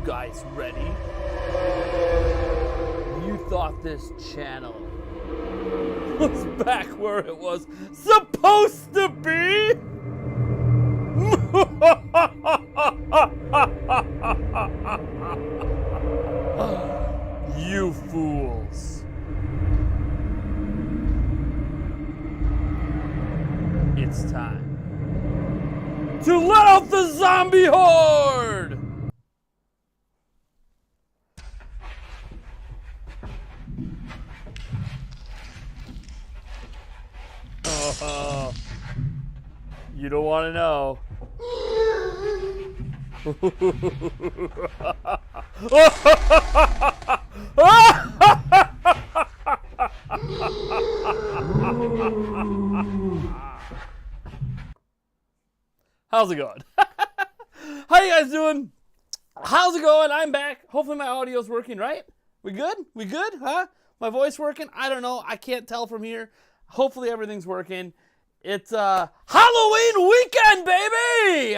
guys ready? You thought this channel was back where it was supposed to be? You fools. It's time to let out the zombie horde! You don't want to know. How's it going? How you guys doing? How's it going? I'm back. Hopefully my audio's working, right? We good? We good? Huh? My voice working? I don't know. I can't tell from here. Hopefully everything's working. It's Halloween weekend, baby!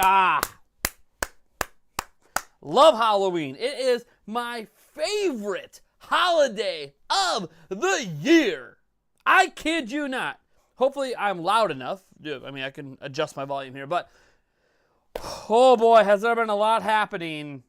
Love Halloween. It is my favorite holiday of the year. I kid you not. Hopefully I'm loud enough. I mean, I can adjust my volume here, but oh boy, has there been a lot happening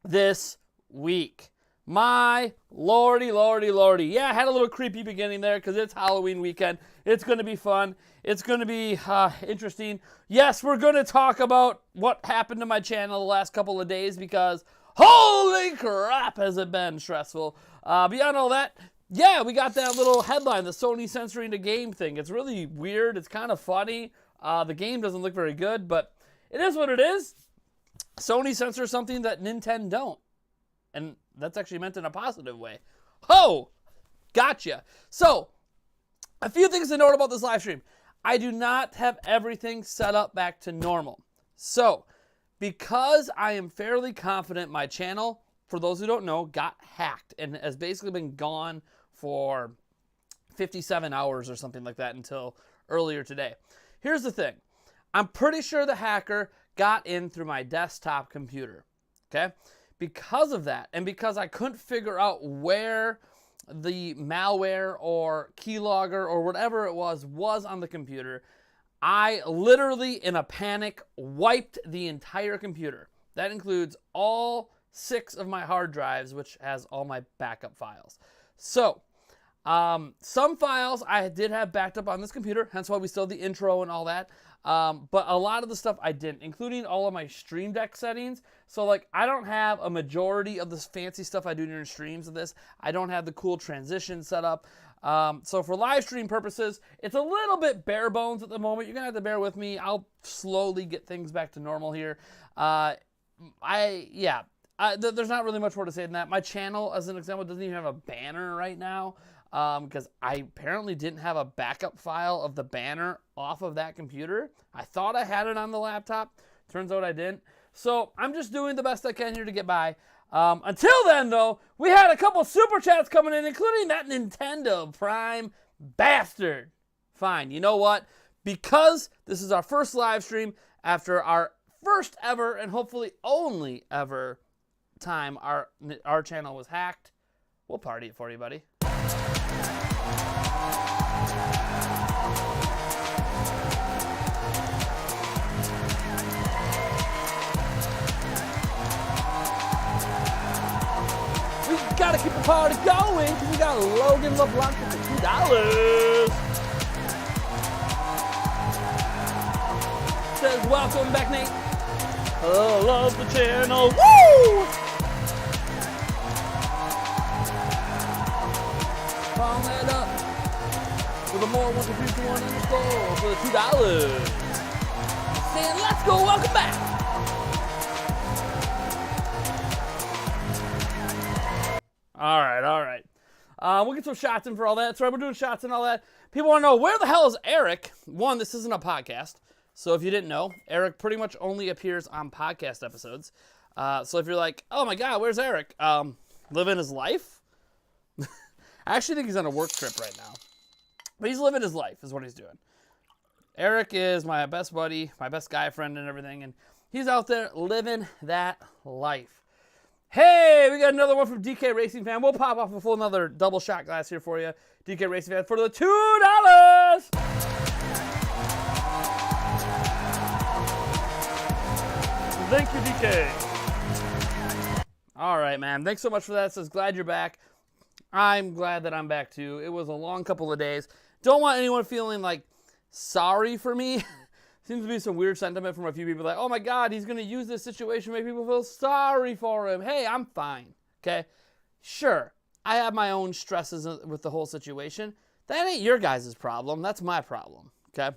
this week. My lordy, lordy, lordy. Yeah, I had a little creepy beginning there because it's Halloween weekend. It's going to be fun. It's going to be interesting. Yes, we're going to talk about what happened to my channel the last couple of days because holy crap has it been stressful. Beyond all that, yeah, we got that little headline, the Sony censoring the game thing. It's really weird. It's kind of funny. The game doesn't look very good, but it is what it is. Sony censors something that Nintendo don't. And that's actually meant in a positive way. Oh, gotcha. So, a few things to note about this live stream. I do not have everything set up back to normal. So, because I am fairly confident my channel, for those who don't know, got hacked and has basically been gone for 57 hours or something like that until earlier today. Here's the thing. I'm pretty sure the hacker got in through my desktop computer, okay? Because of that, and because I couldn't figure out where the malware or keylogger or whatever it was on the computer, I literally, in a panic, wiped the entire computer. That includes all 6 of my hard drives, which has all my backup files. So, some files I did have backed up on this computer, hence why we still have the intro and all that. But a lot of the stuff I didn't, including all of my Stream Deck settings. So, like, I don't have a majority of this fancy stuff I do during streams of this. I don't have the cool transition set up. So for live stream purposes, it's a little bit bare bones at the moment. You're going to have to bear with me. I'll slowly get things back to normal here. There's not really much more to say than that. My channel, as an example, doesn't even have a banner right now. Because I apparently didn't have a backup file of the banner off of that computer. I thought I had it on the laptop. Turns out I didn't. So I'm just doing the best I can here to get by. Until then, though, we had a couple super chats coming in, including that Nintendo Prime bastard. Fine, you know what? Because this is our first live stream after our first ever and hopefully only ever time our channel was hacked, we'll party it for you, buddy. We gotta keep the party going because we got Logan LeBlanc for $2. Says, welcome back, Nate. I love the channel. Woo! Palm that up with a more 1, 2, 3, 2, 1 underscore for the $2. Saying, let's go, welcome back. All right. We'll get some shots in for all that. That's right, we're doing shots and all that. People want to know, where the hell is Eric? One, this isn't a podcast. So if you didn't know, Eric pretty much only appears on podcast episodes. So if you're like, oh my God, where's Eric? Living his life? I actually think he's on a work trip right now. But he's living his life is what he's doing. Eric is my best buddy, my best guy friend and everything. And he's out there living that life. Hey, we got another one from DK Racing Fan. We'll pop off a full another double shot glass here for you, DK Racing Fan, for the $2. Thank you, DK. All right, man. Thanks so much for that. It says, glad you're back. I'm glad that I'm back, too. It was a long couple of days. Don't want anyone feeling, like, sorry for me. Seems to be some weird sentiment from a few people like, oh, my God, he's going to use this situation to make people feel sorry for him. Hey, I'm fine, okay? Sure, I have my own stresses with the whole situation. That ain't your guys' problem. That's my problem, okay?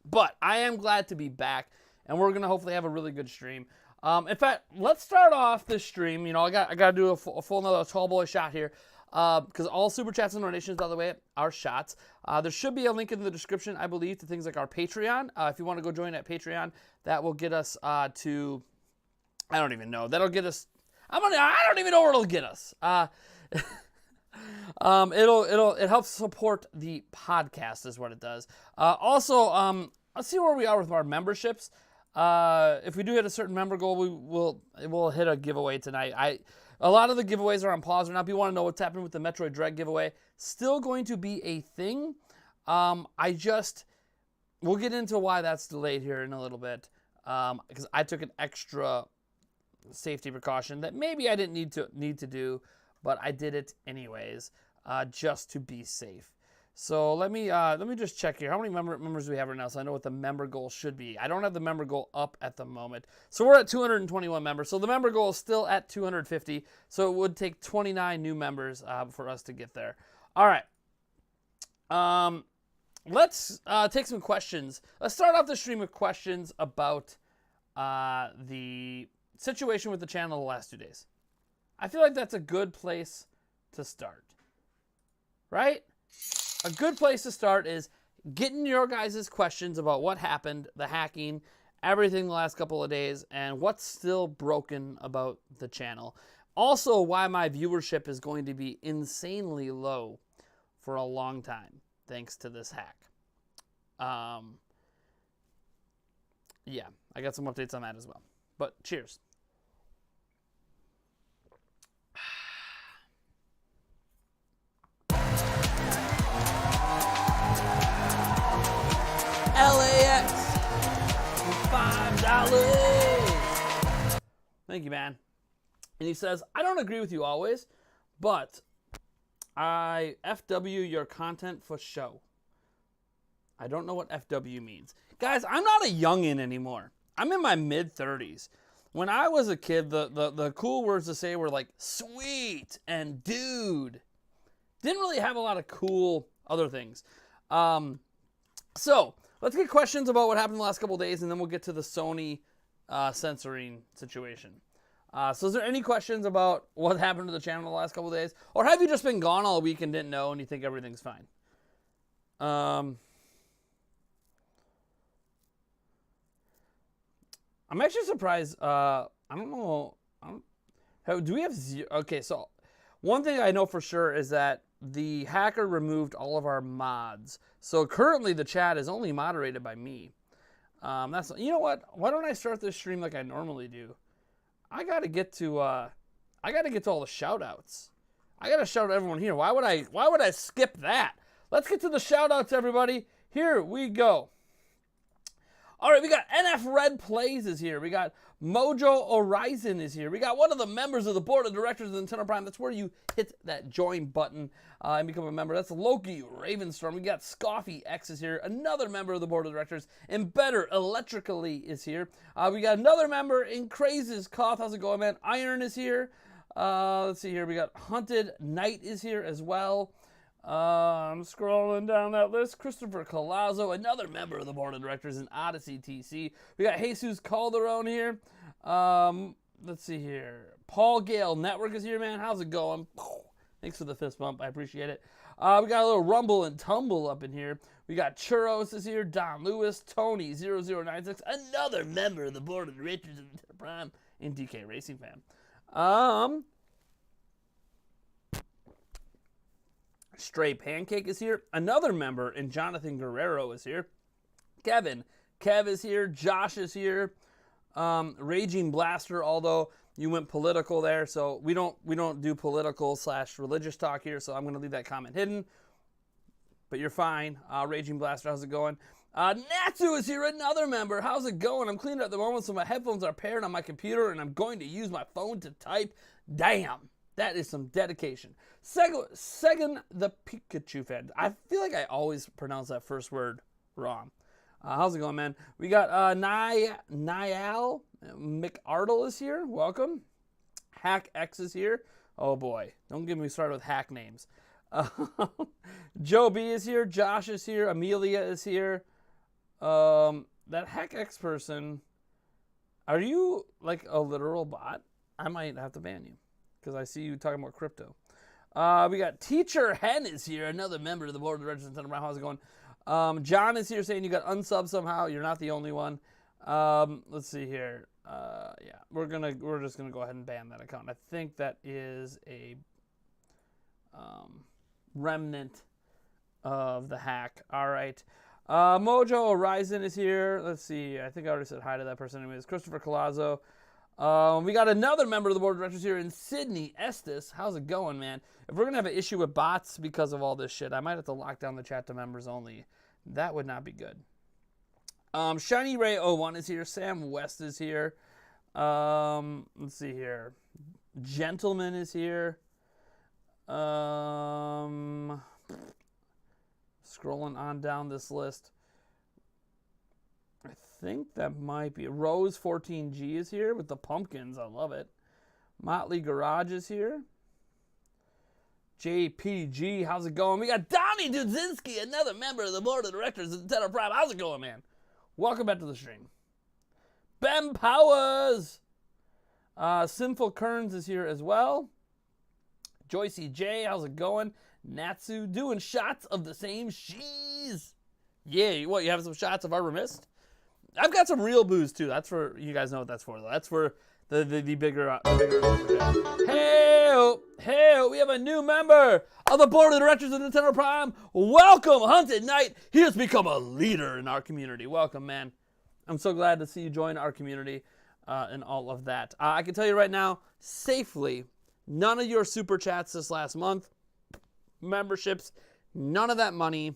But I am glad to be back, and we're going to hopefully have a really good stream. In fact, let's start off this stream. You know, I got to do a full another tall boy shot here. Because all super chats and donations, by the way, are shots. There should be a link in the description, I believe, to things like our Patreon. If you want to go join at Patreon, that will get us to, I don't even know. That'll get us, I don't even know where it'll get us. It helps support the podcast is what it does. Also, let's see where we are with our memberships. If we do hit a certain member goal, we'll hit a giveaway tonight. A lot of the giveaways are on pause right now. If you want to know what's happening with the Metroid Dread giveaway, still going to be a thing. We'll get into why that's delayed here in a little bit. Because I took an extra safety precaution that maybe I didn't need to do, but I did it anyways, just to be safe. So let me just check here. How many members do we have right now? So I know what the member goal should be. I don't have the member goal up at the moment. So we're at 221 members. So the member goal is still at 250. So it would take 29 new members for us to get there. All right. Let's take some questions. Let's start off the stream with questions about the situation with the channel the last 2 days. I feel like that's a good place to start. Right? A good place to start is getting your guys' questions about what happened, the hacking, everything the last couple of days, and what's still broken about the channel. Also, why my viewership is going to be insanely low for a long time, thanks to this hack. Yeah, I got some updates on that as well. But cheers. LAX for $5. Thank you, man. And he says, I don't agree with you always, but I FW your content for show. I don't know what FW means. Guys, I'm not a youngin' anymore. I'm in my mid-30s. When I was a kid, the cool words to say were like sweet and dude. Didn't really have a lot of cool other things. So, let's get questions about what happened the last couple of days, and then we'll get to the Sony censoring situation. So is there any questions about what happened to the channel the last couple of days? Or have you just been gone all week and didn't know and you think everything's fine? I'm actually surprised. I don't know. Do we have zero? Okay, so one thing I know for sure is that the hacker removed all of our mods. So currently the chat is only moderated by me. You know what? Why don't I start this stream like I normally do? I gotta get to all the shout outs. I gotta shout out everyone here. Why would I skip that? Let's get to the shout outs, everybody. Here we go. All right, we got NF Red Plays is here. We got Mojo Horizon is here. We got one of the members of the board of directors of Nintendo Prime. That's where you hit that join button and become a member. That's Loki Ravenstorm. We got Scoffy X is here. Another member of the board of directors. And Better Electrically is here. We got another member in Crazes Cough. How's it going, man? Iron is here. Let's see here. We got Hunted Knight is here as well. I'm scrolling down that list. Christopher Colazzo, another member of the board of directors in Odyssey TC. We got Jesus Calderon here. Let's see here. Paul Gale Network is here, man. How's it going? Thanks for the fist bump. I appreciate it. We got a little rumble and tumble up in here. We got Churros is here. Don Lewis. Tony 0096. Another member of the board of directors of Nintendo Prime and DK Racing Fan. Stray Pancake is here. Another member, and Jonathan Guerrero is here. Kev is here. Josh is here. Raging Blaster, although you went political there, so we don't do political / religious talk here, so I'm going to leave that comment hidden. But you're fine. Raging Blaster, how's it going? Natsu is here, another member. How's it going? I'm cleaning up at the moment, so my headphones are paired on my computer, and I'm going to use my phone to type. Damn, that is some dedication. Second, the Pikachu fan. I feel like I always pronounce that first word wrong. How's it going, man? We got Niall McArdle is here. Welcome. Hack X is here. Oh, boy. Don't get me started with hack names. Joe B is here. Josh is here. Amelia is here. That Hack X person, are you like a literal bot? I might have to ban you because I see you talking about crypto. We got Teacher Hen is here, another member of the board of directors. How's it going? John is here saying you got unsub somehow. You're not the only one. Let's see here. Yeah, we're just gonna go ahead and ban that account. I think that is a remnant of the hack. All right. Mojo Horizon is here. Let's see. I think I already said hi to that person anyways. Christopher Colazzo. We got another member of the board of directors here in Sydney, Estes. How's it going, man? If we're going to have an issue with bots because of all this shit, I might have to lock down the chat to members only. That would not be good. Shiny Ray 01 is here. Sam West is here. Let's see here. Gentleman is here. Scrolling on down this list. I think that might be Rose 14G is here with the pumpkins. I love it. Motley Garage is here. JPG, how's it going? We got Donnie Dudzinski, another member of the board of directors of Nintendo Prime. How's it going, man? Welcome back to the stream. Ben Powers. Sinful Kearns is here as well. Joycey J, how's it going? Natsu doing shots of the same cheese. Yeah, what, you have some shots of Arbor Mist? I've got some real booze too. That's for, you guys know what that's for though. That's for the bigger Hey, we have a new member of the board of directors of Nintendo Prime. Welcome, Hunted Knight. He has become a leader in our community. Welcome, man. I'm so glad to see you join our community and all of that. I can tell you right now, safely, none of your super chats this last month, memberships, none of that money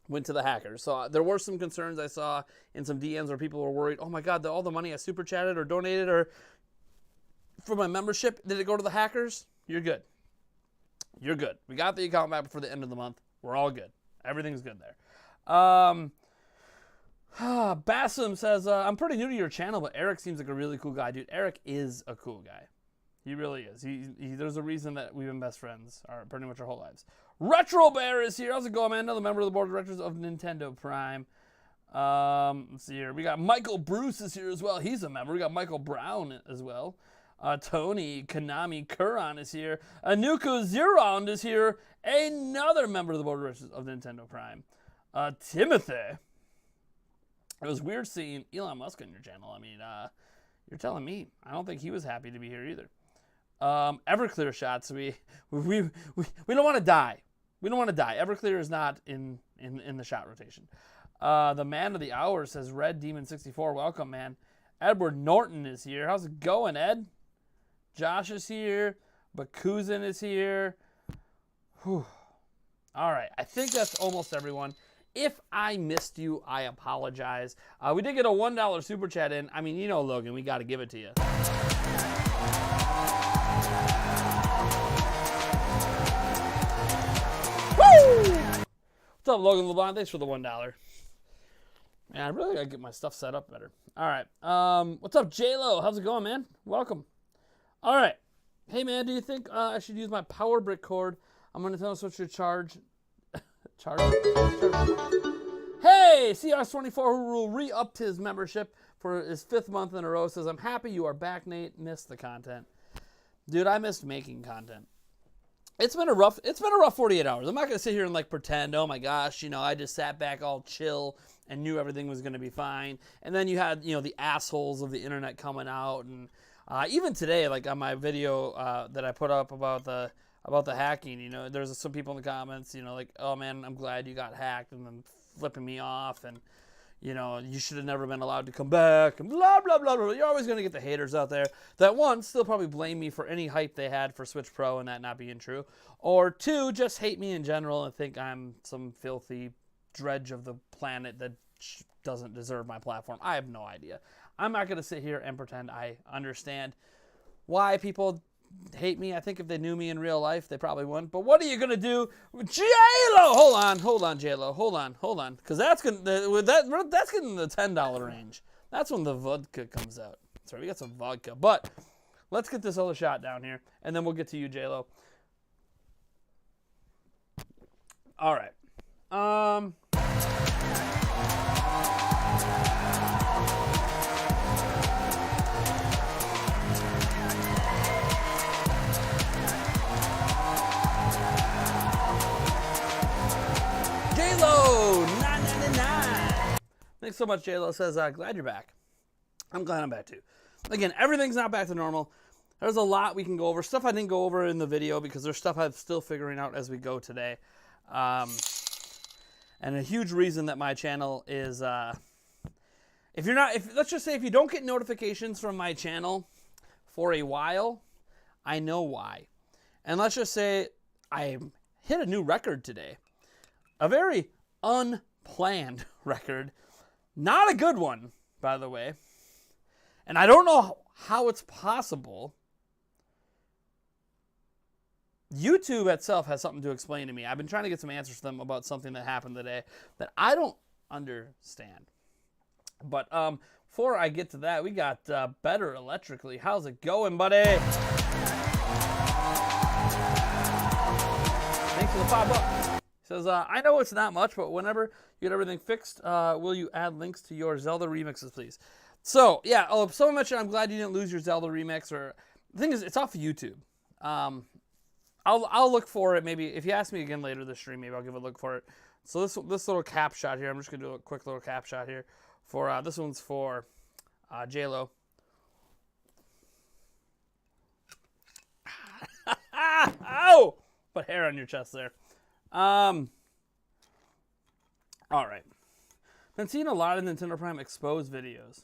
went to the hackers. So there were some concerns I saw in some DMs where people were worried, oh my God, all the money I super chatted or donated or for my membership, did it go to the hackers? You're good. You're good. We got the account back before the end of the month. We're all good. Everything's good there. Bassam says, I'm pretty new to your channel, but Eric seems like a really cool guy. Dude, Eric is a cool guy. He really is. There's a reason that we've been best friends pretty much our whole lives. Retro Bear is here. How's it going, man? Another member of the board of directors of Nintendo Prime. Let's see here. We got Michael Bruce is here as well. He's a member. We got Michael Brown as well. Tony Konami Kuran is here. Anuku Zerond is here. Another member of the board of directors of Nintendo Prime. Timothy. It was weird seeing Elon Musk on your channel. I mean, you're telling me. I don't think he was happy to be here either. Everclear shots. We don't want to die. We don't want to die. Everclear is not in the shot rotation. The man of the hour says Red Demon 64. Welcome, man. Edward Norton is here. How's it going, Ed? Josh is here. Bakuzin is here. Whew. All right. I think that's almost everyone. If I missed you, I apologize. We did get a $1 super chat in. I mean, you know, Logan, we got to give it to you. Woo! What's up, Logan LeBlanc? Thanks for the $1. Man, I really got to get my stuff set up better. All right. What's up, J-Lo? How's it going, man? Welcome. All right. Hey, man, do you think I should use my power brick cord? I'm going to tell us what your charge. Hey, CR24, who re-upped his membership for his 5th month in a row, says, I'm happy you are back, Nate. Missed the content. Dude, I missed making content. It's been a rough 48 hours. I'm not going to sit here and like pretend, oh my gosh, you know, I just sat back all chill and knew everything was going to be fine. And then you had, you know, the assholes of the internet coming out. And even today, like on my video that I put up about the hacking, you know, there's some people in the comments, you know, like, oh man, I'm glad you got hacked, and then flipping me off. And, you know, you should have never been allowed to come back, and blah, blah, blah, blah. You're always going to get the haters out there that, one, still probably blame me for any hype they had for Switch Pro and that not being true, or two, just hate me in general and think I'm some filthy dredge of the planet that doesn't deserve my platform. I have no idea. I'm not going to sit here and pretend I understand why people hate me. I think if they knew me in real life, they probably wouldn't. But what are you gonna do, J-Lo? Hold on, J-Lo. Hold on, because that's getting the $10 range. That's when the vodka comes out. Sorry, we got some vodka. But let's get this other shot down here, and then we'll get to you, J-Lo. All right. J-Lo, 999. Thanks so much, J-Lo. Says, glad you're back. I'm glad I'm back, too. Again, everything's not back to normal. There's a lot we can go over. Stuff I didn't go over in the video because there's stuff I'm still figuring out as we go today. And a huge reason that my channel is, let's just say if you don't get notifications from my channel for a while, I know why. And let's just say I hit a new record today. A very unplanned record. Not a good one, by the way. And I don't know how it's possible. YouTube itself has something to explain to me. I've been trying to get some answers from them about something that happened today that I don't understand. But before I get to that, we got Better Electrically. How's it going, buddy? Thanks for the $5. Says, I know it's not much, but whenever you get everything fixed, will you add links to your Zelda remixes, please? So, yeah, someone mentioned I'm glad you didn't lose your Zelda remix. Or the thing is, it's off of YouTube. I'll look for it. Maybe if you ask me again later this stream, maybe I'll give a look for it. So this little cap shot here, I'm just gonna do a quick little cap shot here for this one's for J-Lo. Ow! Put hair on your chest there. All right. Been seeing a lot of Nintendo Prime exposed videos.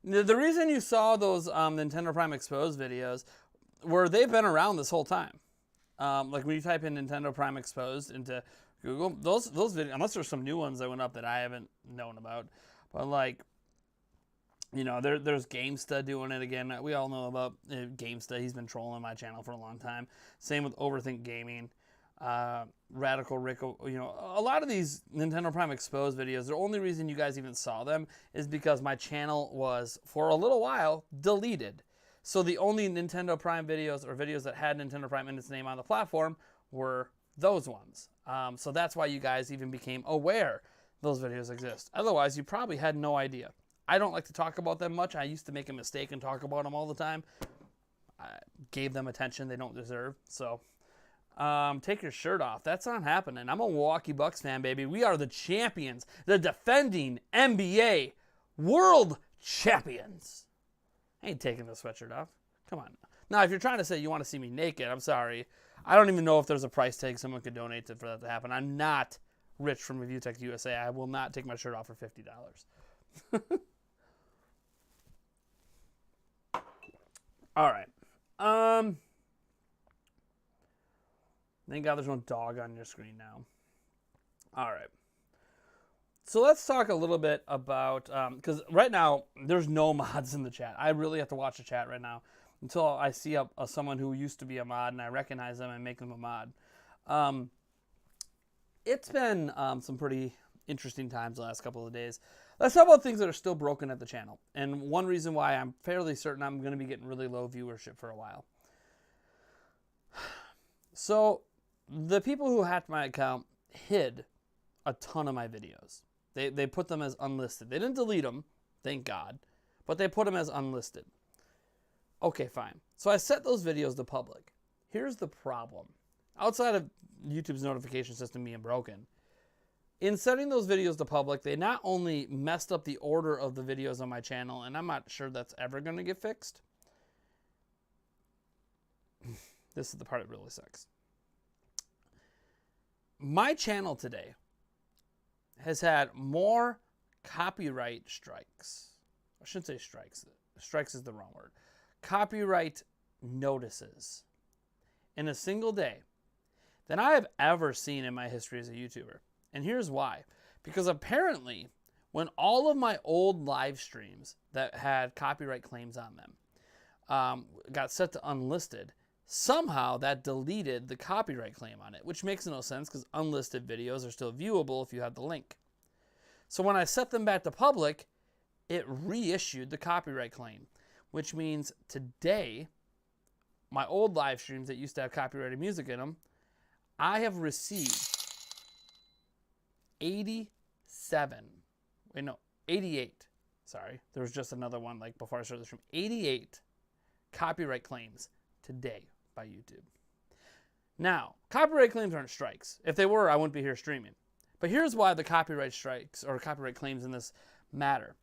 The reason you saw those Nintendo Prime exposed videos were they've been around this whole time. Like when you type in Nintendo Prime exposed into Google, those videos, unless there's some new ones that went up that I haven't known about, but like, you know, there's GameSta doing it again. We all know about GameSta. He's been trolling my channel for a long time. Same with Overthink Gaming. Radical Rick, you know, a lot of these Nintendo Prime exposed videos, the only reason you guys even saw them is because my channel was, for a little while, deleted. So the only Nintendo Prime videos or videos that had Nintendo Prime in its name on the platform were those ones. So that's why you guys even became aware those videos exist. Otherwise, you probably had no idea. I don't like to talk about them much. I used to make a mistake and talk about them all the time. I gave them attention they don't deserve. So, take your shirt off. That's not happening. I'm a Milwaukee Bucks fan, baby. We are the champions. The defending NBA World Champions. I ain't taking the sweatshirt off. Come on. Now, if you're trying to say you want to see me naked, I'm sorry. I don't even know if there's a price tag someone could donate to for that to happen. I'm not Rich from Review Tech USA. I will not take my shirt off for $50. All right. Thank God there's no dog on your screen now. All right. So let's talk a little bit about, because right now there's no mods in the chat. I really have to watch the chat right now until I see someone who used to be a mod and I recognize them and make them a mod. It's been some pretty interesting times the last couple of days. Let's talk about things that are still broken at the channel. And one reason why I'm fairly certain I'm going to be getting really low viewership for a while. So the people who hacked my account hid a ton of my videos. They put them as unlisted. They didn't delete them, thank God, but they put them as unlisted. Okay, fine. So I set those videos to public. Here's the problem. Outside of YouTube's notification system being broken, in setting those videos to public, they not only messed up the order of the videos on my channel, and I'm not sure that's ever going to get fixed. This is the part that really sucks. My channel today has had more copyright strikes. I shouldn't say strikes. Strikes is the wrong word. Copyright notices in a single day than I have ever seen in my history as a YouTuber. And here's why. Because apparently, when all of my old live streams that had copyright claims on them got set to unlisted, somehow that deleted the copyright claim on it, which makes no sense because unlisted videos are still viewable if you have the link. So when I set them back to public, it reissued the copyright claim, which means today, my old live streams that used to have copyrighted music in them, I have received 88. Sorry, there was just another one like before I started the stream. 88 copyright claims today by YouTube. Now, copyright claims aren't strikes. If they were, I wouldn't be here streaming. But here's why the copyright strikes or copyright claims in this matter.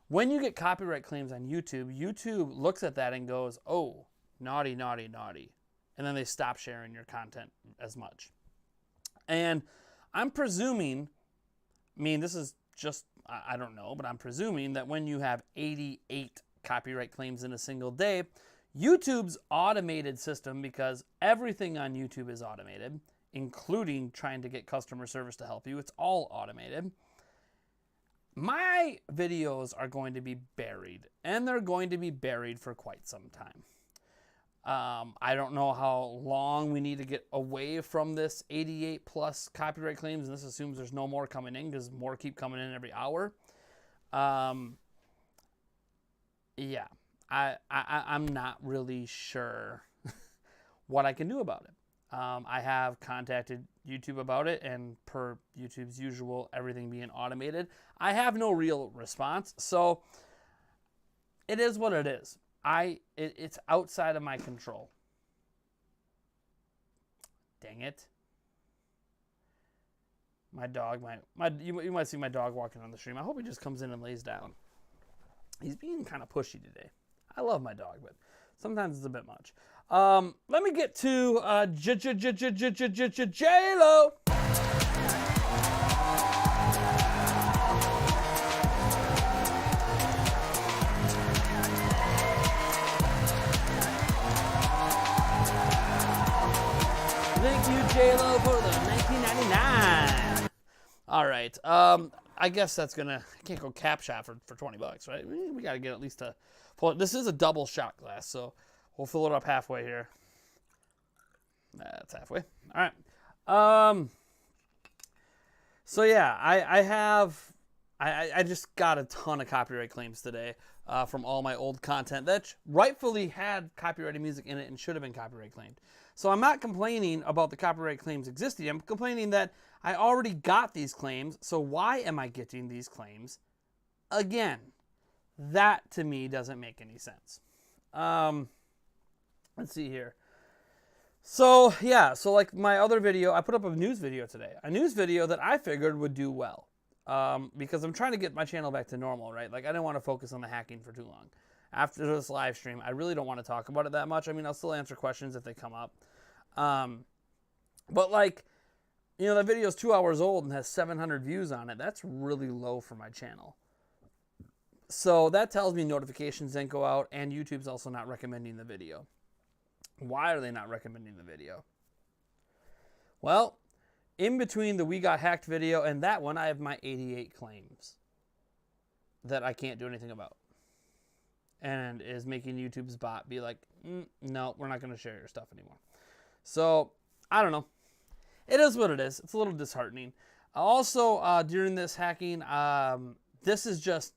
When you get copyright claims on YouTube, YouTube looks at that and goes, oh, naughty, naughty, naughty. And then they stop sharing your content as much. And I'm presuming, I mean, this is just, I don't know, but I'm presuming that when you have 88 copyright claims in a single day, YouTube's automated system, because everything on YouTube is automated, including trying to get customer service to help you, it's all automated. My videos are going to be buried, and they're going to be buried for quite some time. I don't know how long we need to get away from this 88 plus copyright claims, and this assumes there's no more coming in because more keep coming in every hour. Yeah, I'm not really sure what I can do about it. I have contacted YouTube about it, and per YouTube's usual, everything being automated, I have no real response. So it is what it is. It's outside of my control. Dang it. My dog, you might see my dog walking on the stream. I hope he just comes in and lays down. He's being kind of pushy today. I love my dog, but sometimes it's a bit much. Let me get to J-Lo. Thank you, J-Lo, for the $19.99. All right. I guess that's gonna. I can't go cap shot for $20, right? We gotta get at least a full. This is a double shot glass, so we'll fill it up halfway here. That's halfway. All right. So yeah, I just got a ton of copyright claims today from all my old content that rightfully had copyrighted music in it and should have been copyright claimed. So I'm not complaining about the copyright claims existing. I'm complaining that I already got these claims. So why am I getting these claims again? That to me doesn't make any sense. Let's see here. So yeah, so like my other video, I put up a news video today. A news video that I figured would do well. Because I'm trying to get my channel back to normal, right? Like I didn't want to focus on the hacking for too long. After this live stream, I really don't want to talk about it that much. I mean, I'll still answer questions if they come up. But like, you know, that video is 2 hours old and has 700 views on it. That's really low for my channel. So that tells me notifications didn't go out, and YouTube's also not recommending the video. Why are they not recommending the video? Well, in between the We Got Hacked video and that one, I have my 88 claims that I can't do anything about. And is making YouTube's bot be like, no, we're not going to share your stuff anymore. So, I don't know. It is what it is. It's a little disheartening. Also, during this hacking, this is just,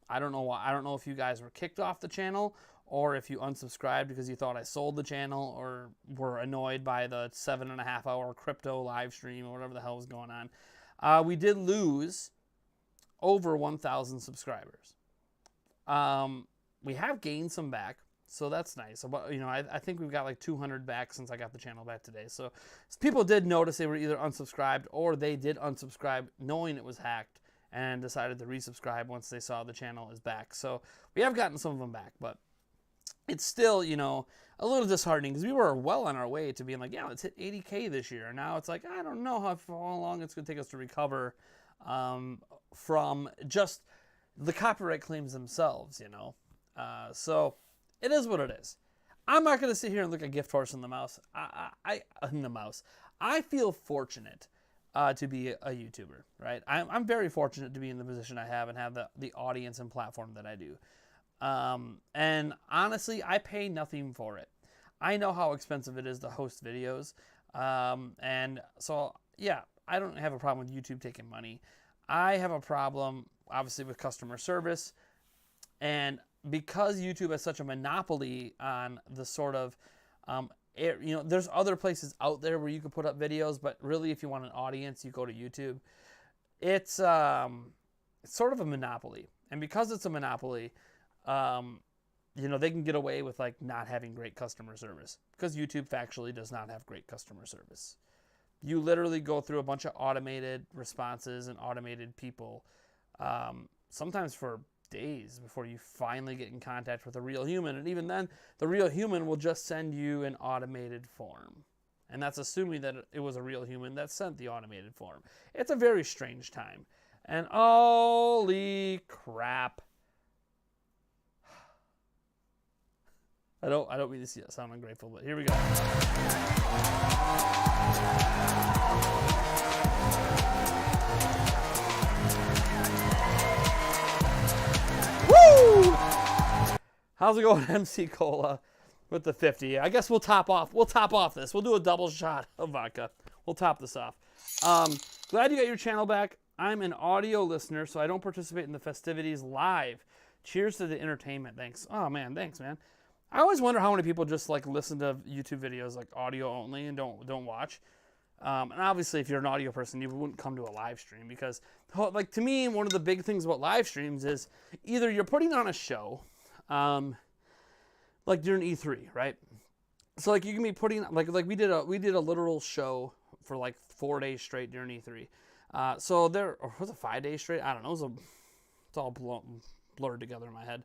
I don't know why. I don't know if you guys were kicked off the channel or if you unsubscribed because you thought I sold the channel or were annoyed by the 7.5-hour crypto live stream or whatever the hell was going on. We did lose over 1,000 subscribers. We have gained some back, so that's nice. You know, I think we've got like 200 back since I got the channel back today. So people did notice they were either unsubscribed or they did unsubscribe knowing it was hacked and decided to resubscribe once they saw the channel is back. So we have gotten some of them back, but it's still, you know, a little disheartening because we were well on our way to being like, yeah, let's hit 80K this year. Now it's like, I don't know how long it's going to take us to recover from just the copyright claims themselves, you know. So it is what it is. I'm not going to sit here and look a gift horse in the mouse. I feel fortunate to be a YouTuber, right? I'm very fortunate to be in the position I have and have the audience and platform that I do. And honestly, I pay nothing for it. I know how expensive it is to host videos. And so, yeah, I don't have a problem with YouTube taking money. I have a problem, obviously, with customer service. And because YouTube has such a monopoly on the sort of, you know, there's other places out there where you can put up videos, but really if you want an audience, you go to YouTube. It's sort of a monopoly. And because it's a monopoly, you know, they can get away with like not having great customer service because YouTube factually does not have great customer service. You literally go through a bunch of automated responses and automated people, sometimes for days before you finally get in contact with a real human. And even then, the real human will just send you an automated form. And that's assuming that it was a real human that sent the automated form. It's a very strange time. And holy crap. I don't mean to sound ungrateful, but here we go. Woo! How's it going, MC Cola, with the 50? I guess we'll top off this. We'll do a double shot of vodka. We'll top this off. Glad you got your channel back. I'm an audio listener, so I don't participate in the festivities live. Cheers to the entertainment. Thanks. Oh man, thanks, man. I always wonder how many people just like listen to YouTube videos like audio only and don't watch. And obviously, if you're an audio person, you wouldn't come to a live stream because, like, to me, one of the big things about live streams is either you're putting on a show, like during E3, right? So like you can be putting like we did a literal show for like 4 days straight during E3. So there, or was it 5 days straight? I don't know. It's all blurred together in my head.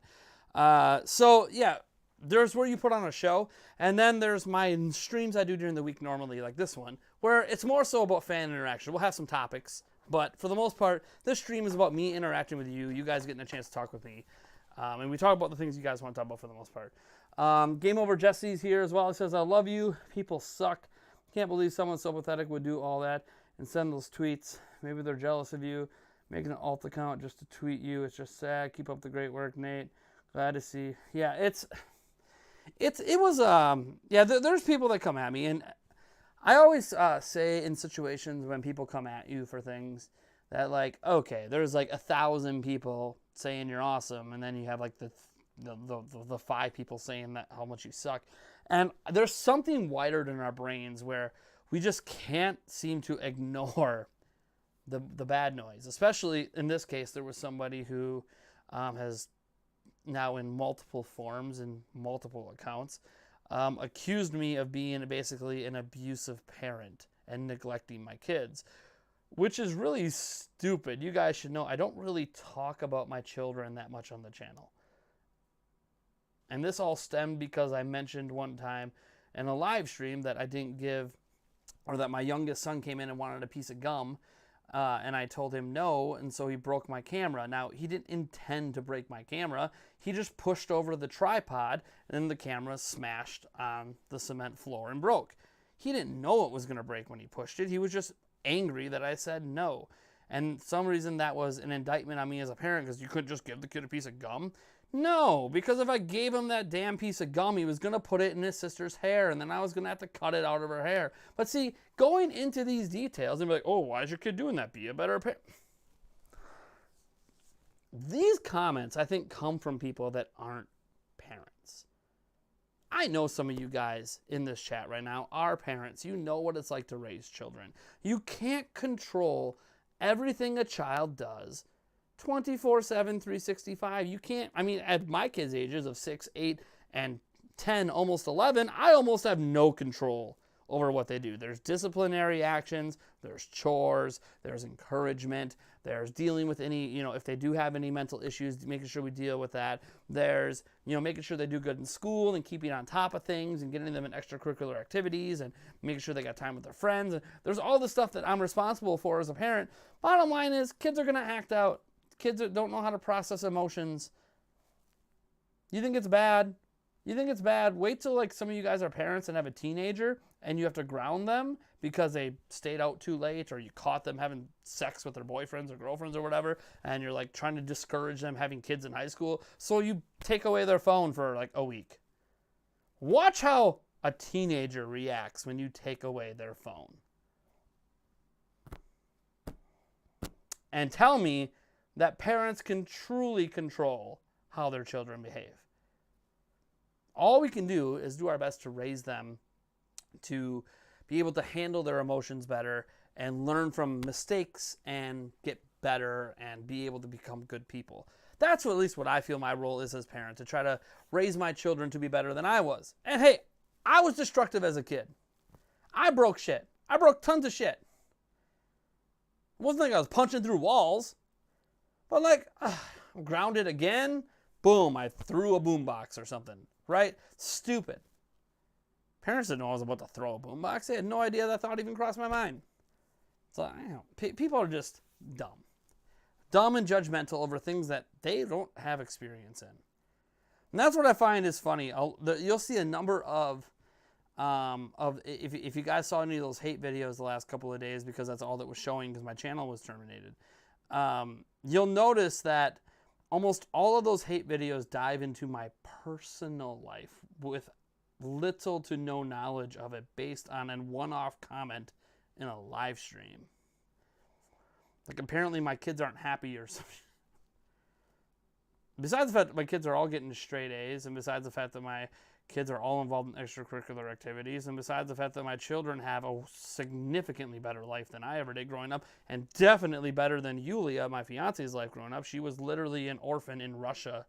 So yeah. There's where you put on a show, and then there's my streams I do during the week normally, like this one, where it's more so about fan interaction. We'll have some topics, but for the most part, this stream is about me interacting with you, you guys getting a chance to talk with me, and we talk about the things you guys want to talk about for the most part. Game Over Jesse's here as well. He says, I love you. People suck. Can't believe someone so pathetic would do all that and send those tweets. Maybe they're jealous of you. Making an alt account just to tweet you. It's just sad. Keep up the great work, Nate. Glad to see. Yeah, there's people that come at me, and I always say in situations when people come at you for things that, like, okay, there's like 1,000 people saying you're awesome, and then you have like the 5 people saying that how much you suck, and there's something wired in our brains where we just can't seem to ignore the bad noise. Especially in this case, there was somebody who has now in multiple forms and multiple accounts, accused me of being basically an abusive parent and neglecting my kids, which is really stupid. You guys should know I don't really talk about my children that much on the channel. And this all stemmed because I mentioned one time in a live stream that I didn't give, or that my youngest son came in and wanted a piece of gum, and I told him no, and so he broke my camera. Now, he didn't intend to break my camera. He just pushed over the tripod, and then the camera smashed on the cement floor and broke. He didn't know it was going to break when he pushed it. He was just angry that I said no. And for some reason that was an indictment on me as a parent because you couldn't just give the kid a piece of gum. No, because if I gave him that damn piece of gum, he was going to put it in his sister's hair, and then I was going to have to cut it out of her hair. But see, going into these details and be like, oh, why is your kid doing that? Be a better parent. These comments, I think, come from people that aren't parents. I know some of you guys in this chat right now are parents. You know what it's like to raise children. You can't control everything a child does 24/7, 365. You can't, I mean, at my kids' ages of 6, 8, and 10, almost 11, I almost have no control over what they do. There's disciplinary actions, there's chores, there's encouragement, there's dealing with any, if they do have any mental issues, making sure we deal with that. There's, making sure they do good in school and keeping on top of things and getting them in extracurricular activities and making sure they got time with their friends. And there's all the stuff that I'm responsible for as a parent. Bottom line is, kids are going to act out. Kids don't know how to process emotions. You think it's bad? Wait till like some of you guys are parents and have a teenager and you have to ground them because they stayed out too late or you caught them having sex with their boyfriends or girlfriends or whatever, and you're like trying to discourage them having kids in high school. So you take away their phone for like a week. Watch how a teenager reacts when you take away their phone. And tell me that parents can truly control how their children behave. All we can do is do our best to raise them to be able to handle their emotions better and learn from mistakes and get better and be able to become good people. That's at least what I feel my role is as parent, to try to raise my children to be better than I was. And hey, I was destructive as a kid. I broke shit. I broke tons of shit. It wasn't like I was punching through walls, but like, I'm grounded again. Boom, I threw a boombox or something, right? Stupid. Parents didn't know I was about to throw a boombox. They had no idea that thought even crossed my mind. So, people are just dumb. Dumb and judgmental over things that they don't have experience in. And that's what I find is funny. You'll see a number of if you guys saw any of those hate videos the last couple of days, because that's all that was showing because my channel was terminated. You'll notice that almost all of those hate videos dive into my personal life with little to no knowledge of it, based on a one-off comment in a live stream. Like, apparently my kids aren't happy or something. Besides the fact that my kids are all getting straight A's, and besides the fact that my kids are all involved in extracurricular activities, and besides the fact that my children have a significantly better life than I ever did growing up, and definitely better than Yulia, my fiance's life growing up. She was literally an orphan in Russia.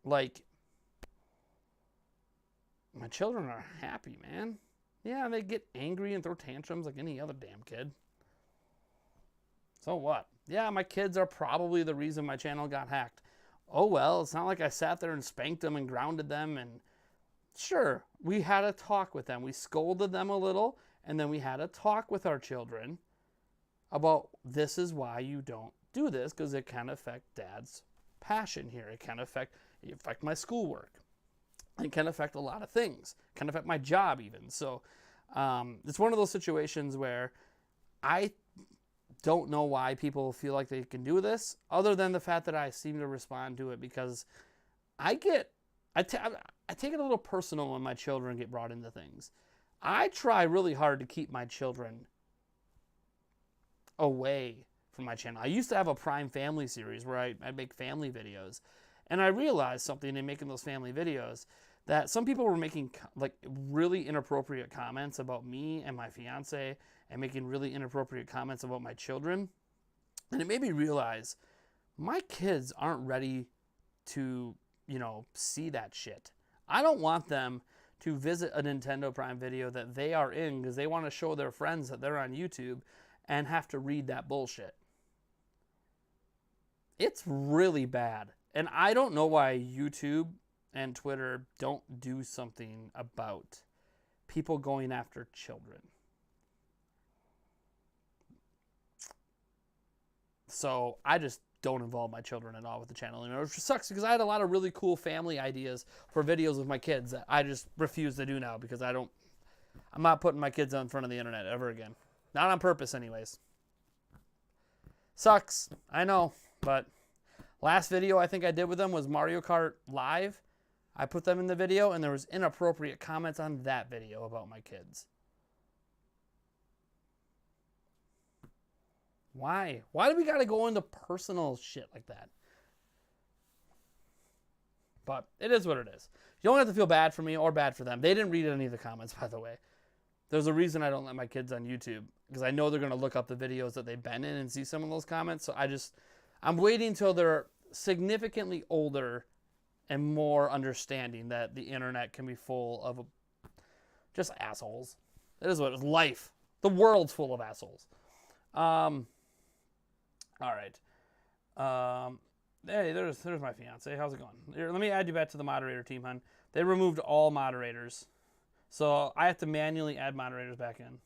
Like, my children are happy, man. Yeah, they get angry and throw tantrums like any other damn kid. So what? Yeah, my kids are probably the reason my channel got hacked. Oh well, it's not like I sat there and spanked them and grounded them. And sure, we had a talk with them. We scolded them a little, and then we had a talk with our children about, this is why you don't do this, because it can affect dad's passion here. It can affect my schoolwork. It can affect a lot of things. It can affect my job even. So it's one of those situations where I don't know why people feel like they can do this, other than the fact that I seem to respond to it because I take it a little personal when my children get brought into things. I try really hard to keep my children away from my channel. I used to have a Prime Family series where I'd make family videos, and I realized something in making those family videos, that some people were making like really inappropriate comments about me and my fiance, and making really inappropriate comments about my children. And it made me realize my kids aren't ready to, see that shit. I don't want them to visit a Nintendo Prime video that they are in because they want to show their friends that they're on YouTube and have to read that bullshit. It's really bad. And I don't know why YouTube and Twitter don't do something about people going after children. So I just don't involve my children at all with the channel anymore, which sucks because I had a lot of really cool family ideas for videos with my kids that I just refuse to do now because I'm not putting my kids in front of the internet ever again. Not on purpose anyways. Sucks, I know, but last video I think I did with them was Mario Kart Live. I put them in the video and there was inappropriate comments on that video about my kids. Why? Why do we got to go into personal shit like that? But it is what it is. You don't have to feel bad for me or bad for them. They didn't read any of the comments, by the way. There's a reason I don't let my kids on YouTube, because I know they're going to look up the videos that they've been in and see some of those comments. So I'm waiting until they're significantly older and more understanding that the internet can be full of Just assholes. That is what it's life. The world's full of assholes. All right. Hey, there's my fiance. How's it going? Here, let me add you back to the moderator team, hon. They removed all moderators. So I have to manually add moderators back in.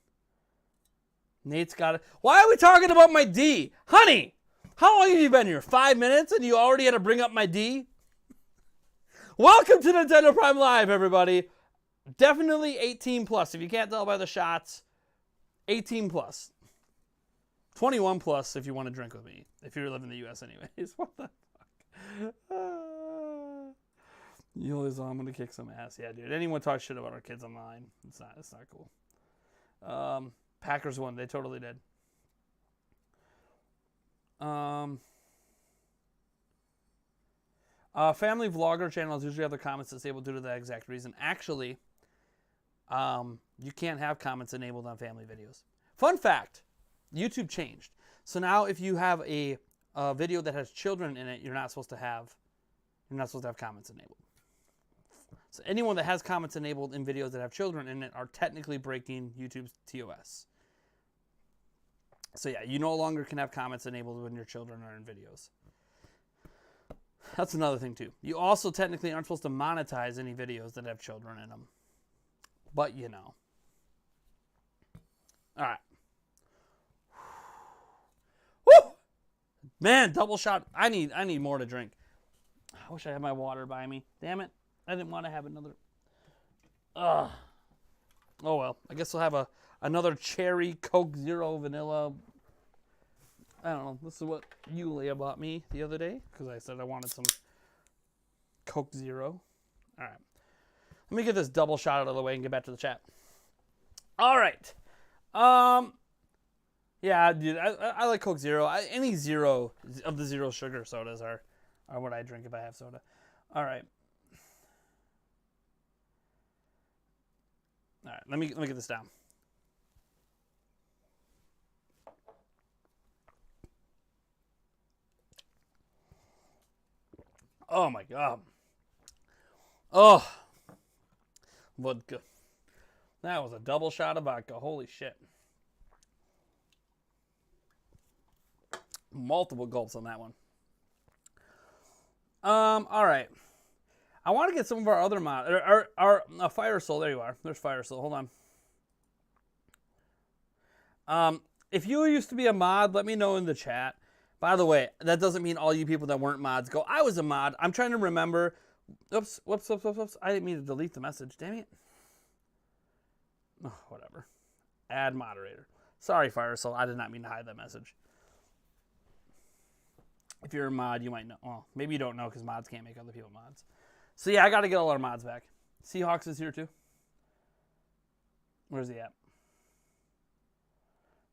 Nate's got it. Why are we talking about my D? Honey, how long have you been here? 5 minutes and you already had to bring up my D? Welcome to Nintendo Prime Live, everybody. Definitely 18 plus. If you can't tell by the shots, 18 plus. 21 plus if you want to drink with me. If you live in the U.S. anyways. What the fuck? You always I'm going to kick some ass. Yeah, dude. Anyone talk shit about our kids online, it's not cool. Packers won. They totally did. Family vlogger channels usually have their comments disabled due to that exact reason. Actually, you can't have comments enabled on family videos. Fun fact, YouTube changed. So now if you have a video that has children in it, you're not supposed to have comments enabled. So anyone that has comments enabled in videos that have children in it are technically breaking YouTube's TOS. So yeah, you no longer can have comments enabled when your children are in videos. That's another thing too. You also technically aren't supposed to monetize any videos that have children in them. But you know. All right. Woo! Man, double shot. I need more to drink. I wish I had my water by me. Damn it. I didn't want to have another. Ugh. Oh well. I guess we'll have another cherry Coke Zero vanilla. I don't know. This is what Yulia bought me the other day because I said I wanted some Coke Zero. All right. Let me get this double shot out of the way and get back to the chat. All right. Yeah, dude, I like Coke Zero. Any zero of the zero sugar sodas are what I drink if I have soda. All right. All right, let me get this down. Oh my god. Oh. Vodka. That was a double shot of vodka. Holy shit. Multiple gulps on that one. All right. I want to get some of our other mod, our Fire Soul. There you are. There's Fire Soul. Hold on. If you used to be a mod, let me know in the chat. By the way, that doesn't mean all you people that weren't mods go, I was a mod. I'm trying to remember. Oops, whoops. I didn't mean to delete the message. Damn it. Oh, whatever. Add moderator. Sorry, Fire Soul. I did not mean to hide that message. If you're a mod, you might know. Well, maybe you don't know because mods can't make other people mods. So yeah, I got to get all our mods back. Seahawks is here too. Where's he at?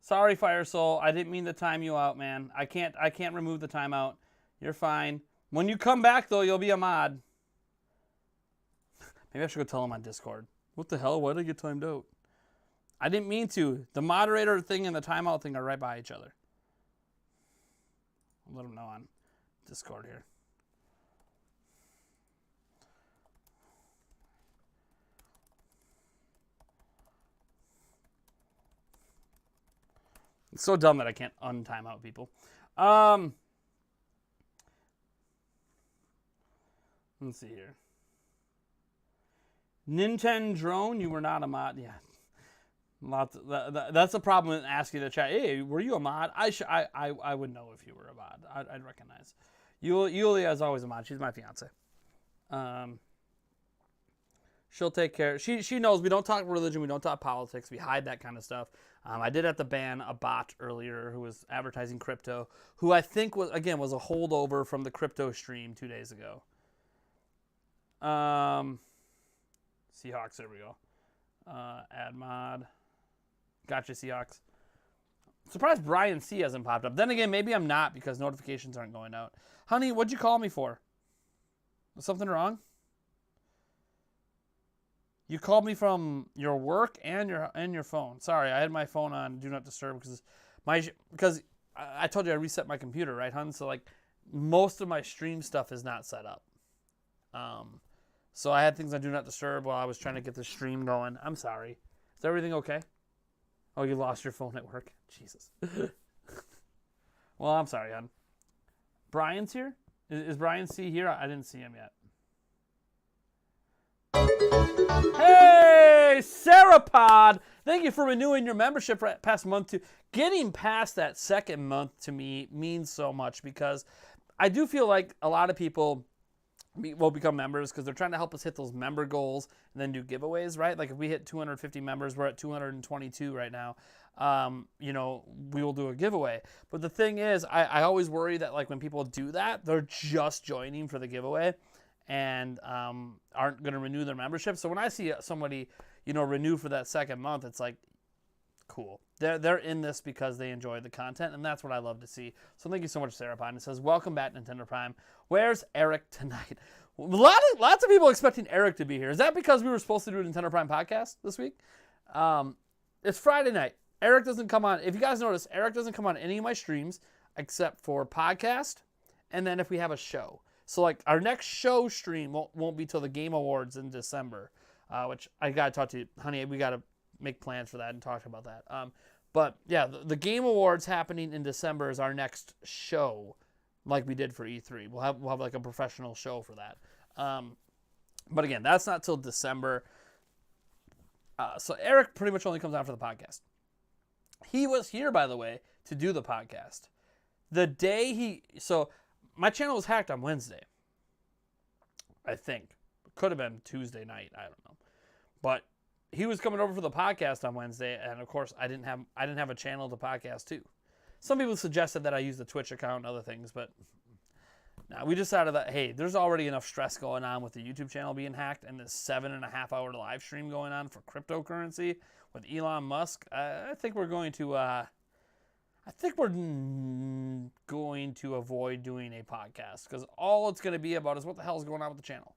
Sorry, Fire Soul. I didn't mean to time you out, man. I can't remove the timeout. You're fine. When you come back though, you'll be a mod. Maybe I should go tell him on Discord. What the hell? Why did I get timed out? I didn't mean to. The moderator thing and the timeout thing are right by each other. I'll let him know on Discord here. It's so dumb that I can't untime out people. Let's see here. Nintendo Drone, you were not a mod. Yeah. That's the problem with asking the chat. Hey, were you a mod? I would know if you were a mod. I'd recognize. Yulia is always a mod. She's my fiance. She'll take care. She knows we don't talk religion. We don't talk politics. We hide that kind of stuff. I did have to ban a bot earlier who was advertising crypto, who I think was a holdover from the crypto stream 2 days ago. Seahawks, there we go. Add mod. Gotcha, Seahawks. Surprised Brian C hasn't popped up. Then again, maybe I'm not because notifications aren't going out. Honey, what'd you call me for? Was something wrong? You called me from your work and your phone. Sorry, I had my phone on Do Not Disturb because I told you I reset my computer, right, hun? So like most of my stream stuff is not set up. So I had things on Do Not Disturb while I was trying to get the stream going. I'm sorry. Is everything okay? Oh, you lost your phone at work? Jesus. Well, I'm sorry, hon. Brian's here? Is Brian C here? I didn't see him yet. Hey, Sarapod! Thank you for renewing your membership for past month too. Getting past that second month to me means so much because I do feel like a lot of people will become members because they're trying to help us hit those member goals and then do giveaways, right? Like if we hit 250 members, we're at 222 right now. We will do a giveaway. But the thing is, I always worry that like when people do that, they're just joining for the giveaway and aren't going to renew their membership. So when I see somebody, renew for that second month, it's like, cool. They're in this because they enjoy the content, and that's what I love to see. So thank you so much, Sarah Pine. It says, welcome back, Nintendo Prime. Where's Eric tonight? Lots of people expecting Eric to be here. Is that because we were supposed to do a Nintendo Prime podcast this week? It's Friday night. Eric doesn't come on. If you guys notice, Eric doesn't come on any of my streams except for podcast, and then if we have a show. So like our next show stream won't be till the Game Awards in December, which I got to talk to you. Honey, we got to make plans for that and talk about that. But yeah, the Game Awards happening in December is our next show, like we did for E3. We'll have like a professional show for that. But again, that's not till December. So Eric pretty much only comes out for the podcast. He was here, by the way, to do the podcast. The day so my channel was hacked on Wednesday. I think. Could have been Tuesday night. I don't know. But he was coming over for the podcast on Wednesday, and of course, I didn't have a channel to podcast too. Some people suggested that I use the Twitch account and other things, but no, we decided that, hey, there's already enough stress going on with the YouTube channel being hacked and this 7.5-hour live stream going on for cryptocurrency with Elon Musk. I think we're going to avoid doing a podcast because all it's going to be about is what the hell is going on with the channel.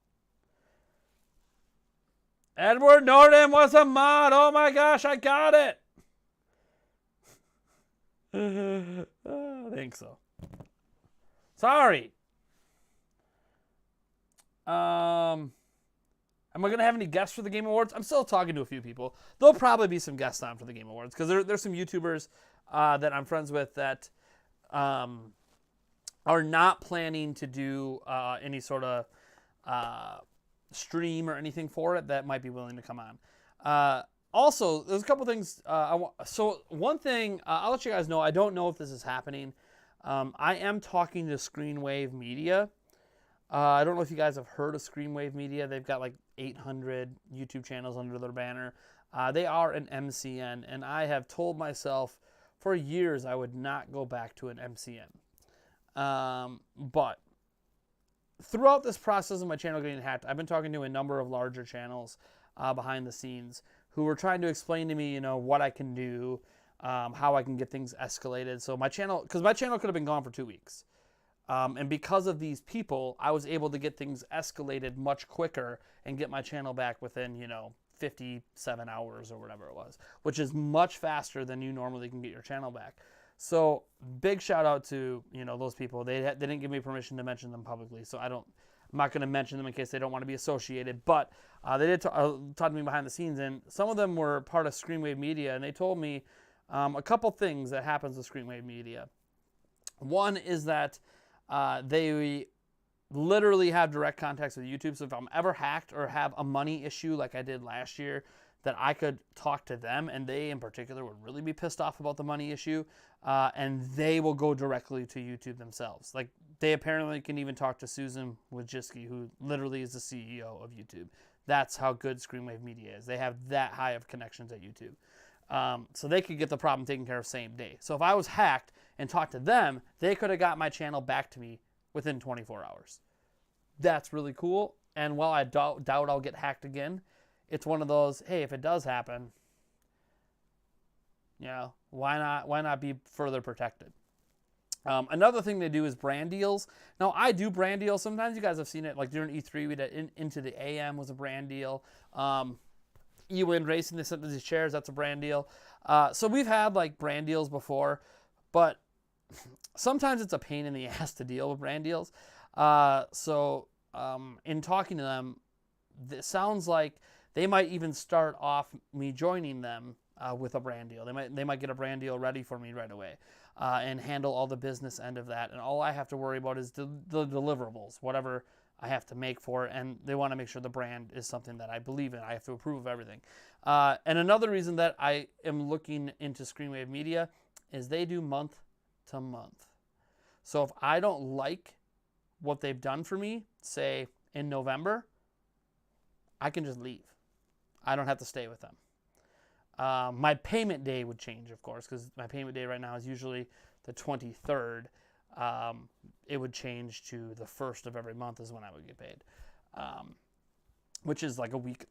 Edward Norton was a mod. Oh my gosh, I got it. I think so. Sorry. Am I going to have any guests for the Game Awards? I'm still talking to a few people. There'll probably be some guests on for the Game Awards because there's some YouTubers that I'm friends with that are not planning to do any sort of stream or anything for it that might be willing to come on. Also, there's a couple things. So one thing, I'll let you guys know, I don't know if this is happening. I am talking to Screenwave Media. I don't know if you guys have heard of Screenwave Media. They've got like 800 YouTube channels under their banner. They are an MCN, and I have told myself for years I would not go back to an MCN. But throughout this process of my channel getting hacked, I've been talking to a number of larger channels behind the scenes who were trying to explain to me, what I can do, how I can get things escalated. So my channel could have been gone for 2 weeks. And because of these people, I was able to get things escalated much quicker and get my channel back within, 57 hours or whatever it was, which is much faster than you normally can get your channel back. So big shout out to, those people. They didn't give me permission to mention them publicly, so I'm not going to mention them in case they don't want to be associated. But they did talk to me behind the scenes, and some of them were part of Screenwave Media, and they told me a couple things that happens with Screenwave Media. One is that they literally have direct contacts with YouTube. So if I'm ever hacked or have a money issue like I did last year, that I could talk to them, and they in particular would really be pissed off about the money issue, and they will go directly to YouTube themselves. Like they apparently can even talk to Susan Wojcicki, who literally is the CEO of YouTube. That's how good Screenwave Media is. They have that high of connections at YouTube. So they could get the problem taken care of same day. So if I was hacked and talked to them, they could have got my channel back to me within 24 hours. That's really cool. And while I doubt I'll get hacked again, it's one of those, hey, if it does happen, why not be further protected? Another thing they do is brand deals. Now, I do brand deals. Sometimes you guys have seen it, like during E3, we did Into the AM was a brand deal. E-Win Racing, they sent these chairs, that's a brand deal. So we've had like brand deals before, but sometimes it's a pain in the ass to deal with brand deals. In talking to them, it sounds like they might even start off me joining them with a brand deal. They might get a brand deal ready for me right away and handle all the business end of that. And all I have to worry about is the deliverables, whatever I have to make for it. And they want to make sure the brand is something that I believe in. I have to approve of everything. And another reason that I am looking into Screenwave Media is they do month to month. So if I don't like what they've done for me, say in November, I can just leave. I don't have to stay with them. My payment day would change, of course, because my payment day right now is usually the 23rd. It would change to the 1st of every month is when I would get paid, which is like a week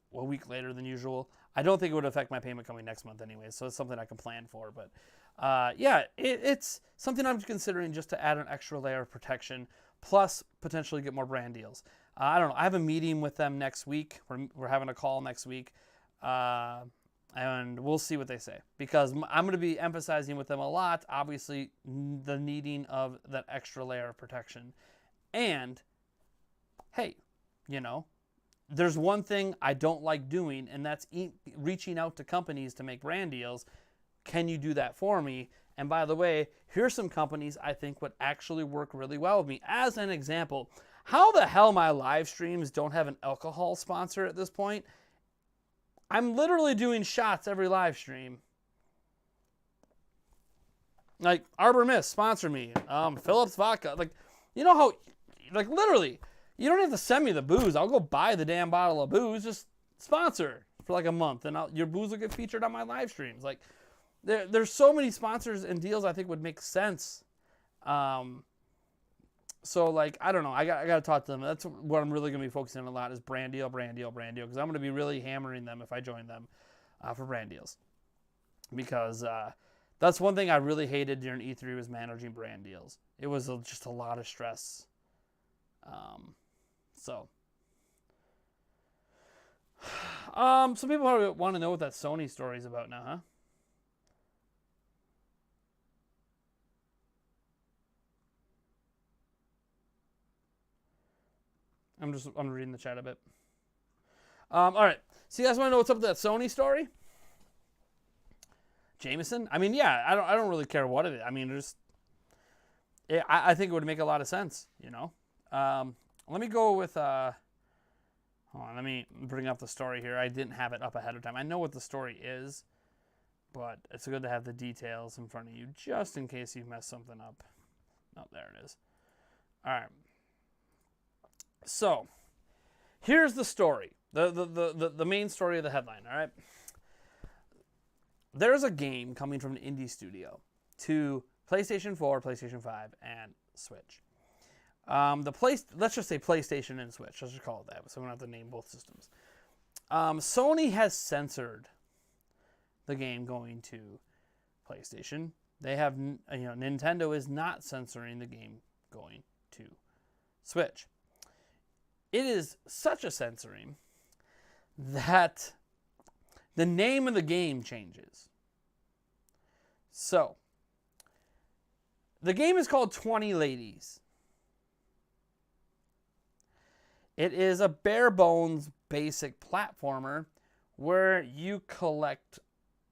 later than usual. I don't think it would affect my payment coming next month anyway, so it's something I can plan for. But yeah, it's something I'm considering just to add an extra layer of protection, plus potentially get more brand deals. I don't know. I have a meeting with them next week. We're having a call next week. And we'll see what they say, because I'm going to be emphasizing with them a lot, obviously, the needing of that extra layer of protection. And, hey, you know, there's one thing I don't like doing, and that's reaching out to companies to make brand deals. Can you do that for me? And by the way, here's some companies I think would actually work really well with me. As an example, how the hell my live streams don't have an alcohol sponsor at this point? I'm literally doing shots every live stream. Like, Arbor Mist, sponsor me. Phillips Vodka. Like, you know how, like, literally, you don't have to send me the booze. I'll go buy the damn bottle of booze. Just sponsor for like a month, and your booze will get featured on my live streams. Like, there's so many sponsors and deals I think would make sense. So, like, I don't know. I got to talk to them. That's what I'm really going to be focusing on a lot is brand deal, because I'm going to be really hammering them if I join them for brand deals. Because that's one thing I really hated during E3 was managing brand deals. It was just a lot of stress. Some people probably want to know what that Sony story is about now, huh? I'm reading the chat a bit. All right. So you guys want to know what's up with that Sony story? Jameson? I mean, yeah, I don't really care what it is. I mean, I think it would make a lot of sense, you know. Let me go with hold on, let me bring up the story here. I didn't have it up ahead of time. I know what the story is, but it's good to have the details in front of you just in case you mess something up. Oh, there it is. All right. So, here's the story, the main story of the headline, all right? There's a game coming from an indie studio to PlayStation 4, PlayStation 5, and Switch. Let's just say PlayStation and Switch. Let's just call it that, so we don't have to name both systems. Sony has censored the game going to PlayStation. They have, Nintendo is not censoring the game going to Switch. It is such a censoring that the name of the game changes. So, the game is called 20 Ladies. It is a bare bones basic platformer where you collect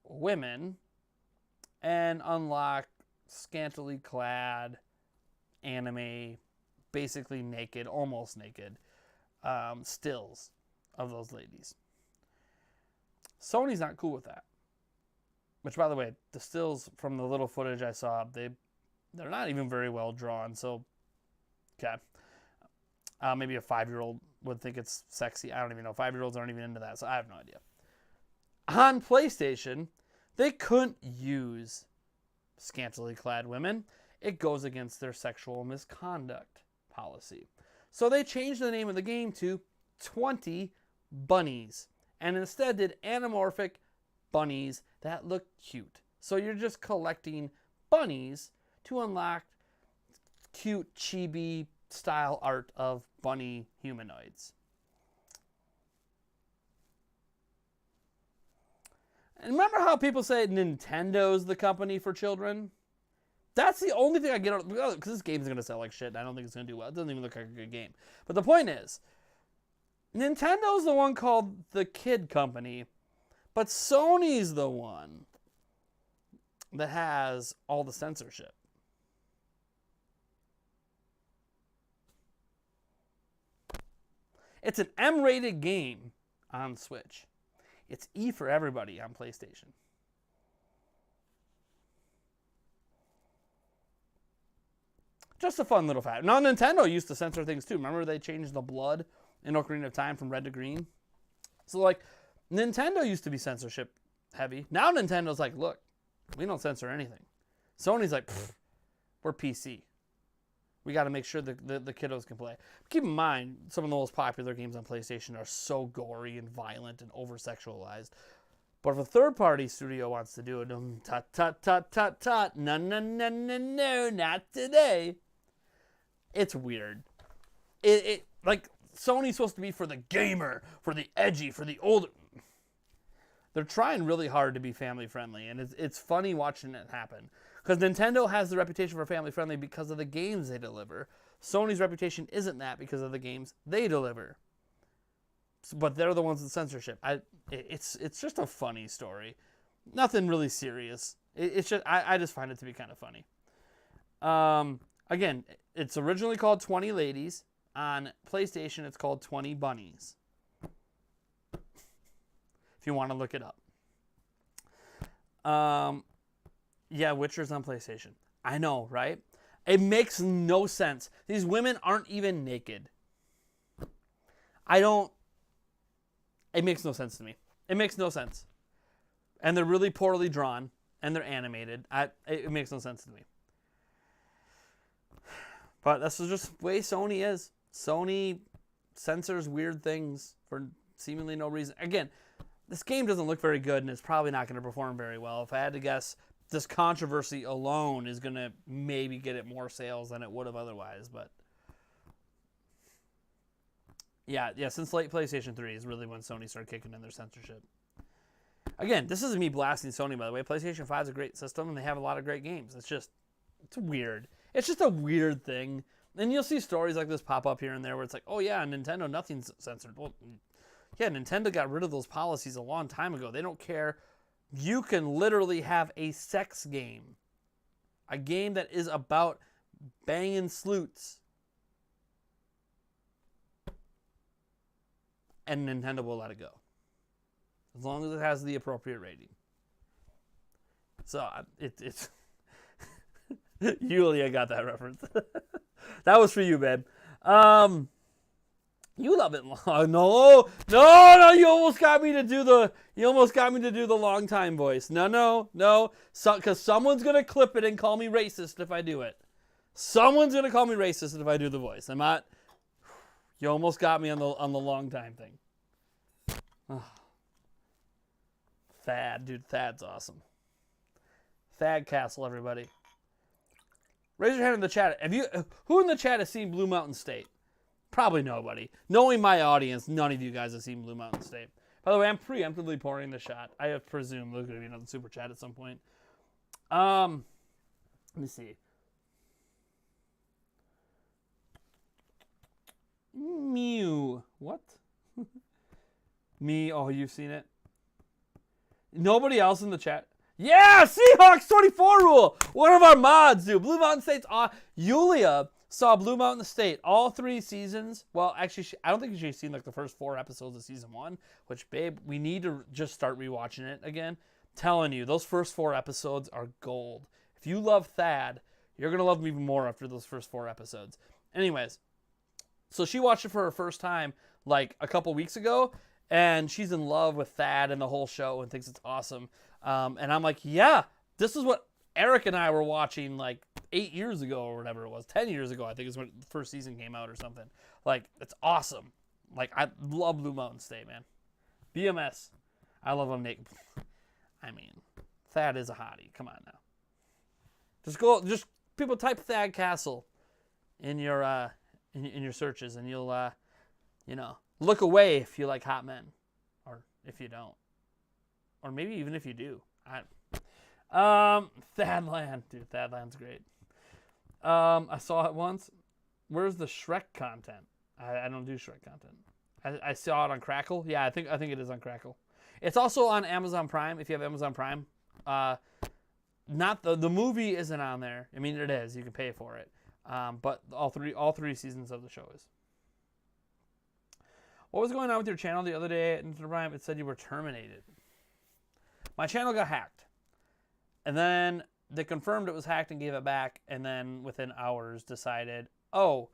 women and unlock scantily clad, anime, basically naked, almost naked, stills of those ladies. Sony's not cool with that. Which, by the way, the stills from the little footage I saw, they're not even very well drawn. So, okay. Maybe a 5-year-old would think it's sexy. I don't even know. 5-year-olds aren't even into that, so I have no idea. On PlayStation, they couldn't use scantily clad women. It goes against their sexual misconduct policy. So they changed the name of the game to 20 Bunnies, and instead did anamorphic bunnies that look cute. So you're just collecting bunnies to unlock cute chibi style art of bunny humanoids. And remember how people say Nintendo's the company for children? That's the only thing I get out, because this game is going to sell like shit, and I don't think it's going to do well. It doesn't even look like a good game. But the point is, Nintendo's the one called the Kid Company, but Sony's the one that has all the censorship. It's an M-rated game on Switch. It's E for everybody on PlayStation. Just a fun little fact. Now, Nintendo used to censor things too. Remember they changed the blood in Ocarina of Time from red to green? So, like, Nintendo used to be censorship heavy. Now Nintendo's like, look, we don't censor anything. Sony's like, we're PC. We got to make sure the kiddos can play. Keep in mind, some of the most popular games on PlayStation are so gory and violent and over-sexualized. But if a third-party studio wants to do it, tut, tut, tut, tut, tut, no, no, no, no, no, not today. It's weird. Like, Sony's supposed to be for the gamer, for the edgy, for the older. They're trying really hard to be family-friendly, and it's funny watching it happen. Because Nintendo has the reputation for family-friendly because of the games they deliver. Sony's reputation isn't that because of the games they deliver. But they're the ones with censorship. It's just a funny story. Nothing really serious. It's just I just find it to be kind of funny. Again, it's originally called 20 Ladies. On PlayStation, it's called 20 Bunnies. If you want to look it up. Yeah, Witcher's on PlayStation. I know, right? It makes no sense. These women aren't even naked. It makes no sense to me. It makes no sense. And they're really poorly drawn, and they're animated. It makes no sense to me. But that's just the way Sony is. Sony censors weird things for seemingly no reason. Again, this game doesn't look very good, and it's probably not going to perform very well. If I had to guess, this controversy alone is going to maybe get it more sales than it would have otherwise. But yeah, since late PlayStation 3 is really when Sony started kicking in their censorship. Again, this isn't me blasting Sony, by the way. PlayStation 5 is a great system, and they have a lot of great games. It's weird. It's just a weird thing. And you'll see stories like this pop up here and there where it's like, oh yeah, Nintendo, nothing's censored. Well, yeah, Nintendo got rid of those policies a long time ago. They don't care. You can literally have a sex game. A game that is about banging sleuts. And Nintendo will let it go. As long as it has the appropriate rating. So, it's... Yulia got that reference. That was for you, babe. You love it. No, you almost got me to do the long time voice. No. Because someone's going to clip it and call me racist if I do it. Someone's going to call me racist if I do the voice. I'm not. You almost got me on the long time thing. Oh. Thad, dude. Thad's awesome. Thad Castle, everybody. Raise your hand in the chat. Who in the chat has seen Blue Mountain State? Probably nobody. Knowing my audience, none of you guys have seen Blue Mountain State. By the way, I'm preemptively pouring the shot. I presume there's going to be another super chat at some point. Let me see. Mew. What? Me. Oh, you've seen it? Nobody else in the chat? Yeah, Seahawks 24 rule. One of our mods, dude. Blue Mountain State's Yulia saw Blue Mountain State all 3 seasons. Well, actually, I don't think she's seen like the first 4 episodes of season 1. Which, babe, we need to just start rewatching it again. Telling you, those first 4 episodes are gold. If you love Thad, you're gonna love him even more after those first 4 episodes. Anyways, so she watched it for her first time like a couple weeks ago, and she's in love with Thad and the whole show and thinks it's awesome. And I'm like, yeah, this is what Eric and I were watching like 8 years ago or whatever it was. 10 years ago, I think is when the first season came out or something. Like, it's awesome. Like, I love Blue Mountain State, man. BMS. I love them naked. I mean, Thad is a hottie. Come on now. Just people type Thad Castle in your searches, and you'll look away if you like hot men, or if you don't. Or maybe even if you do. Thadland. Dude, Thadland's great. I saw it once. Where's the Shrek content? I don't do Shrek content. I saw it on Crackle. Yeah, I think it is on Crackle. It's also on Amazon Prime if you have Amazon Prime. Not the movie isn't on there. I mean, it is. You can pay for it. But all three seasons of the show is. What was going on with your channel the other day at Nintendo Prime? It said you were terminated. My channel got hacked. And then they confirmed it was hacked and gave it back. And then within hours decided, oh,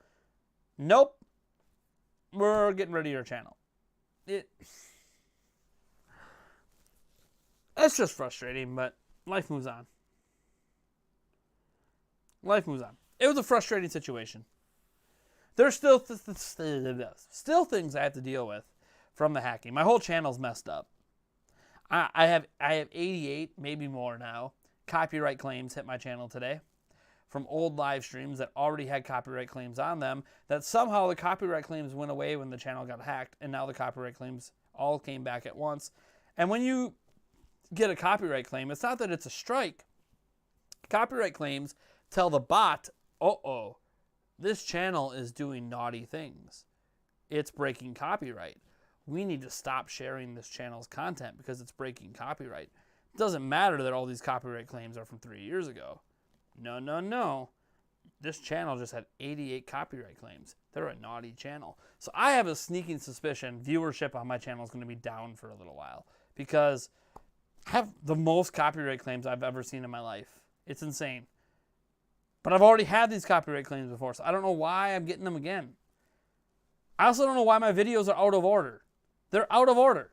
nope, we're getting rid of your channel. It's just frustrating, but life moves on. Life moves on. It was a frustrating situation. There's still things I have to deal with from the hacking. My whole channel's messed up. I have 88, maybe more now, copyright claims hit my channel today from old live streams that already had copyright claims on them, that somehow the copyright claims went away when the channel got hacked, and now the copyright claims all came back at once. And when you get a copyright claim, it's not that it's a strike. Copyright claims tell the bot, uh-oh, this channel is doing naughty things. It's breaking copyright. We need to stop sharing this channel's content because it's breaking copyright. It doesn't matter that all these copyright claims are from 3 years ago. No. This channel just had 88 copyright claims. They're a naughty channel. So I have a sneaking suspicion viewership on my channel is going to be down for a little while because I have the most copyright claims I've ever seen in my life. It's insane. But I've already had these copyright claims before, so I don't know why I'm getting them again. I also don't know why my videos are out of order. They're out of order.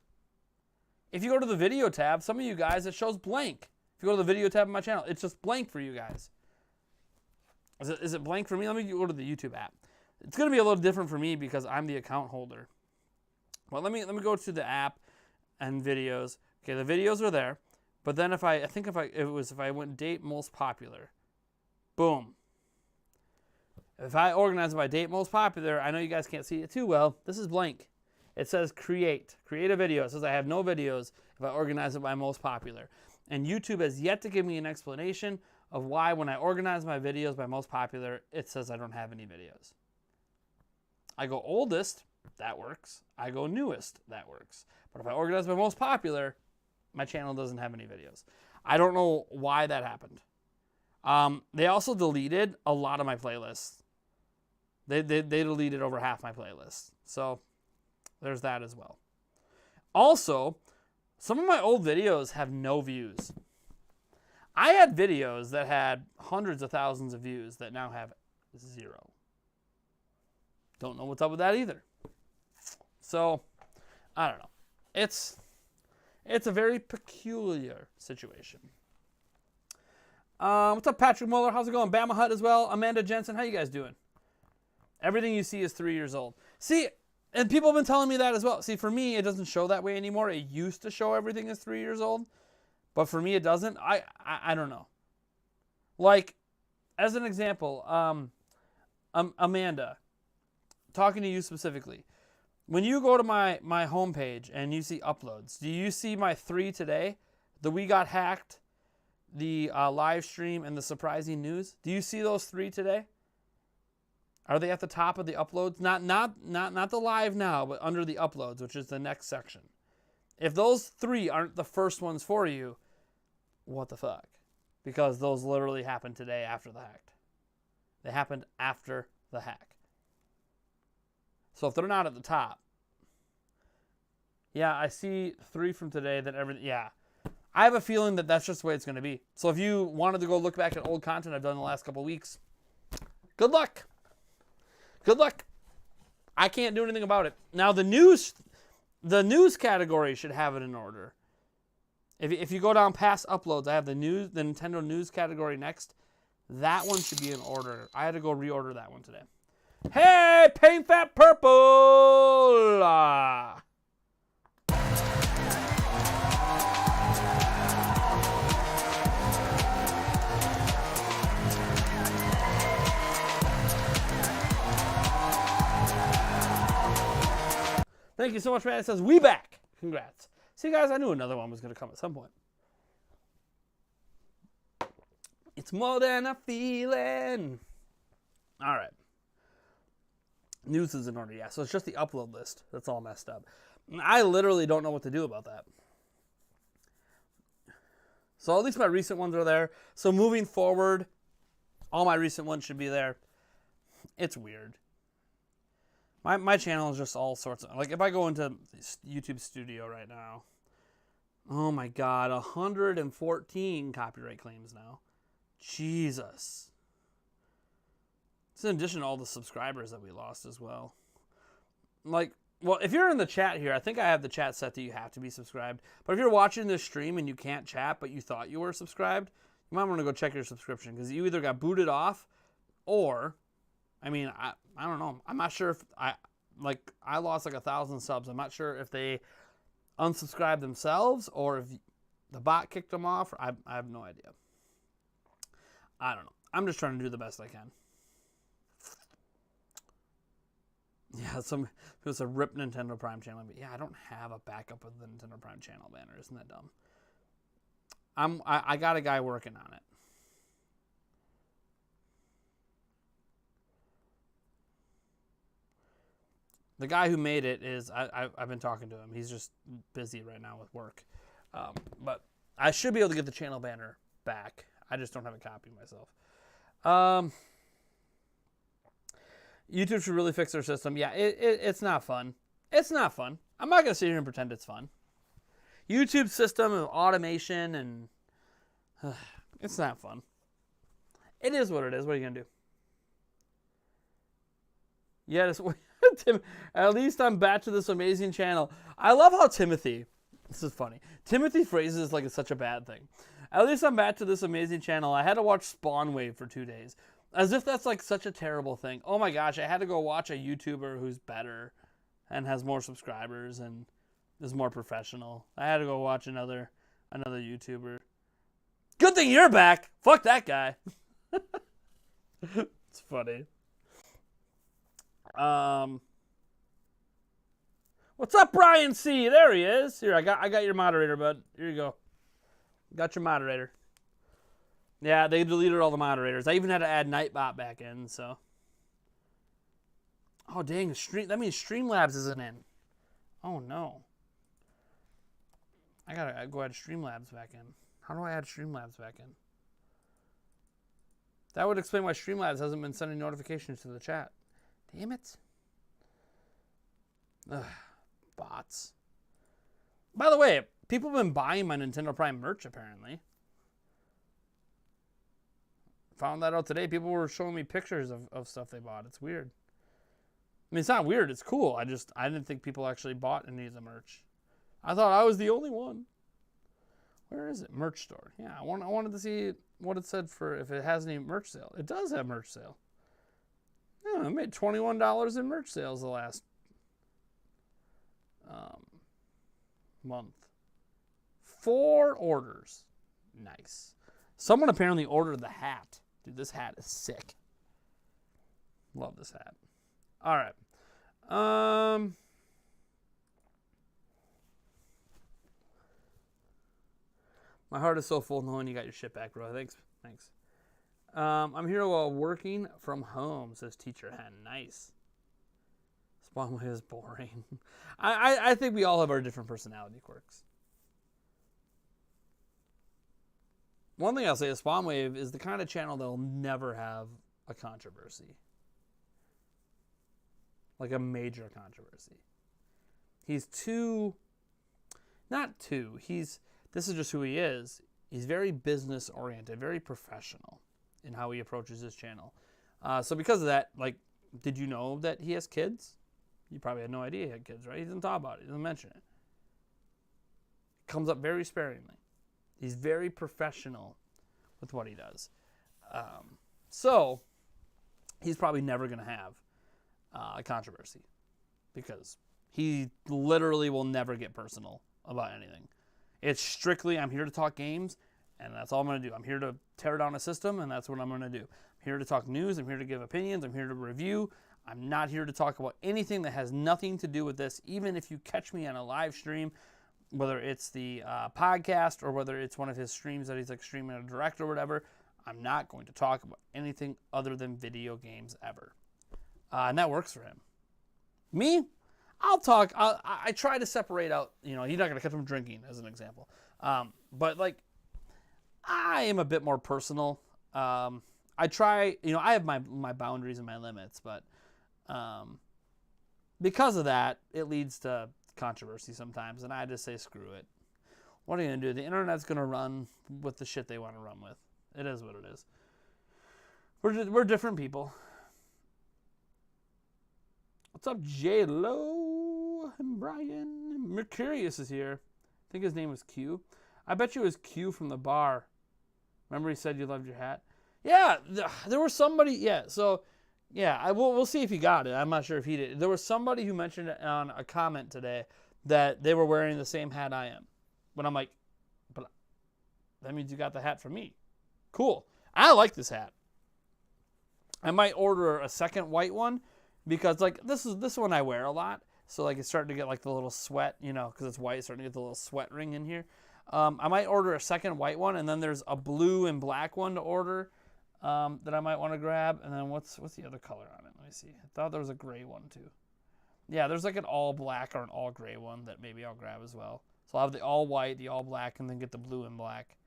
If you go to the video tab, some of you guys, it shows blank. If you go to the video tab of my channel, it's just blank for you guys. Is it blank for me? Let me go to the YouTube app. It's going to be a little different for me because I'm the account holder. Well, let me go to the app and videos. Okay, the videos are there. But then if I went date most popular, boom. If I organize it by date most popular, I know you guys can't see it too well. This is blank. It says create a video. It says I have no videos if I organize it by most popular. And YouTube has yet to give me an explanation of why when I organize my videos by most popular, it says I don't have any videos. I go oldest, that works. I go newest, that works. But if I organize by most popular, my channel doesn't have any videos. I don't know why that happened. They also deleted a lot of my playlists. They deleted over half my playlists. So there's that as well. Also, some of my old videos have no views. I had videos that had hundreds of thousands of views that now have 0. Don't know what's up with that either. So, I don't know. It's a very peculiar situation. What's up, Patrick Muller? How's it going? Bama Hut as well. Amanda Jensen, how you guys doing? Everything you see is 3 years old. See, and people have been telling me that as well. See, for me, it doesn't show that way anymore. It used to show everything is 3 years old. But for me, it doesn't. I don't know. Like, as an example, Amanda, talking to you specifically. When you go to my homepage and you see uploads, do you see my 3 today? The We Got Hacked, the live stream, and the surprising news? Do you see those 3 today? Are they at the top of the uploads? Not the live now, but under the uploads, which is the next section. If those 3 aren't the first ones for you, what the fuck? Because those literally happened today after the hack. They happened after the hack. So if they're not at the top, yeah, I see 3 from today. That everything, yeah. I have a feeling that that's just the way it's going to be. So if you wanted to go look back at old content I've done in the last couple of weeks, good luck. Good luck. I can't do anything about it. Now the news category should have it in order. If you go down past uploads, I have the Nintendo news category next. That one should be in order. I had to go reorder that one today. Hey, Paint Fat Purple! Thank you so much, man. It says, we back. Congrats. See, guys, I knew another one was going to come at some point. It's more than a feeling. All right. News is in order, yeah. So it's just the upload list that's all messed up. I literally don't know what to do about that. So at least my recent ones are there. So moving forward, all my recent ones should be there. It's weird. My channel is just all sorts of... Like, if I go into YouTube Studio right now, oh my God, 114 copyright claims now. Jesus. It's in addition to all the subscribers that we lost as well. Like, well, if you're in the chat here, I think I have the chat set that you have to be subscribed. But if you're watching this stream and you can't chat, but you thought you were subscribed, you might want to go check your subscription, because you either got booted off or, I mean, I don't know. I'm not sure if I lost like 1,000 subs. I'm not sure if they unsubscribed themselves or if the bot kicked them off. I have no idea. I don't know. I'm just trying to do the best I can. Yeah, some people said rip Nintendo Prime channel. But yeah, I don't have a backup of the Nintendo Prime channel banner. Isn't that dumb? I got a guy working on it. The guy who made it is, I've been talking to him. He's just busy right now with work. But I should be able to get the channel banner back. I just don't have a copy myself. YouTube should really fix their system. Yeah, it's not fun. It's not fun. I'm not going to sit here and pretend it's fun. YouTube system and automation and... it's not fun. It is what it is. What are you going to do? Yeah, Tim, at least I'm back to this amazing channel. I love how Timothy... This is funny. Timothy phrases like it's such a bad thing. At least I'm back to this amazing channel. I had to watch Spawn Wave for 2 days. As if that's like such a terrible thing. Oh my gosh, I had to go watch a YouTuber who's better and has more subscribers and is more professional. I had to go watch another YouTuber. Good thing you're back. Fuck that guy. It's funny. What's up, Brian C? There he is. Here, I got your moderator, bud. Here you go. Got your moderator. Yeah, they deleted all the moderators. I even had to add Nightbot back in, so. Oh, dang. That means Streamlabs isn't in. Oh, no. I gotta go add Streamlabs back in. How do I add Streamlabs back in? That would explain why Streamlabs hasn't been sending notifications to the chat. Damn it. Ugh, bots. By the way, people have been buying my Nintendo Prime merch, apparently. Found that out today. People were showing me pictures of stuff they bought. It's weird. I mean, it's not weird. It's cool. I didn't think people actually bought any of the merch. I thought I was the only one. Where is it? Merch store. Yeah, I wanted to see what it said for if it has any merch sale. It does have merch sale. Yeah, I made $21 in merch sales the last month. 4 orders. Nice. Someone apparently ordered the hat. Dude, this hat is sick. Love this hat. All right. My heart is so full knowing you got your shit back, bro. Thanks. I'm here while working from home, says Teacher Hen. Nice. Spawn Wave is boring. I think we all have our different personality quirks. One thing I'll say is Spawn Wave is the kind of channel that will never have a controversy. Like a major controversy. He's this is just who he is. He's very business oriented, very professional in how he approaches his channel. So because of that, like, did you know that he has kids? You probably had no idea he had kids, right? He doesn't talk about it. He doesn't mention it. Comes up very sparingly. He's very professional with what he does. So he's probably never going to have a controversy because he literally will never get personal about anything. It's strictly, I'm here to talk games, and that's all I'm going to do. I'm here to tear down a system, and that's what I'm going to do. I'm here to talk news. I'm here to give opinions. I'm here to review. I'm not here to talk about anything that has nothing to do with this, even if you catch me on a live stream, whether it's the podcast or whether it's one of his streams that he's like streaming a direct or whatever. I'm not going to talk about anything other than video games ever. And that works for him. Me, I'll talk. I try to separate out. You know, you're not gonna catch him drinking, as an example. But like, I am a bit more personal. I try. You know, I have my boundaries and my limits, but because of that, it leads to controversy sometimes, and I just say screw it. What are you gonna do? The internet's gonna run with the shit they want to run with. It is what it is. We're different people. What's up, J-Lo and Brian? Mercurius is here. I think his name was Q. I bet you it was Q from the bar. Remember he said you loved your hat? Yeah, there was somebody. Yeah, so yeah, we'll see if he got it. I'm not sure if he did. There was somebody who mentioned it on a comment today that they were wearing the same hat I am. But I'm like, but that means you got the hat from me. Cool. I like this hat. I might order a second white one because like this one I wear a lot. So like it's starting to get like the little sweat, you know, because it's white, it's starting to get the little sweat ring in here. I might order a second white one, and then there's a blue and black one to order that I might want to grab. And then what's the other color on it? Let me see. I thought there was a gray one too. Yeah, there's like an all black or an all gray one that maybe I'll grab as well. So I'll have the all white, the all black, and then get the blue and black.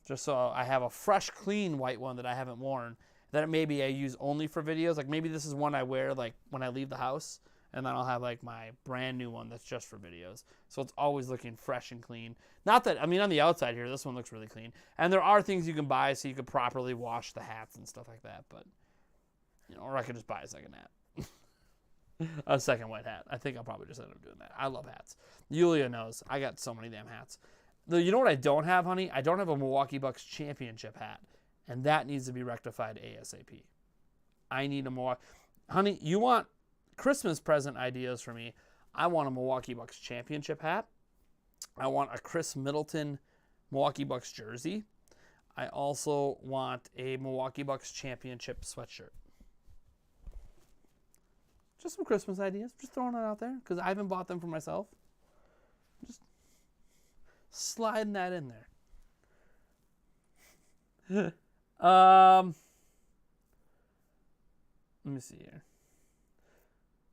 Just so I have a fresh, clean white one that I haven't worn that maybe I use only for videos. Like maybe this is one I wear like when I leave the house, and then I'll have like my brand new one that's just for videos. So it's always looking fresh and clean. Not that, I mean, on the outside here, this one looks really clean. And there are things you can buy so you could properly wash the hats and stuff like that. But, you know, or I could just buy a second hat. A second white hat. I think I'll probably just end up doing that. I love hats. Yulia knows. I got so many damn hats. You know what I don't have, honey? I don't have a Milwaukee Bucks championship hat. And that needs to be rectified ASAP. I need a Milwaukee. Honey, you want Christmas present ideas for me? I want a Milwaukee Bucks championship hat. I want a Chris Middleton Milwaukee Bucks jersey. I also want a Milwaukee Bucks championship sweatshirt. Just some Christmas ideas. Just throwing it out there because I haven't bought them for myself. Just sliding that in there. Let me see here.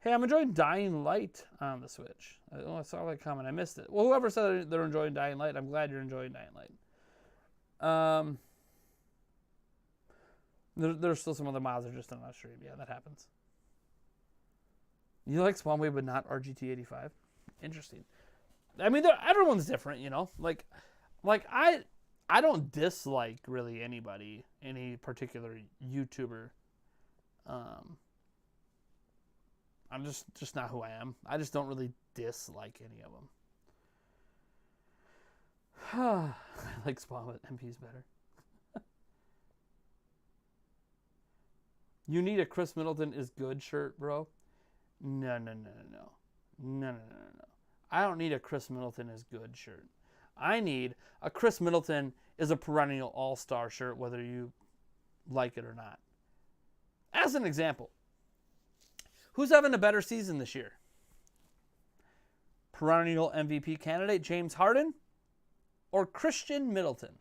Hey, I'm enjoying Dying Light on the Switch. I saw that comment. I missed it. Well, whoever said they're enjoying Dying Light, I'm glad you're enjoying Dying Light. There's still some other mods that are just on our stream. Yeah, that happens. You like Spawnwave but not RGT85? Interesting. I mean, everyone's different, you know? Like I don't dislike really anybody, any particular YouTuber. I'm just not who I am. I just don't really dislike any of them. I like Spawn with MPs better. You need a Chris Middleton is good shirt, bro. No. I don't need a Chris Middleton is good shirt. I need a Chris Middleton is a perennial all-star shirt, whether you like it or not. As an example, who's having a better season this year? Perennial MVP candidate James Harden or Christian Middleton?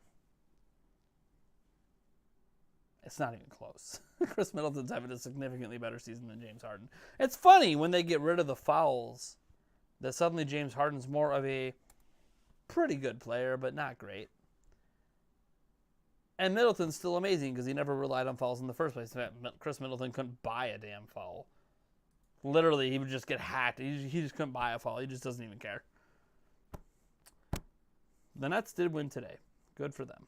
It's not even close. Chris Middleton's having a significantly better season than James Harden. It's funny when they get rid of the fouls that suddenly James Harden's more of a pretty good player, but not great. And Middleton's still amazing because he never relied on fouls in the first place. Chris Middleton couldn't buy a damn foul. Literally, he would just get hacked. He just couldn't buy a foul. He just doesn't even care. The Nets did win today. Good for them.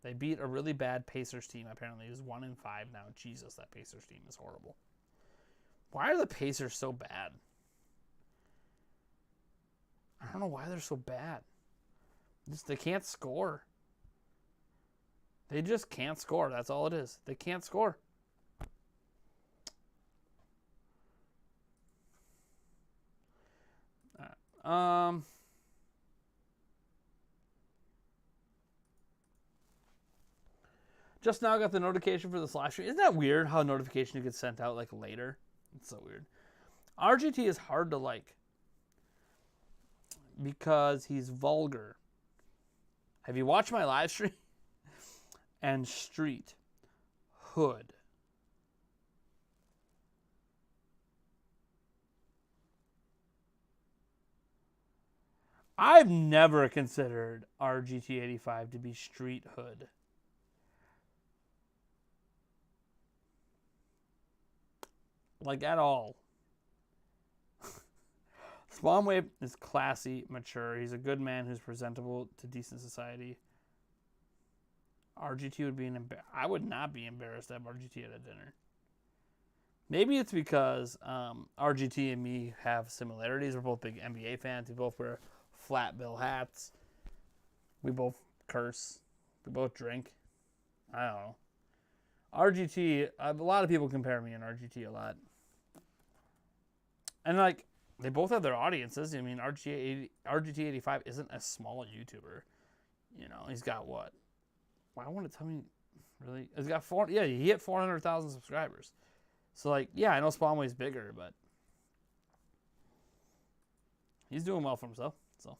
They beat a really bad Pacers team. Apparently, it was 1-5 now. Jesus, that Pacers team is horrible. Why are the Pacers so bad? I don't know why they're so bad. They can't score. They just can't score. That's all it is. They can't score. All right. Just now got the notification for this live stream. Isn't that weird how a notification gets sent out like later? It's so weird. RGT is hard to like because he's vulgar. Have you watched my live stream? And Street Hood. I've never considered our GT85 to be street hood. Like, at all. Spawnwave is classy, mature. He's a good man who's presentable to decent society. RGT would be I would not be embarrassed to have RGT at a dinner. Maybe it's because RGT and me have similarities. We're both big NBA fans. We both wear flat bill hats. We both curse. We both drink. I don't know. RGT, a lot of people compare me and RGT a lot. And, like, they both have their audiences. I mean, RGT85 isn't a small YouTuber. You know, he's got what? Well, I want to tell me, really? He's got he hit 400,000 subscribers. So, like, yeah, I know Spawnway's bigger, but he's doing well for himself. So,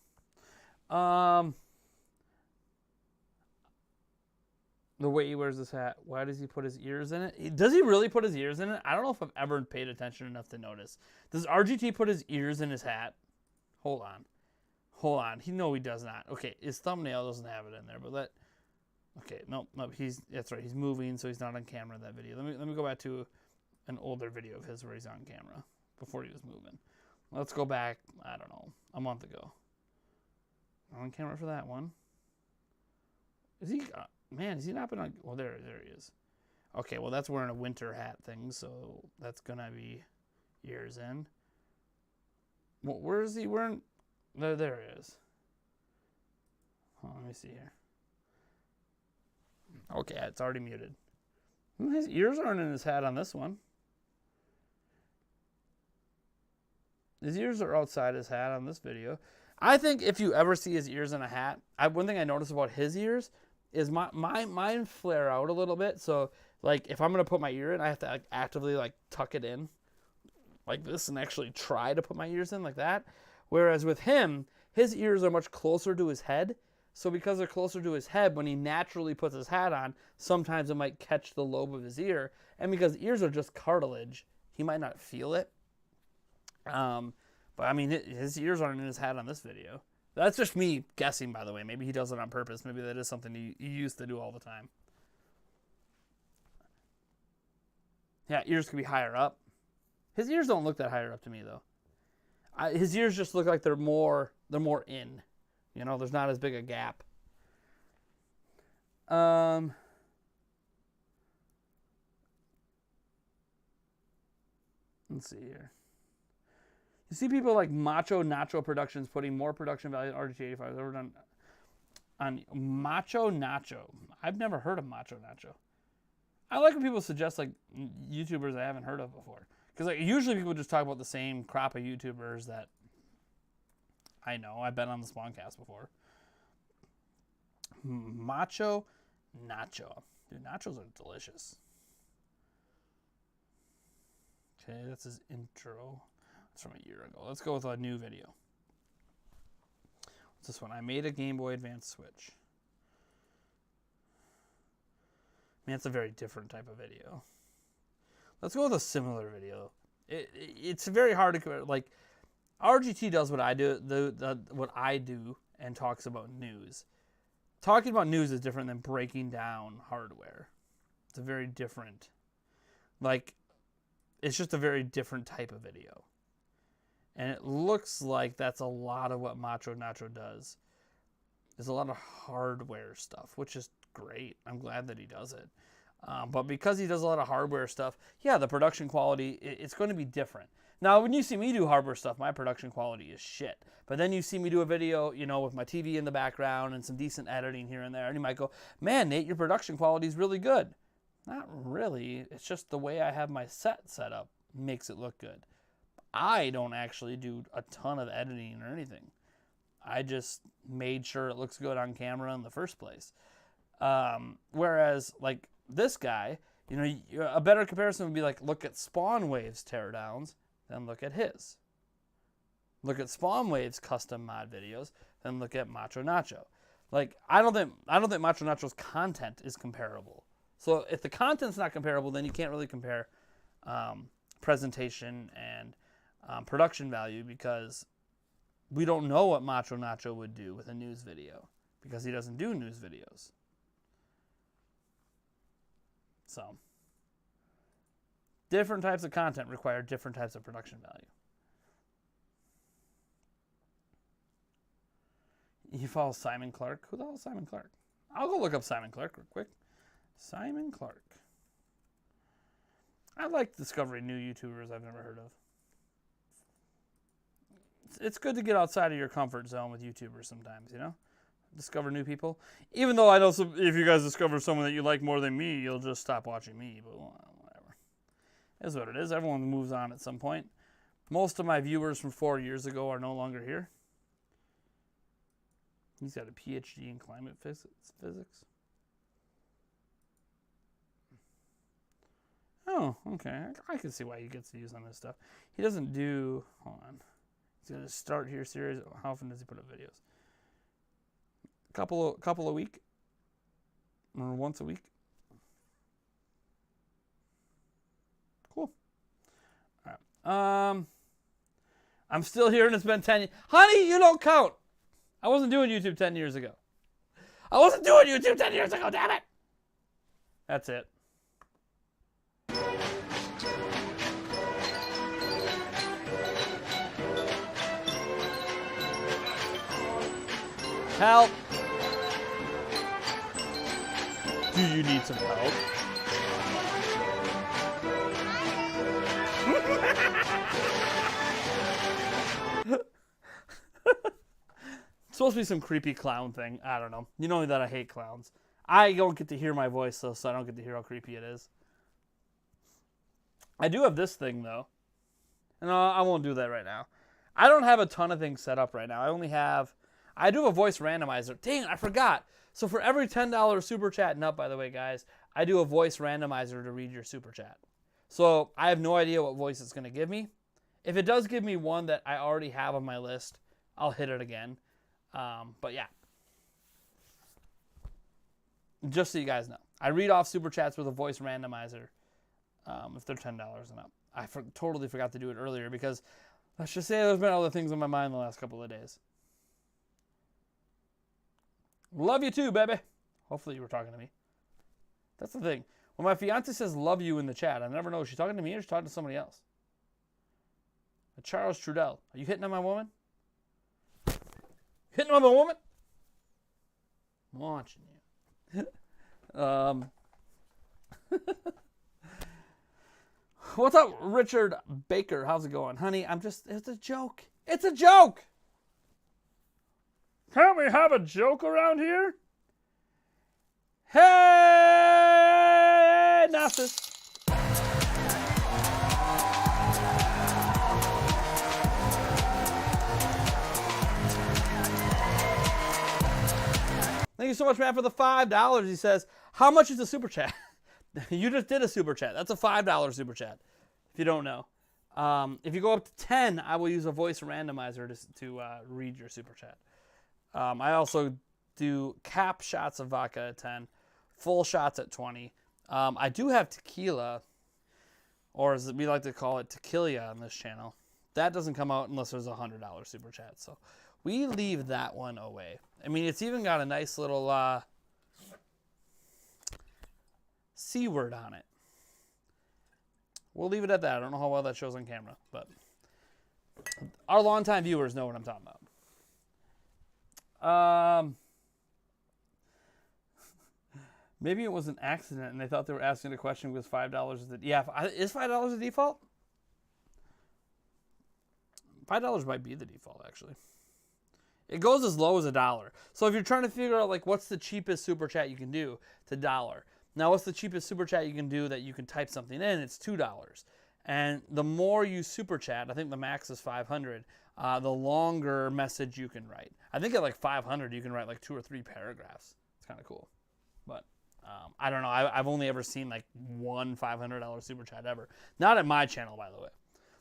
the way he wears this hat, why does he put his ears in it? Does he really put his ears in it? I don't know if I've ever paid attention enough to notice. Does RGT put his ears in his hat? Hold on. No, he does not. Okay, his thumbnail doesn't have it in there, but okay, no, that's right. He's moving, so he's not on camera in that video. Let me go back to an older video of his where he's on camera before he was moving. Let's go back, I don't know, a month ago. On camera for that one. Is he... Man, has he not been on... Well, there he is. Okay, well, that's wearing a winter hat thing, so that's going to be years in. Well, where is he wearing... There he is. Oh, let me see here. Okay, it's already muted. His ears aren't in his hat on this one. His ears are outside his hat on this video. I think if you ever see his ears in a hat... one thing I notice about his ears... is mine flare out a little bit. So, like, if I'm going to put my ear in, I have to like, actively, like, tuck it in like this and actually try to put my ears in like that. Whereas with him, his ears are much closer to his head. So because they're closer to his head, when he naturally puts his hat on, sometimes it might catch the lobe of his ear. And because ears are just cartilage, he might not feel it. But, I mean, his ears aren't in his hat on this video. That's just me guessing, by the way. Maybe he does it on purpose. Maybe that is something he used to do all the time. Yeah, ears could be higher up. His ears don't look that higher up to me, though. His ears just look like they're more in. You know, there's not as big a gap. Let's see here. You see people like Macho Nacho Productions putting more production value than RGT85 has ever done on Macho Nacho. I've never heard of Macho Nacho. I like when people suggest like YouTubers I haven't heard of before. Because like usually people just talk about the same crop of YouTubers that I know. I've been on the Spawncast before. Macho Nacho. Dude, nachos are delicious. Okay, that's his intro. From a year ago. Let's go with a new video. What's this one? I made a Game Boy Advance Switch. Man, it's a very different type of video. Let's go with a similar video. It's very hard to compare. Like, RGT does what I do, what I do, and talks about news. Talking about news is different than breaking down hardware. It's a very different, like, it's just a very different type of video. And it looks like that's a lot of what Macho Nacho does. There's a lot of hardware stuff, which is great. I'm glad that he does it. But because he does a lot of hardware stuff, yeah, the production quality, it's going to be different. Now, when you see me do hardware stuff, my production quality is shit. But then you see me do a video, you know, with my TV in the background and some decent editing here and there, and you might go, man, Nate, your production quality is really good. Not really. It's just the way I have my set up makes it look good. I don't actually do a ton of editing or anything. I just made sure it looks good on camera in the first place. Whereas, like, this guy, you know, a better comparison would be like, look at Spawnwave's teardowns, then look at his. Look at Spawnwave's custom mod videos, then look at Macho Nacho. Like, I don't think Macho Nacho's content is comparable. So if the content's not comparable, then you can't really compare presentation and production value, because we don't know what Macho Nacho would do with a news video because he doesn't do news videos. So, different types of content require different types of production value. You follow Simon Clark? Who the hell is Simon Clark? I'll go look up Simon Clark real quick. Simon Clark. I like discovering new YouTubers I've never heard of. It's good to get outside of your comfort zone with YouTubers sometimes, you know? Discover new people. Even though I know if you guys discover someone that you like more than me, you'll just stop watching me, but whatever. It is what it is. Everyone moves on at some point. Most of my viewers from 4 years ago are no longer here. He's got a PhD in climate physics. Oh, okay. I can see why he gets to use on this stuff. He doesn't do... Hold on. He's going to start here series. How often does he put up videos? Couple a week? Or once a week? Cool. All right. I'm still here and it's been 10 years. Honey, you don't count. I wasn't doing YouTube 10 years ago. I wasn't doing YouTube 10 years ago, damn it. That's it. Help. Do you need some help? It's supposed to be some creepy clown thing. I don't know. You know that I hate clowns. I don't get to hear my voice, though, so I don't get to hear how creepy it is. I do have this thing, though. And I won't do that right now. I don't have a ton of things set up right now. I do have a voice randomizer. Dang, I forgot. So for every $10 super chat and up, by the way, guys, I do a voice randomizer to read your super chat. So I have no idea what voice it's going to give me. If it does give me one that I already have on my list, I'll hit it again. But yeah. Just so you guys know. I read off super chats with a voice randomizer if they're $10 and up. I totally forgot to do it earlier because let's just say there's been other things on my mind the last couple of days. Love you too, baby. Hopefully you were talking to me. That's the thing. When my fiance says love you in the chat, I never know if she's talking to me or she's talking to somebody else. Charles Trudell. Are you hitting on my woman? Hitting on my woman? I'm watching you. What's up, Richard Baker? How's it going? Honey, it's a joke. It's a joke! Can't we have a joke around here? Hey, Narcissus. Thank you so much, man, for the $5. He says, how much is a super chat? You just did a super chat. That's a $5 super chat, if you don't know. If you go up to 10, I will use a voice randomizer to read your super chat. I also do cap shots of vodka at 10, full shots at 20. I do have tequila, or as we like to call it, tequila on this channel. That doesn't come out unless there's a $100 super chat. So we leave that one away. I mean, it's even got a nice little C word on it. We'll leave it at that. I don't know how well that shows on camera, but our longtime viewers know what I'm talking about. Maybe it was an accident and they thought they were asking the question was $5. Yeah, is $5 the default? $5 might be the default, actually. It goes as low as $1. So if you're trying to figure out, like, what's the cheapest super chat you can do, it's $1. Now, what's the cheapest super chat you can do that you can type something in? It's $2. And the more you super chat, I think the max is 500, the longer message you can write. I think at like 500, you can write like 2 or 3 paragraphs. It's kind of cool. But I don't know. I've only ever seen like one $500 super chat ever. Not at my channel, by the way.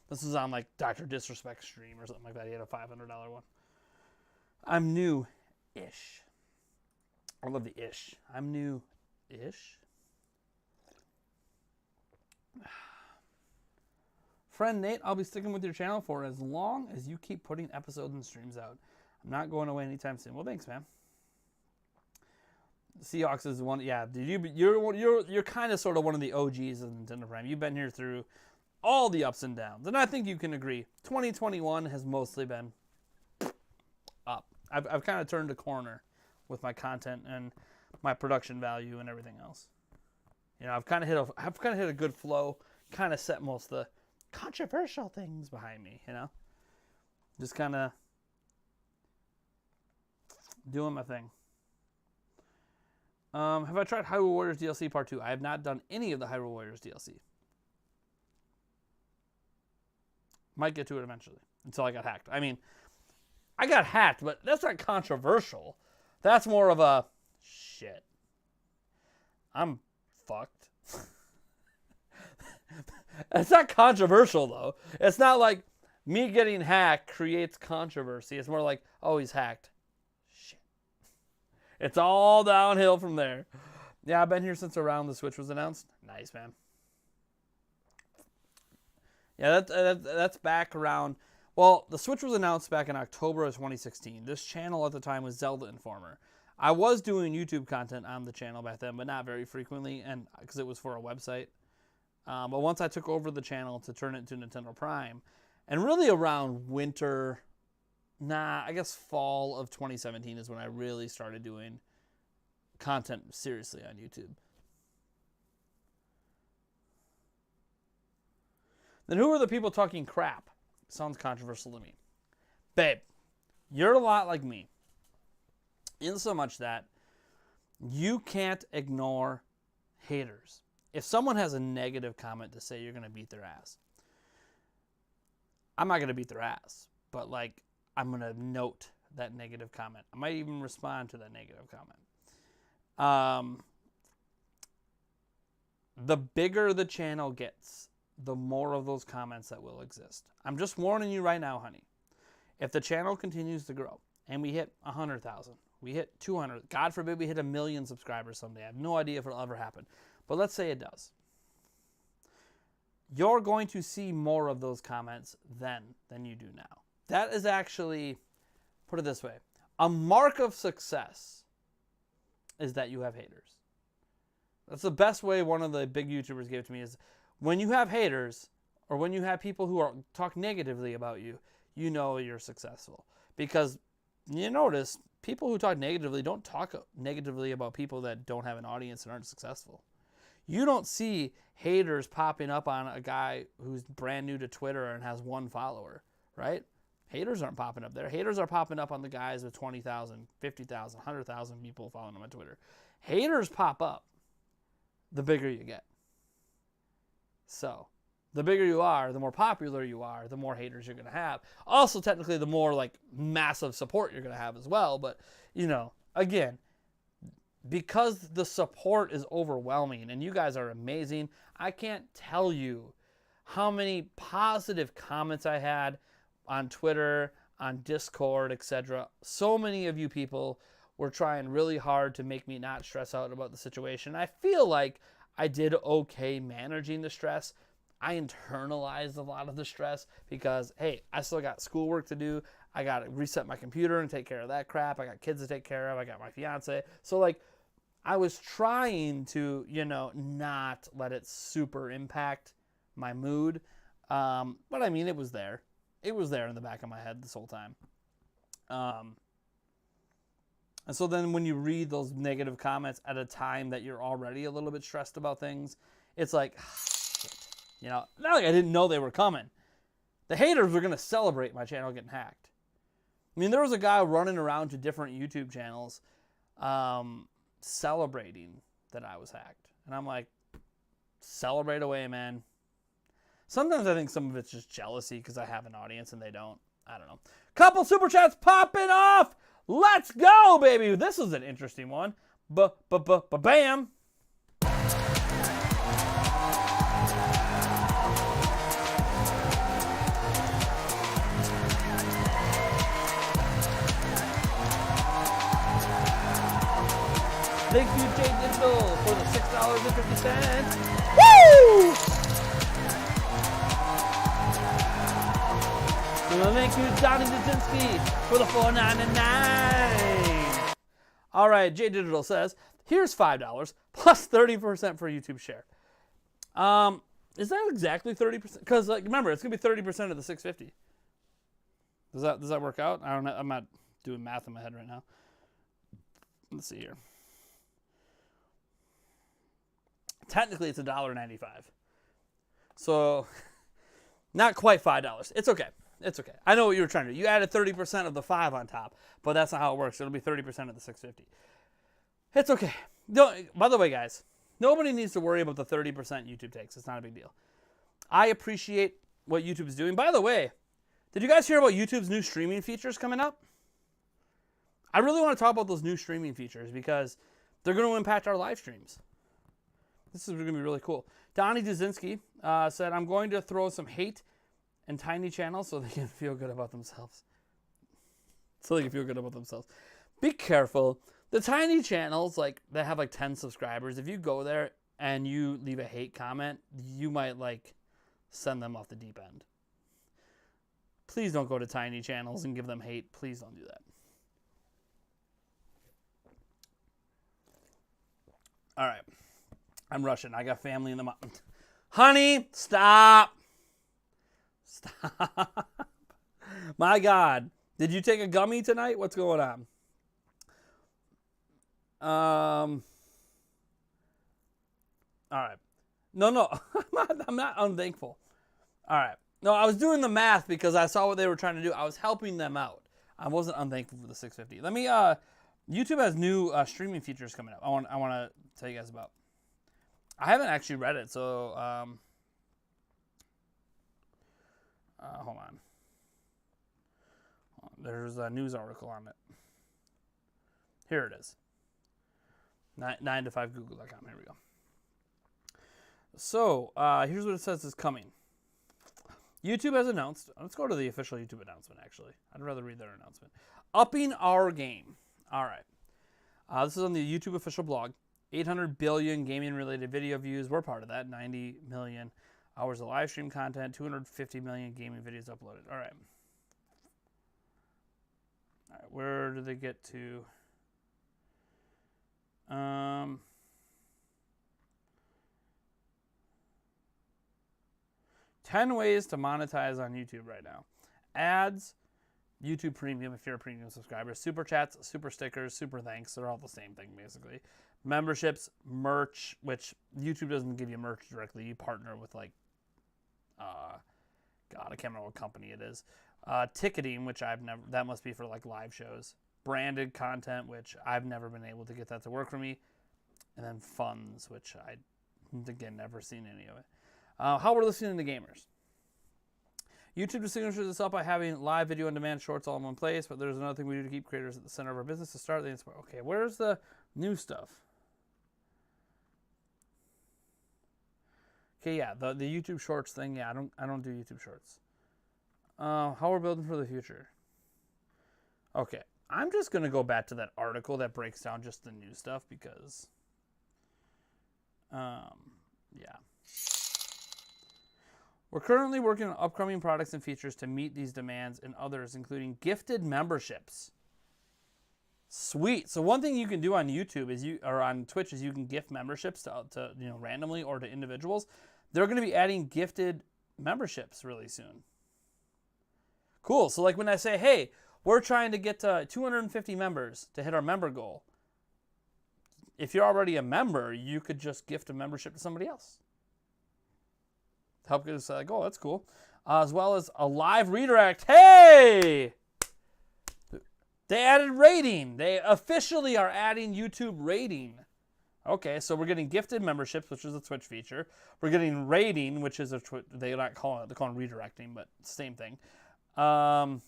This was on like Dr. Disrespect stream or something like that. He had a $500 one. I'm new-ish. I love the ish. I'm new-ish. Friend Nate, I'll be sticking with your channel for as long as you keep putting episodes and streams out. I'm not going away anytime soon. Well, thanks, man. Seahawks is one. Yeah, dude, you're kind of sort of one of the OGs of Nintendo Prime. You've been here through all the ups and downs, and I think you can agree. 2021 has mostly been up. I've kind of turned a corner with my content and my production value and everything else. You know, I've kind of hit a good flow. Kind of set most of the controversial things behind me. You know, just kind of doing my thing. Have I tried Hyrule Warriors DLC Part 2? I have not done any of the Hyrule Warriors DLC. Might get to it eventually, until I got hacked. I mean, I got hacked, but that's not controversial. That's more of a, shit, I'm fucked. It's not controversial, though. It's not like me getting hacked creates controversy. It's more like, oh, he's hacked. It's all downhill from there. Yeah, I've been here since around the Switch was announced. Nice, man. Yeah, that's back around... Well, the Switch was announced back in October of 2016. This channel at the time was Zelda Informer. I was doing YouTube content on the channel back then, but not very frequently, and because it was for a website. But once I took over the channel to turn it into Nintendo Prime, and really around winter... I guess fall of 2017 is when I really started doing content seriously on YouTube. Then who are the people talking crap? Sounds controversial to me. Babe, you're a lot like me. In so much that you can't ignore haters. If someone has a negative comment to say, you're going to beat their ass. I'm not going to beat their ass, but like, I'm going to note that negative comment. I might even respond to that negative comment. The bigger the channel gets, the more of those comments that will exist. I'm just warning you right now, honey. If the channel continues to grow and we hit 100,000, we hit 200, God forbid we hit 1 million subscribers someday. I have no idea if it'll ever happen. But let's say it does. You're going to see more of those comments then than you do now. That is actually, put it this way, a mark of success is that you have haters. That's the best way one of the big YouTubers gave it to me is when you have haters or when you have people who talk negatively about you, you know you're successful. Because you notice people who talk negatively don't talk negatively about people that don't have an audience and aren't successful. You don't see haters popping up on a guy who's brand new to Twitter and has 1 follower, right? Haters aren't popping up there. Haters are popping up on the guys with 20,000, 50,000, 100,000 people following them on Twitter. Haters pop up the bigger you get. So, the bigger you are, the more popular you are, the more haters you're going to have. Also, technically, the more like massive support you're going to have as well. But, you know, again, because the support is overwhelming and you guys are amazing, I can't tell you how many positive comments I had on Twitter, on Discord, etc. So many of you people were trying really hard to make me not stress out about the situation. I feel like I did okay managing the stress. I internalized a lot of the stress because, hey, I still got schoolwork to do. I got to reset my computer and take care of that crap. I got kids to take care of. I got my fiance. So, like, I was trying to, you know, not let it super impact my mood. But, I mean, it was there. It was there in the back of my head this whole time. And so then when you read those negative comments at a time that you're already a little bit stressed about things, it's like, shit. You know, not like I didn't know they were coming. The haters were going to celebrate my channel getting hacked. I mean, there was a guy running around to different YouTube channels celebrating that I was hacked. And I'm like, celebrate away, man. Sometimes I think some of it's just jealousy because I have an audience and they don't. I don't know. Couple super chats popping off. Let's go, baby. This is an interesting one. Bam. Thank you, Jay Digital, for the $6.50. Woo! Well, thank you, Donnie Jasinski, for the $4.99. All right, J Digital says, here's $5 plus 30% for YouTube share. Is that exactly 30%? Because like, remember, it's gonna be 30% of the 650. Does that work out? I don't know. I'm not doing math in my head right now. Let's see here. Technically, it's $1.95. So, not quite $5. It's okay. It's okay. I know what you were trying to do. You added 30% of the 5 on top, but that's not how it works. It'll be 30% of the 650. It's okay. By the way, guys, nobody needs to worry about the 30% YouTube takes. It's not a big deal. I appreciate what YouTube is doing. By the way, did you guys hear about YouTube's new streaming features coming up? I really want to talk about those new streaming features because they're going to impact our live streams. This is going to be really cool. Donnie Jasinski said, I'm going to throw some hate in tiny channels so they can feel good about themselves. Be careful. The tiny channels like that have like 10 subscribers, if you go there and you leave a hate comment, you might like send them off the deep end. Please don't go to tiny channels and give them hate. Please don't do that. All right. I'm rushing. I got family in the mountain. Honey, stop. Stop. My God. Did you take a gummy tonight? What's going on? All right. No. I'm not unthankful. All right. No, I was doing the math because I saw what they were trying to do. I was helping them out. I wasn't unthankful for the 650. Let me, YouTube has new streaming features coming up. I want to tell you guys about. I haven't actually read it, so hold on. There's a news article on it. Here it is. 9to5google.com. Here we go. So here's what it says is coming. YouTube has announced. Let's go to the official YouTube announcement, actually. I'd rather read their announcement. Upping our game. All right. This is on the YouTube official blog. 800 billion gaming-related video views. We're part of that. 90 million hours of live stream content. 250 million gaming videos uploaded. All right. All right. Where do they get to? 10 ways to monetize on YouTube right now. Ads, YouTube Premium if you're a premium subscriber, Super Chats, Super Stickers, Super Thanks. They're all the same thing, basically. Memberships, merch, which YouTube doesn't give you merch directly. You partner with, like, God, I can't remember what company it is. Ticketing, which I've never, that must be for, like, live shows. Branded content, which I've never been able to get that to work for me. And then funds, which I, again, never seen any of it. How we're listening to gamers. YouTube distinguishes itself by having live video on demand shorts all in one place, but there's another thing we do to keep creators at the center of our business to start. Okay, where's the new stuff? Okay, yeah, the YouTube Shorts thing. Yeah, I don't do YouTube Shorts. How we're building for the future. Okay, I'm just gonna go back to that article that breaks down just the new stuff because, yeah. We're currently working on upcoming products and features to meet these demands and others, including gifted memberships. Sweet. So one thing you can do on YouTube is or on Twitch is you can gift memberships to randomly or to individuals. They're going to be adding gifted memberships really soon. Cool. So like when I say, hey, we're trying to get to 250 members to hit our member goal. If you're already a member, you could just gift a membership to somebody else. Help get us like, oh, that's cool. As well as a live redirect. Hey! They added rating. They officially are adding YouTube rating. Okay, so we're getting gifted memberships, which is a Twitch feature. We're getting rating, which is they're not calling it, they're calling it redirecting, but same thing. It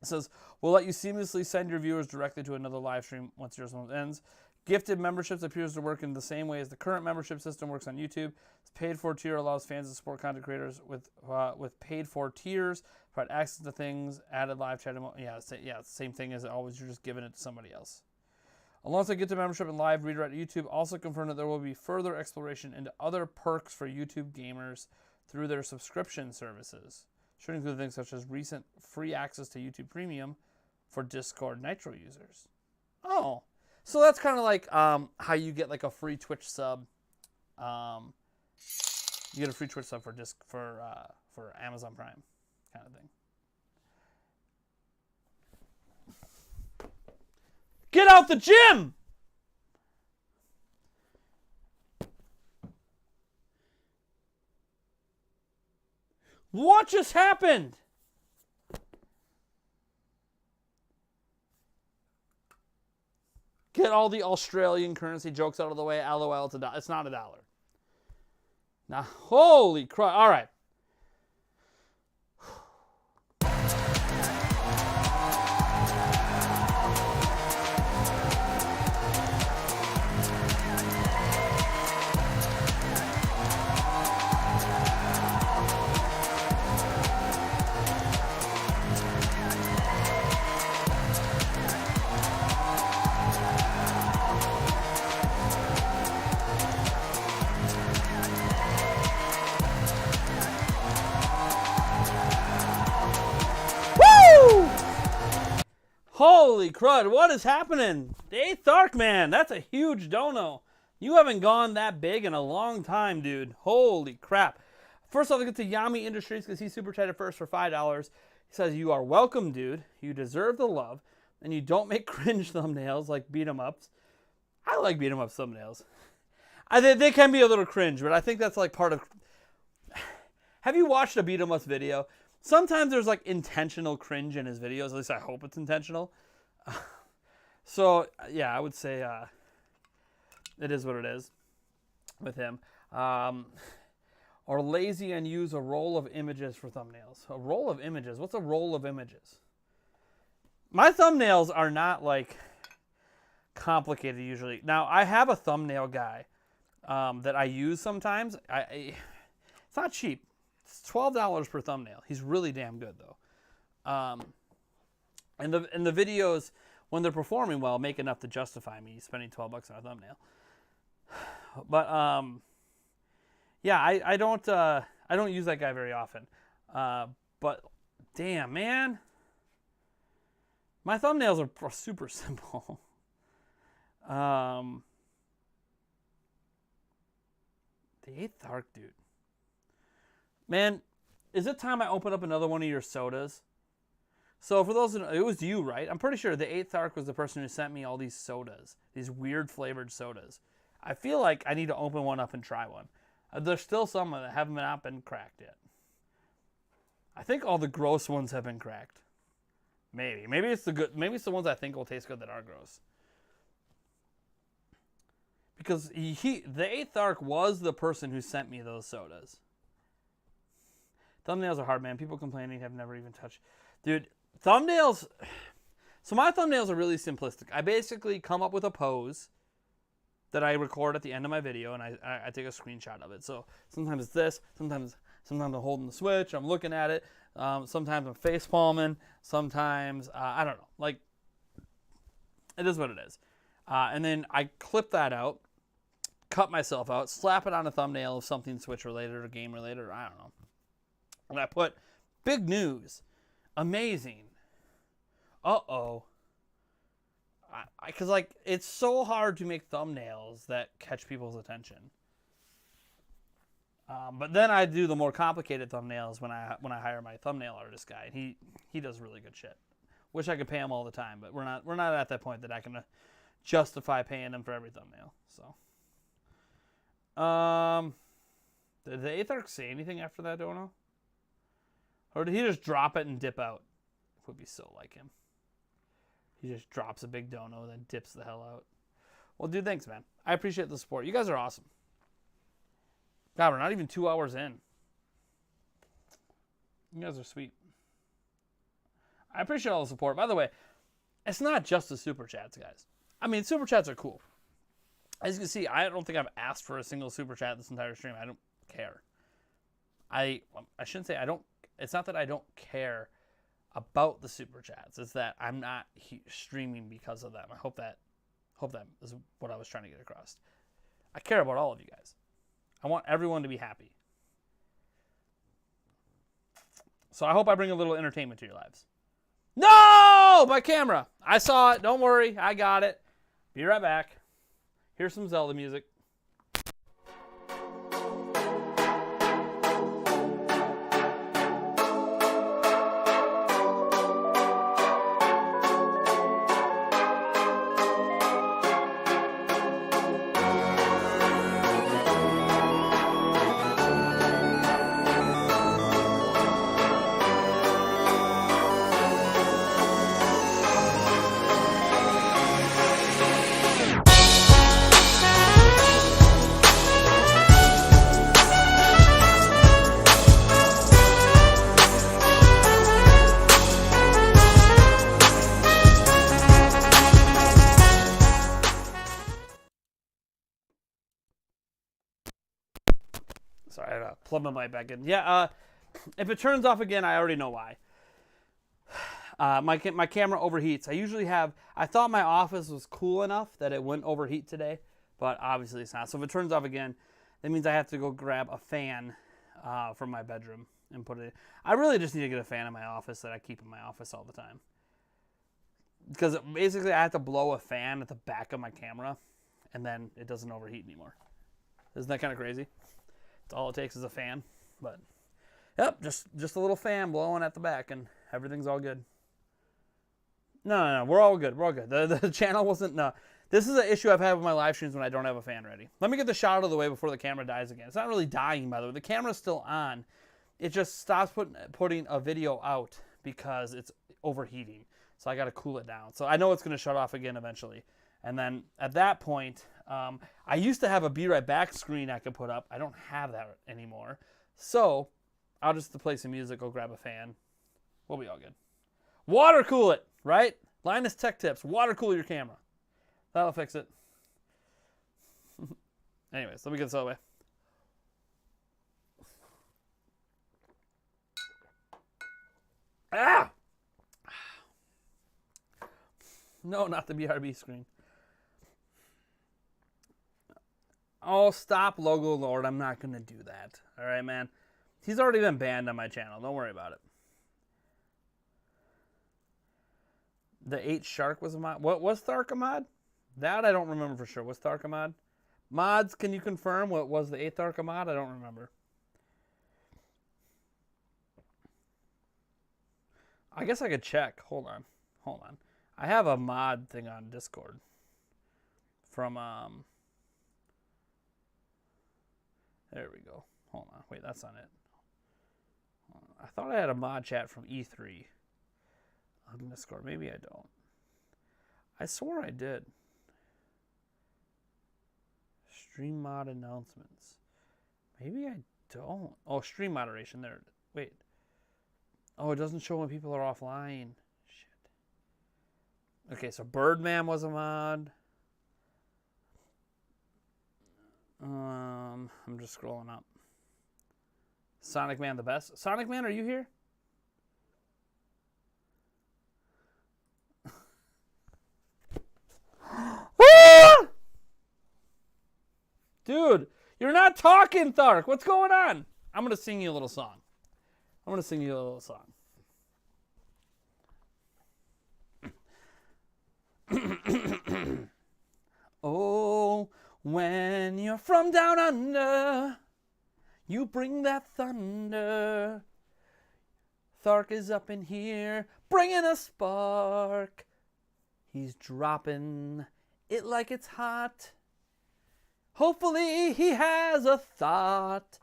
says, we'll let you seamlessly send your viewers directly to another live stream once yours ends. Gifted memberships appears to work in the same way as the current membership system works on YouTube. This paid-for tier allows fans to support content creators with paid-for tiers, provide access to things, added live chat. Same thing as always. You're just giving it to somebody else. Alongside gifted membership and live redirect to YouTube, also confirmed that there will be further exploration into other perks for YouTube gamers through their subscription services. Should include things such as recent free access to YouTube Premium for Discord Nitro users. Oh, so that's kind of like how you get like a free Twitch sub. You get a free Twitch sub for Amazon Prime, kind of thing. Get out the gym! What just happened? Get all the Australian currency jokes out of the way. LOL, it's not $1. Now, holy crap. All right. Holy crud, what is happening? The 8th Arc, man, that's a huge dono. You haven't gone that big in a long time, dude. Holy crap. First off, I get to Yami Industries because he super chatted first for $5. He says, you are welcome, dude. You deserve the love, and you don't make cringe thumbnails like beat-em-ups. I like beat-em-up thumbnails. They can be a little cringe, but I think that's like part of... Have you watched a beat-em-ups video? Sometimes there's like intentional cringe in his videos. At least I hope it's intentional. So yeah, I would say it is what it is with him. Or lazy and use a roll of images for thumbnails. A roll of images? What's a roll of images? My thumbnails are not like complicated usually. Now I have a thumbnail guy that I use sometimes. It's not cheap. It's $12 per thumbnail. He's really damn good though. And the videos, when they're performing well, make enough to justify me spending $12 on a thumbnail. But yeah, I don't use that guy very often. But damn, man, my thumbnails are super simple. The 8th Arc, dude. Man, is it time I open up another one of your sodas? So for those, it was you, right? I'm pretty sure the 8th Arc was the person who sent me all these sodas, these weird flavored sodas. I feel like I need to open one up and try one. There's still some that have not been cracked yet. I think all the gross ones have been cracked. Maybe it's the good. Maybe it's the ones I think will taste good that are gross. Because the 8th Arc was the person who sent me those sodas. Thumbnails are hard, man. People complaining have never even touched. Dude, thumbnails. So my thumbnails are really simplistic. I basically come up with a pose that I record at the end of my video, and I take a screenshot of it. So sometimes it's this. Sometimes I'm holding the Switch. I'm looking at it. Sometimes I'm face palming. Sometimes, I don't know. Like, it is what it is. And then I clip that out, cut myself out, slap it on a thumbnail of something Switch related or game related, or I don't know. And I put big news, amazing, uh-oh. Because like it's so hard to make thumbnails that catch people's attention. But then I do the more complicated thumbnails when I hire my thumbnail artist guy. And he does really good shit. Wish I could pay him all the time, but we're not at that point that I can justify paying him for every thumbnail. So, did the 8th Arc say anything after that dono? Or did he just drop it and dip out? It would be so like him. He just drops a big dono and then dips the hell out. Well, dude, thanks, man. I appreciate the support. You guys are awesome. God, we're not even 2 hours in. You guys are sweet. I appreciate all the support. By the way, it's not just the super chats, guys. I mean, super chats are cool. As you can see, I don't think I've asked for a single super chat this entire stream. I don't care. I shouldn't say I don't. It's not that I don't care about the super chats. It's that I'm not streaming because of them. I hope that is what I was trying to get across. I care about all of you guys. I want everyone to be happy. So I hope I bring a little entertainment to your lives. No! My camera! I saw it. Don't worry. I got it. Be right back. Here's some Zelda music. Sorry, I gotta plug my mic back in. Yeah, if it turns off again, I already know why. My camera overheats. I thought my office was cool enough that it wouldn't overheat today, but obviously it's not. So if it turns off again, that means I have to go grab a fan from my bedroom and put it in. I really just need to get a fan in my office that I keep in my office all the time. Because basically I have to blow a fan at the back of my camera, and then it doesn't overheat anymore. Isn't that kind of crazy? All it takes is a fan, but yep, just a little fan blowing at the back, and everything's all good. No, we're all good. We're all good. The channel wasn't. No, this is an issue I've had with my live streams when I don't have a fan ready. Let me get the shot out of the way before the camera dies again. It's not really dying, by the way. The camera's still on. It just stops putting a video out because it's overheating. So I got to cool it down. So I know it's going to shut off again eventually. And then at that point, I used to have a Be Right Back screen I could put up. I don't have that anymore. So I'll just play some music, go grab a fan. We'll be all good. Water cool it, right? Linus Tech Tips. Water cool your camera. That'll fix it. Anyways, let me get this out of the way. Ah! No, not the BRB screen. Oh, stop, Logo Lord. I'm not going to do that. All right, man. He's already been banned on my channel. Don't worry about it. The 8 Shark was a mod. What was Thark a mod? That I don't remember for sure. Was Thark a mod? Mods, can you confirm what was the 8th Thark a mod? I don't remember. I guess I could check. Hold on. I have a mod thing on Discord from there we go. Hold on. Wait, that's not it. I thought I had a mod chat from E3 on Discord. Maybe I don't. I swore I did. Stream mod announcements. Maybe I don't. Oh, stream moderation. There. Wait. Oh, it doesn't show when people are offline. Shit. Okay, so Birdman was a mod. I'm just scrolling up. Sonic Man the best. Sonic Man, are you here? Dude, you're not talking, Thark. What's going on? I'm going to sing you a little song. Oh, when you're from down under, you bring that thunder. Thark is up in here, bringing a spark. He's dropping it like it's hot. Hopefully he has a thought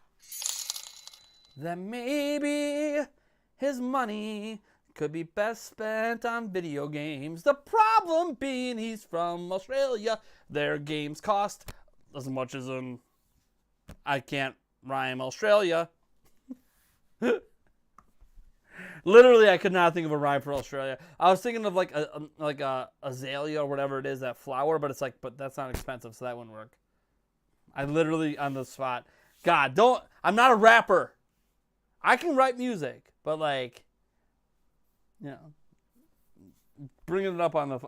that maybe his money could be best spent on video games. The problem being he's from Australia. Their games cost as much as I can't rhyme Australia. Literally, I could not think of a rhyme for Australia. I was thinking of like a azalea or whatever it is, that flower, but it's like, but that's not expensive, so that wouldn't work. I literally on the spot. God, I'm not a rapper. I can write music, but like, you know, bringing it up on the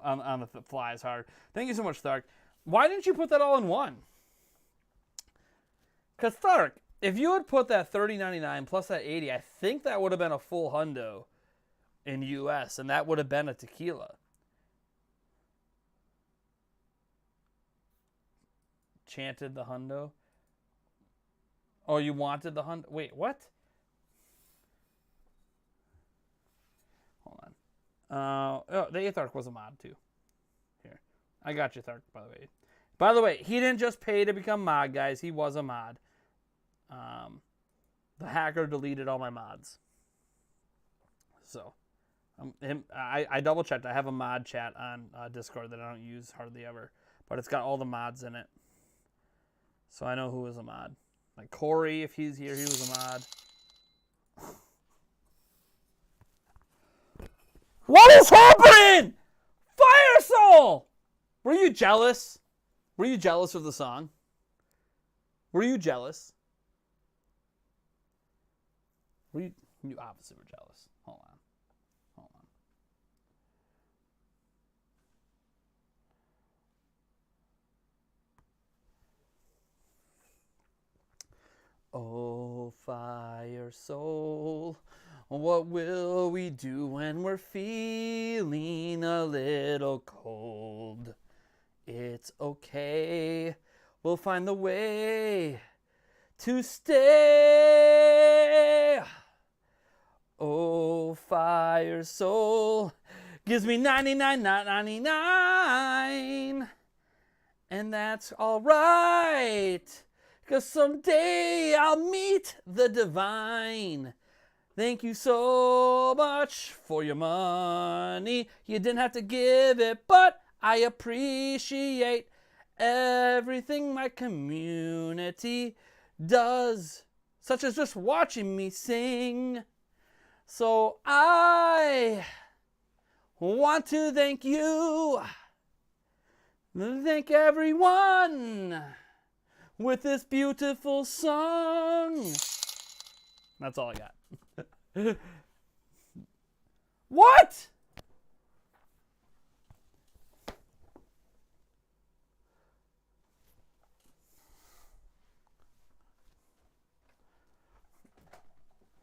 fly is hard. Thank you so much, Thark. Why didn't you put that all in one? Because Thark, If you had put that $30.99 plus that $80, I think that would have been a full hundo in U.S., and that would have been a tequila. Chanted the hundo. Oh, you wanted the hundo? Wait, what? Hold on. Oh, the 8th arc was a mod, too. Here. I got you, Thark, by the way. By the way, he didn't just pay to become mod, guys. He was a mod. The hacker deleted all my mods. So, I double checked. I have a mod chat on Discord that I don't use hardly ever, but it's got all the mods in it. So I know who is a mod. Like Corey, if he's here, he was a mod. What is happening? Fire Soul! Were you jealous? Were you jealous of the song? Were you jealous? You obviously were jealous. Hold on. Oh, Fire Soul, what will we do when we're feeling a little cold? It's okay, we'll find the way to stay. Oh, Fire Soul gives me 99, not 99. And that's all right, 'cause someday I'll meet the divine. Thank you so much for your money. You didn't have to give it, but I appreciate everything my community does, such as just watching me sing. So I want to thank you, thank everyone with this beautiful song. That's all I got. What?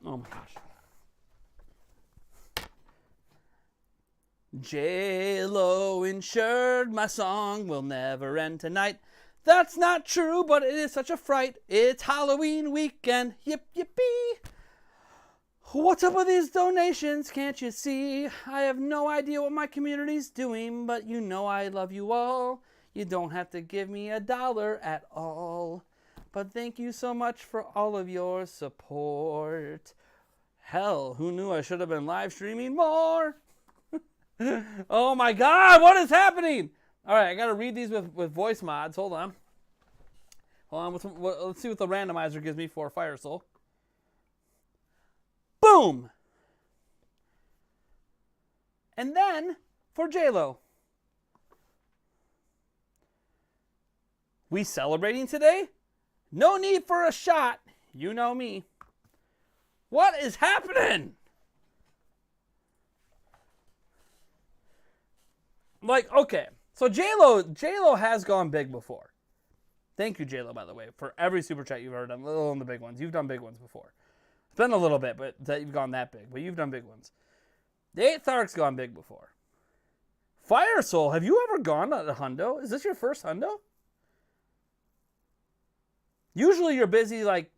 Oh my gosh. J-Lo ensured my song will never end tonight. That's not true, but it is such a fright. It's Halloween weekend. Yip, yippee. What's up with these donations? Can't you see? I have no idea what my community's doing, but you know I love you all. You don't have to give me $1 at all. But thank you so much for all of your support. Hell, who knew I should have been live streaming more? Oh my God, what is happening? All right, I got to read these with voice mods. Hold on. Let's see what the randomizer gives me for Fire Soul. Boom! And then for J-Lo. We celebrating today? No need for a shot. You know me. What is happening? Like, okay. So J-Lo has gone big before. Thank you, J-Lo, by the way, for every super chat you've ever done. Little and the big ones. You've done big ones before. It's been a little bit, but that you've gone that big. But you've done big ones. The 8th Arc's gone big before. Fire Soul, have you ever gone to a hundo? Is this your first hundo? Usually you're busy, like,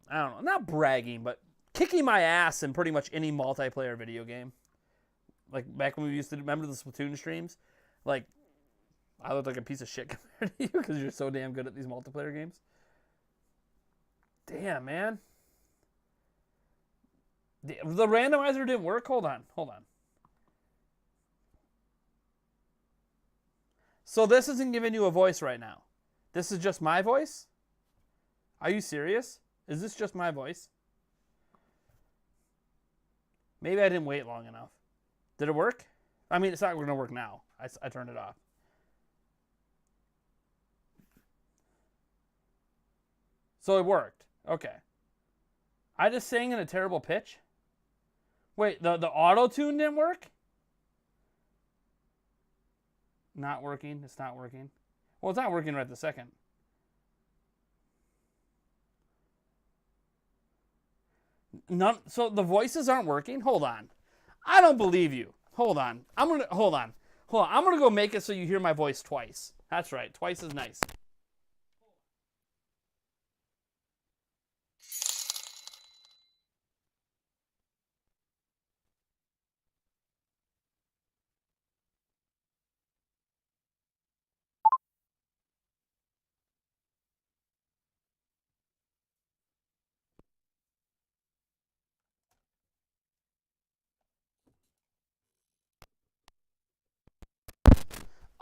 I don't know, not bragging, but kicking my ass in pretty much any multiplayer video game. Like, back when we used to, remember the Splatoon streams? Like, I look like a piece of shit compared to you because you're so damn good at these multiplayer games. Damn, man. The randomizer didn't work? Hold on. So this isn't giving you a voice right now. This is just my voice? Are you serious? Is this just my voice? Maybe I didn't wait long enough. Did it work? I mean, it's not going to work now. I turned it off. So it worked. Okay. I just sang in a terrible pitch? Wait, the auto-tune didn't work? Not working. It's not working. Well, it's not working right this second. none. So the voices aren't working. Hold on. I don't believe you. Hold on. Hold on. I'm gonna go make it so you hear my voice twice. That's right. Twice is nice.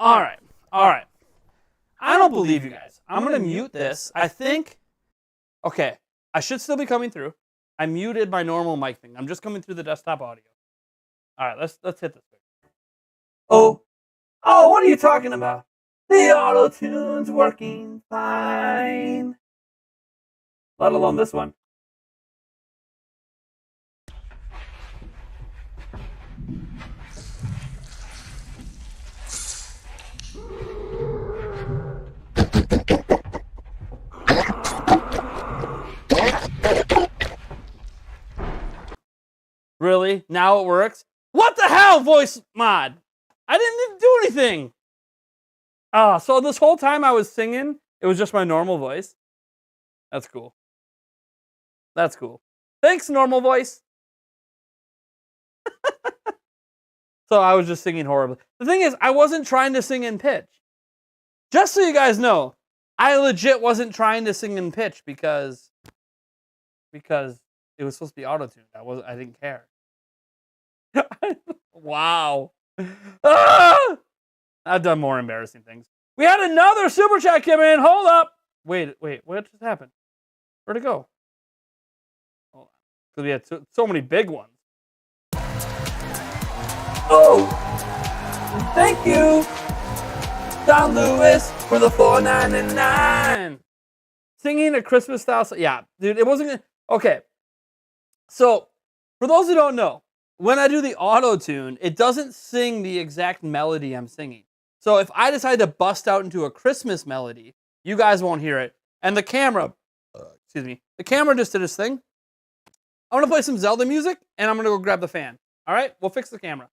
All right. I don't believe you guys. I'm going to mute this. I think, okay, I should still be coming through. I muted my normal mic thing. I'm just coming through the desktop audio. All right, let's hit this. Oh, what are you talking about? The auto-tune's working fine. Let alone this one. Really? Now it works? What the hell, voice mod? I didn't do anything. So this whole time I was singing, it was just my normal voice. That's cool. That's cool. Thanks, normal voice. So I was just singing horribly. The thing is, I wasn't trying to sing in pitch. Just so you guys know, I legit wasn't trying to sing in pitch because it was supposed to be auto-tuned. I didn't care. Wow. I've done more embarrassing things. We had another super chat come in. Hold up. Wait. What just happened? Where'd it go? Hold on. Because we had so many big ones. Oh! Thank you, Don Lewis, for the $4.99. Singing a Christmas style. Yeah, dude, it wasn't gonna. Okay. So, for those who don't know, when I do the auto-tune, it doesn't sing the exact melody I'm singing. So if I decide to bust out into a Christmas melody, you guys won't hear it. And the camera, the camera just did its thing. I'm going to play some Zelda music, and I'm going to go grab the fan. All right? We'll fix the camera.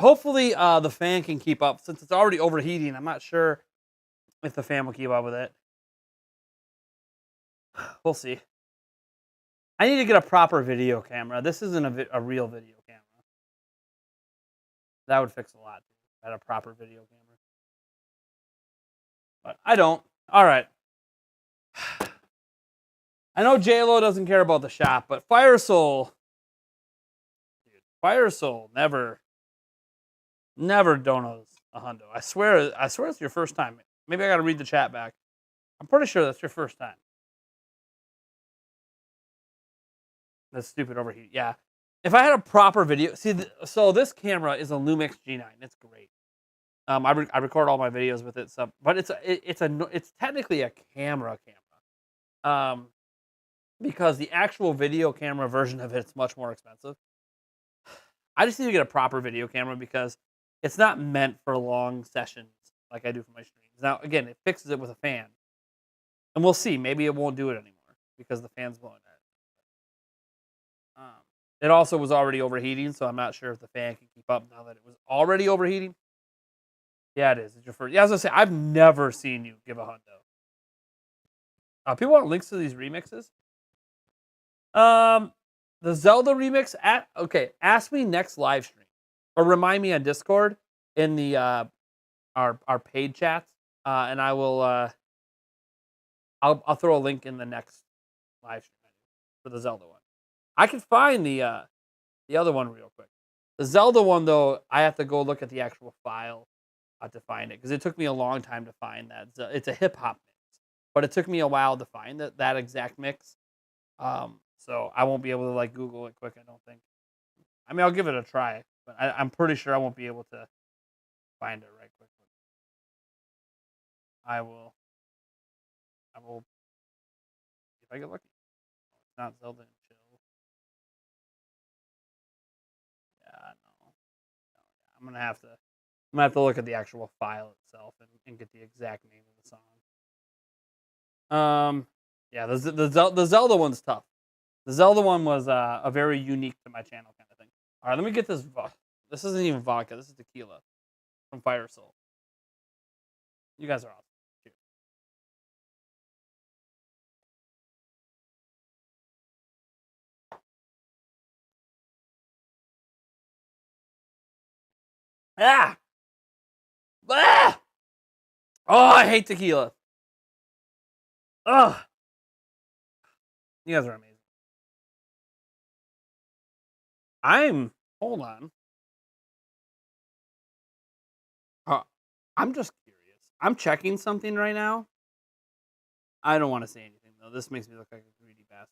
hopefully the fan can keep up. Since it's already overheating, I'm not sure if the fan will keep up with it. We'll see. I need to get a proper video camera. This isn't a real video camera. That would fix a lot. Had a proper video camera. But I don't. All right. I know J-Lo doesn't care about the shop, but Fire Soul, dude, Fire Soul never donos a hundo. I swear it's your first time. Maybe I got to read the chat back. I'm pretty sure that's your first time. That's stupid overheat. Yeah. If I had a proper video, see, so this camera is a Lumix G9. It's great. I record all my videos with it, so, but it's technically a camera. Because the actual video camera version of it's much more expensive. I just need to get a proper video camera because it's not meant for long sessions like I do for my streams. Now, again, it fixes it with a fan. And we'll see. Maybe it won't do it anymore because the fan's blowing out. It also was already overheating, so I'm not sure if the fan can keep up now that it was already overheating. Yeah, it is. It's your first. Yeah, I was going to say, I've never seen you give a hundo. People want links to these remixes? The Zelda remix ask me next live stream or remind me on Discord in the our paid chats, and I will I'll throw a link in the next live stream for the Zelda one. I can find the other one real quick. The Zelda one though, I have to go look at the actual file to find it because it took me a long time to find that. It's a hip hop mix, but it took me a while to find that exact mix. So I won't be able to like Google it quick, I don't think. I mean, I'll give it a try, but I'm pretty sure I won't be able to find it right quick. I will if I get lucky. It's not Zelda and Chill. Yeah, no. I'm gonna have to look at the actual file itself and get the exact name of the song. Yeah, the Zelda one's tough. The Zelda one was a very unique to my channel kind of thing. All right, let me get this. This isn't even vodka. This is tequila from Fire Soul. You guys are awesome. Cheers. Ah! Ah! Oh, I hate tequila. Ugh. You guys are amazing. Hold on. I'm just curious. I'm checking something right now. I don't want to say anything, though. This makes me look like a greedy bastard.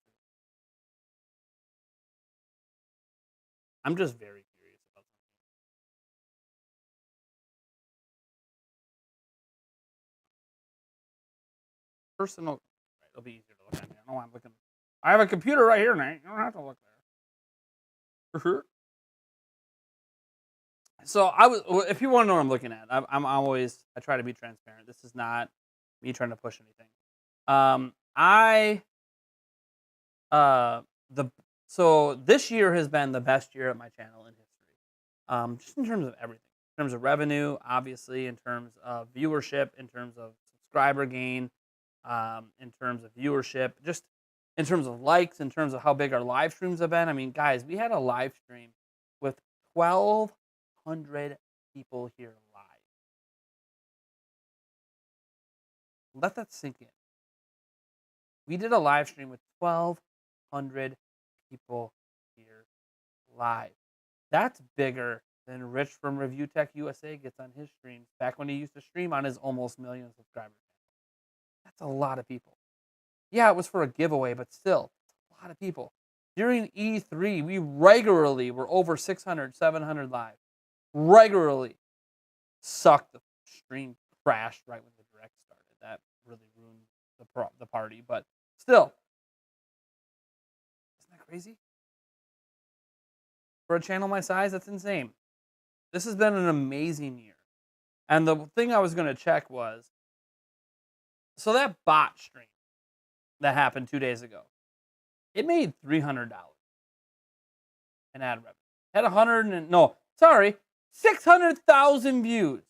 I'm just very curious about something. Personal. Right, it'll be easier to look at. I don't know why I'm looking. I have a computer right here, Nate. You don't have to look there. For sure. So if you want to know what I'm looking at, I try to be transparent. This is not me trying to push anything. So this year has been the best year of my channel in history. Just in terms of everything, in terms of revenue, obviously, in terms of viewership, in terms of subscriber gain, in terms of viewership, just in terms of likes, in terms of how big our live streams have been. I mean, guys, we had a live stream with 1,200 people here live. Let that sink in. We did a live stream with 1,200 people here live. That's bigger than Rich from Review Tech USA gets on his streams back when he used to stream on his almost million subscribers. That's a lot of people. Yeah, it was for a giveaway, but still, a lot of people. During E3, we regularly were over 600, 700 live. Regularly. Sucked. The stream crashed right when the direct started. That really ruined the party, but still. Isn't that crazy? For a channel my size, that's insane. This has been an amazing year. And the thing I was going to check was, so that bot stream that happened 2 days ago, it made $300 in ad revenue. Had 600,000 views,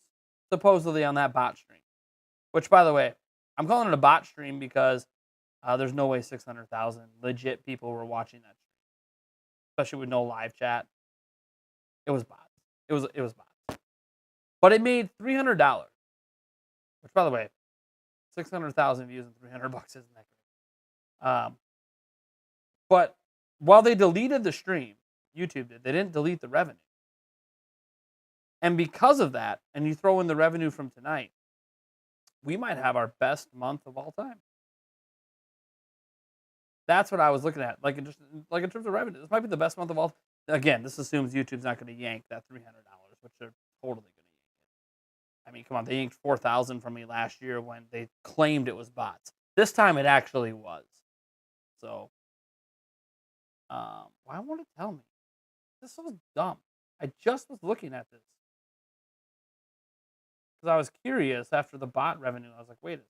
supposedly, on that bot stream. Which, by the way, I'm calling it a bot stream because there's no way 600,000 legit people were watching that stream, especially with no live chat. It was bots. It was bots. But it made $300, which, by the way, 600,000 views and $300 isn't that great. But while they deleted the stream, YouTube did, they didn't delete the revenue. And because of that, and you throw in the revenue from tonight, we might have our best month of all time. That's what I was looking at. Like in terms of revenue, this might be the best month of all. Again, this assumes YouTube's not going to yank that $300, which they're totally going to yank it. I mean, come on, they yanked 4,000 from me last year when they claimed it was bots. This time it actually was. So, why won't it tell me? This was dumb. I just was looking at this because I was curious after the bot revenue. I was like, wait a second,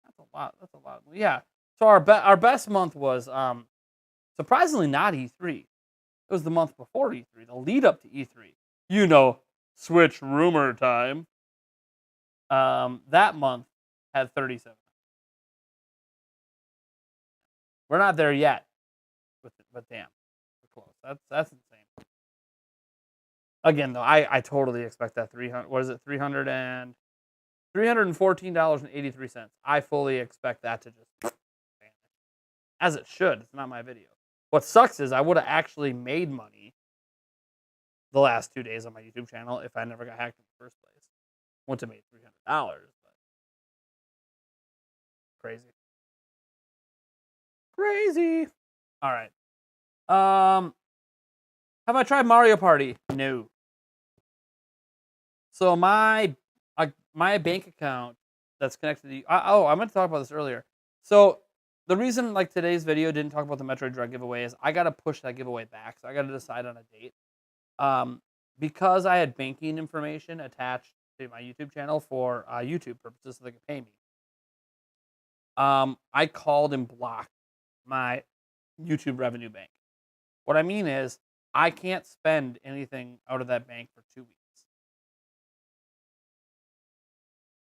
that's a lot. That's a lot. Yeah. So our best month was surprisingly not E3. It was the month before E3, the lead up to E3. You know, Switch rumor time. That month had 37. We're not there yet, but damn, we're close. That's insane. Again, though, I totally expect that 300. What is it? $314.83. I fully expect that to just vanish, as it should. It's not my video. What sucks is I would have actually made money the last 2 days on my YouTube channel if I never got hacked in the first place. Wouldn't have made $300, but crazy. Crazy. All right. Have I tried Mario Party? No. So my bank account that's connected to I meant to talk about this earlier. So the reason today's video didn't talk about the Metroid Dread giveaway is I got to push that giveaway back. So I got to decide on a date. Because I had banking information attached to my YouTube channel for YouTube purposes so they could pay me. I called and blocked my YouTube revenue bank. What I mean is I can't spend anything out of that bank for 2 weeks.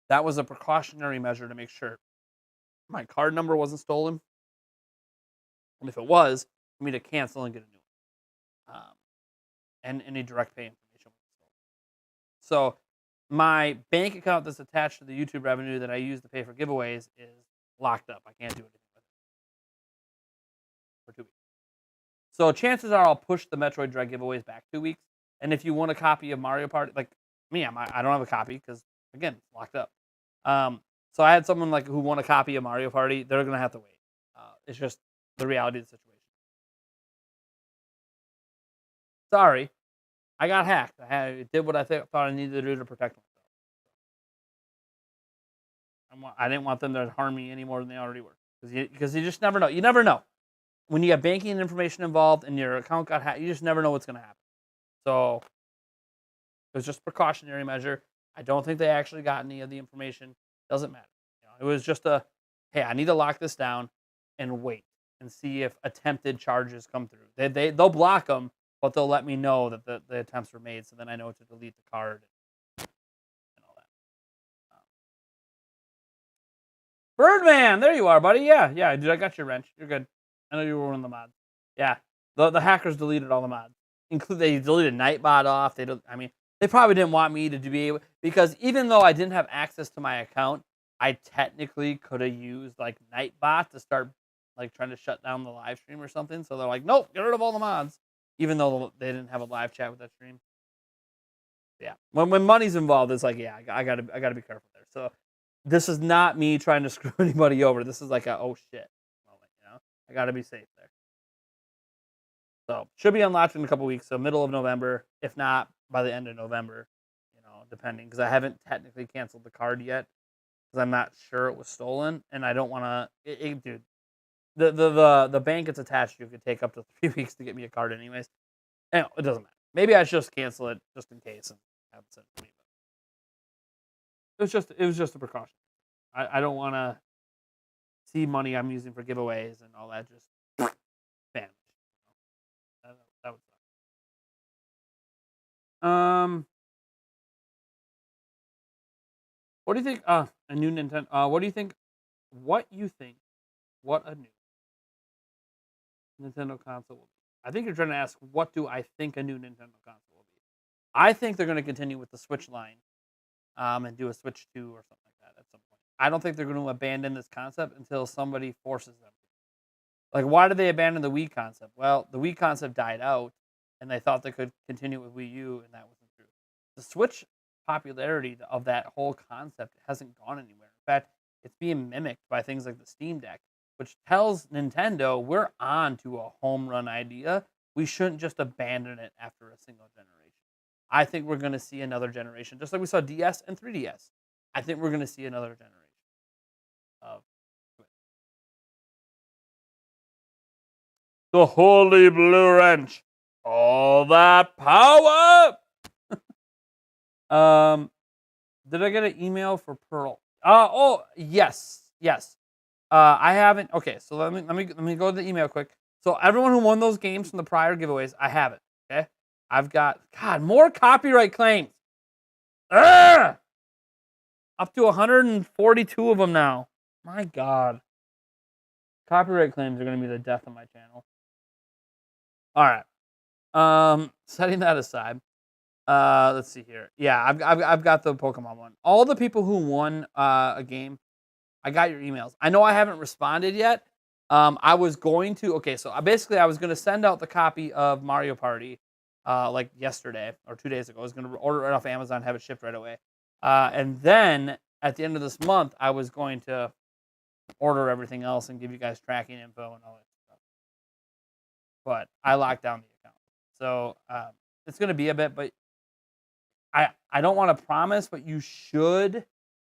That was a precautionary measure to make sure my card number wasn't stolen. And if it was, for me to cancel and get a new one. And any direct pay information was stolen. So my bank account that's attached to the YouTube revenue that I use to pay for giveaways is locked up. I can't do anything with it for 2 weeks. So chances are I'll push the Metroid Dread giveaways back 2 weeks. And if you want a copy of Mario Party, like me, I don't have a copy because, again, it's locked up. So I had someone who won a copy of Mario Party. They're going to have to wait. It's just the reality of the situation. Sorry. I got hacked. I did what I thought I needed to do to protect myself. I didn't want them to harm me any more than they already were. Because you just never know. You never know. When you have banking information involved and your account got hacked, you just never know what's going to happen. So it was just a precautionary measure. I don't think they actually got any of the information. Doesn't matter. It was just hey, I need to lock this down and wait and see if attempted charges come through. They'll block them, but they'll let me know that the attempts were made, so then I know to delete the card and all that. Birdman, there you are, buddy. Yeah, dude, I got your wrench. You're good. I know you were one of the mods. Yeah, the hackers deleted all the mods. They deleted Nightbot off. They probably didn't want me to be able, because even though I didn't have access to my account, I technically could have used Nightbot to start trying to shut down the live stream or something. So they're like, nope, get rid of all the mods, even though they didn't have a live chat with that stream. Yeah, when money's involved, it's yeah, I gotta be careful there. So this is not me trying to screw anybody over. This is oh shit moment, I gotta be safe there. So should be unlocked in a couple weeks. So middle of November, if not by the end of November, depending, because I haven't technically canceled the card yet because I'm not sure it was stolen, and I don't want to. Dude, the bank it's attached to could take up to 3 weeks to get me a card, anyways. Anyway, it doesn't matter. Maybe I should just cancel it just in case and have it sent to me. But it was just a precaution. I don't want to see money I'm using for giveaways and all that just vanish. That would suck. What do you think? A new Nintendo. What do you think? What you think? What a new Nintendo console will be? I think you're trying to ask, what do I think a new Nintendo console will be? I think they're going to continue with the Switch line, and do a Switch 2 or something like that at some point. I don't think they're going to abandon this concept until somebody forces them. Like, why did they abandon the Wii concept? Well, the Wii concept died out, and they thought they could continue with Wii U, and that wasn't true. The Switch popularity of that whole concept hasn't gone anywhere. In fact, it's being mimicked by things like the Steam Deck, which tells Nintendo we're on to a home run idea. We shouldn't just abandon it after a single generation. I think we're going to see another generation, just like we saw DS and 3DS. I think we're going to see another generation of Switch. The Holy Blue Wrench. All that power. Did I get an email for Pearl? Oh, yes. I haven't. Okay, so let me go to the email quick. So everyone who won those games from the prior giveaways, I have it. Okay, I've got more copyright claims. Up to 142 of them now. My God, copyright claims are going to be the death of my channel. All right. Setting that aside. Let's see here. Yeah, I've got the Pokemon one. All the people who won a game, I got your emails. I know I haven't responded yet. I was going to. Okay, so basically I was going to send out the copy of Mario Party, like yesterday or 2 days ago. I was going to order it off Amazon, have it shipped right away. And then at the end of this month, I was going to order everything else and give you guys tracking info and all that stuff. But I locked down the account, so it's going to be a bit, but. I don't want to promise, but you should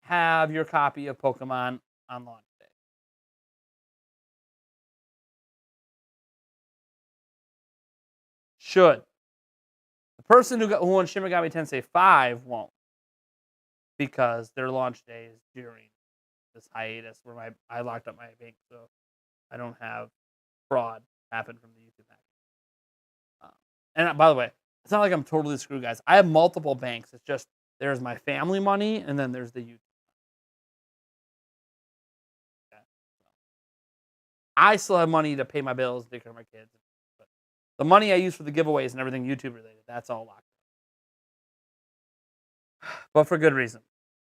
have your copy of Pokemon on launch day. Should. The person who won Shin Megami Tensei 5 won't, because their launch day is during this hiatus where I locked up my bank, so I don't have fraud happen from the YouTube hack. And by the way, it's not like I'm totally screwed, guys. I have multiple banks. It's just there's my family money, and then there's the YouTube. Okay. I still have money to pay my bills, take care of my kids. But the money I use for the giveaways and everything YouTube related, that's all locked up. But for good reason.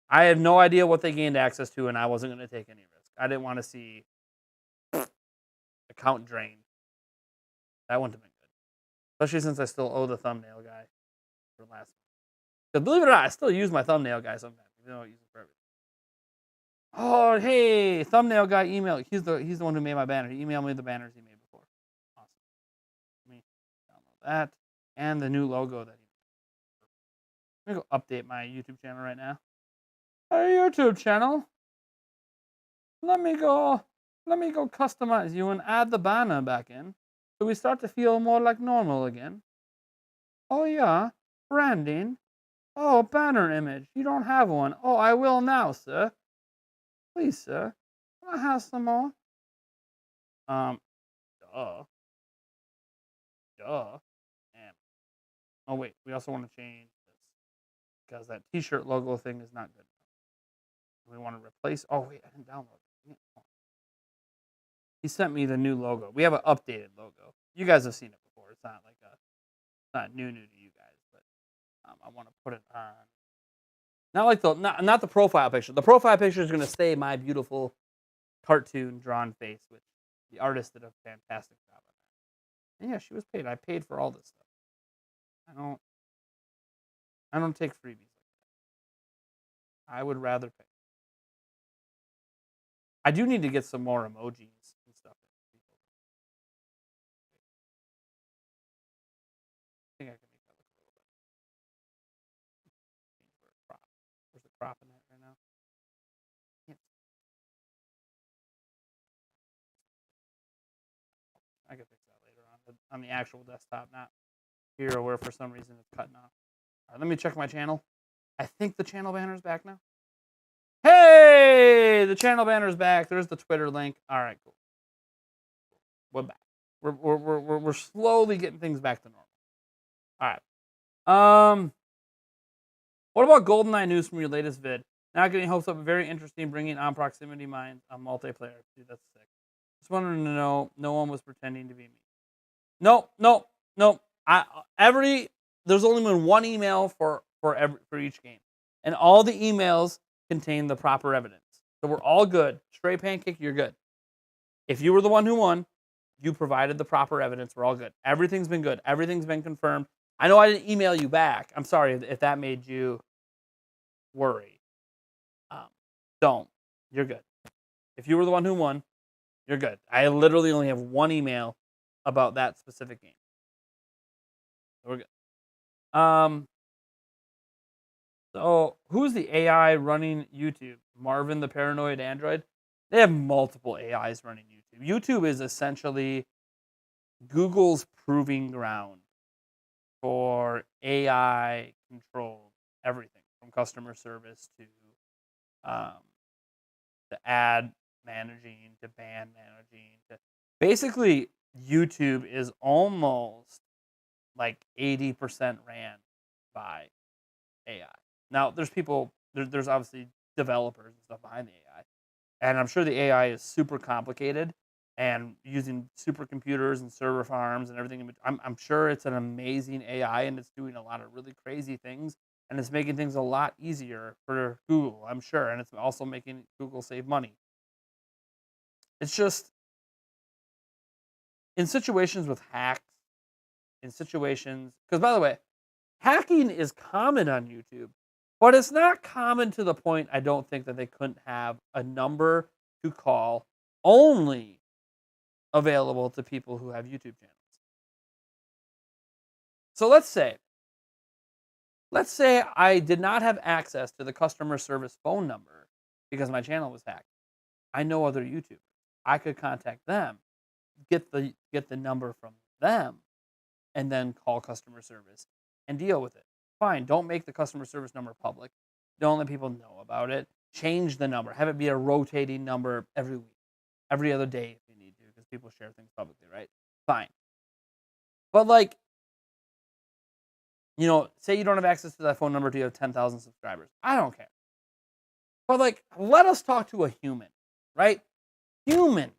I have no idea what they gained access to, and I wasn't going to take any risk. I didn't want to see account drained. That wouldn't have been good. Especially since I still owe the thumbnail guy for last month. Because believe it or not, I still use my thumbnail guy sometimes. Even though I use it for everything. Oh, hey, thumbnail guy email. He's the one who made my banner. He emailed me the banners he made before. Awesome. Let me download that. And the new logo that he made. Let me go update my YouTube channel right now. Hey, YouTube channel. Let me go customize you and add the banner back in. So we start to feel more like normal again. Oh yeah, branding. Oh, banner image. You don't have one. Oh, I will now, sir. Please, sir. Can I have some more? Duh. Damn. Oh wait, we also want to change this because that T-shirt logo thing is not good. We want to replace. Oh wait, I didn't download it. He sent me the new logo. We have an updated logo. You guys have seen it before. It's not like it's not new to you guys, but I want to put it on. Not like not the profile picture. The profile picture is going to stay my beautiful cartoon drawn face, which the artist did a fantastic job on that. And yeah, she was paid. I paid for all this stuff. I don't take freebies like that. I would rather pay. I do need to get some more emojis and stuff. I think I can make that look a little better. Where's the crop in that right now? I can fix that later on the actual desktop, not here where for some reason it's cutting off. All right, let me check my channel. I think the channel banner is back now. Hey, the channel banner is back. There's the Twitter link. All right, cool. We're back. We're slowly getting things back to normal. All right. What about GoldenEye news from your latest vid? Not getting hopes up, but very interesting bringing on proximity mines on multiplayer. Dude, that's sick. Just wanted to know, no one was pretending to be me. No. There's only been one email for each game, and all the emails contain the proper evidence. So we're all good. Stray Pancake, you're good. If you were the one who won, you provided the proper evidence. We're all good. Everything's been good. Everything's been confirmed. I know I didn't email you back. I'm sorry if that made you worry. Don't. You're good. If you were the one who won, you're good. I literally only have one email about that specific game. So we're good. So who's the AI running YouTube? Marvin the Paranoid Android? They have multiple AIs running YouTube. YouTube is essentially Google's proving ground for AI control everything from customer service to ad managing to band managing. Basically, YouTube is almost like 80% ran by AI. Now, there's obviously developers and stuff behind the AI. And I'm sure the AI is super complicated and using supercomputers and server farms and everything. I'm sure it's an amazing AI and it's doing a lot of really crazy things. And it's making things a lot easier for Google, I'm sure. And it's also making Google save money. It's just, in situations with hacks, because by the way, hacking is common on YouTube, but it's not common to the point I don't think that they couldn't have a number to call only available to people who have YouTube channels. So let's say I did not have access to the customer service phone number because my channel was hacked. I know other YouTubers. I could contact them, get the number from them, and then call customer service and deal with it. Fine, don't make the customer service number public. Don't let people know about it. Change the number. Have it be a rotating number every week, every other day if you need to, because people share things publicly, right? Fine. But say you don't have access to that phone number till you have 10,000 subscribers. I don't care. But let us talk to a human, right? Humans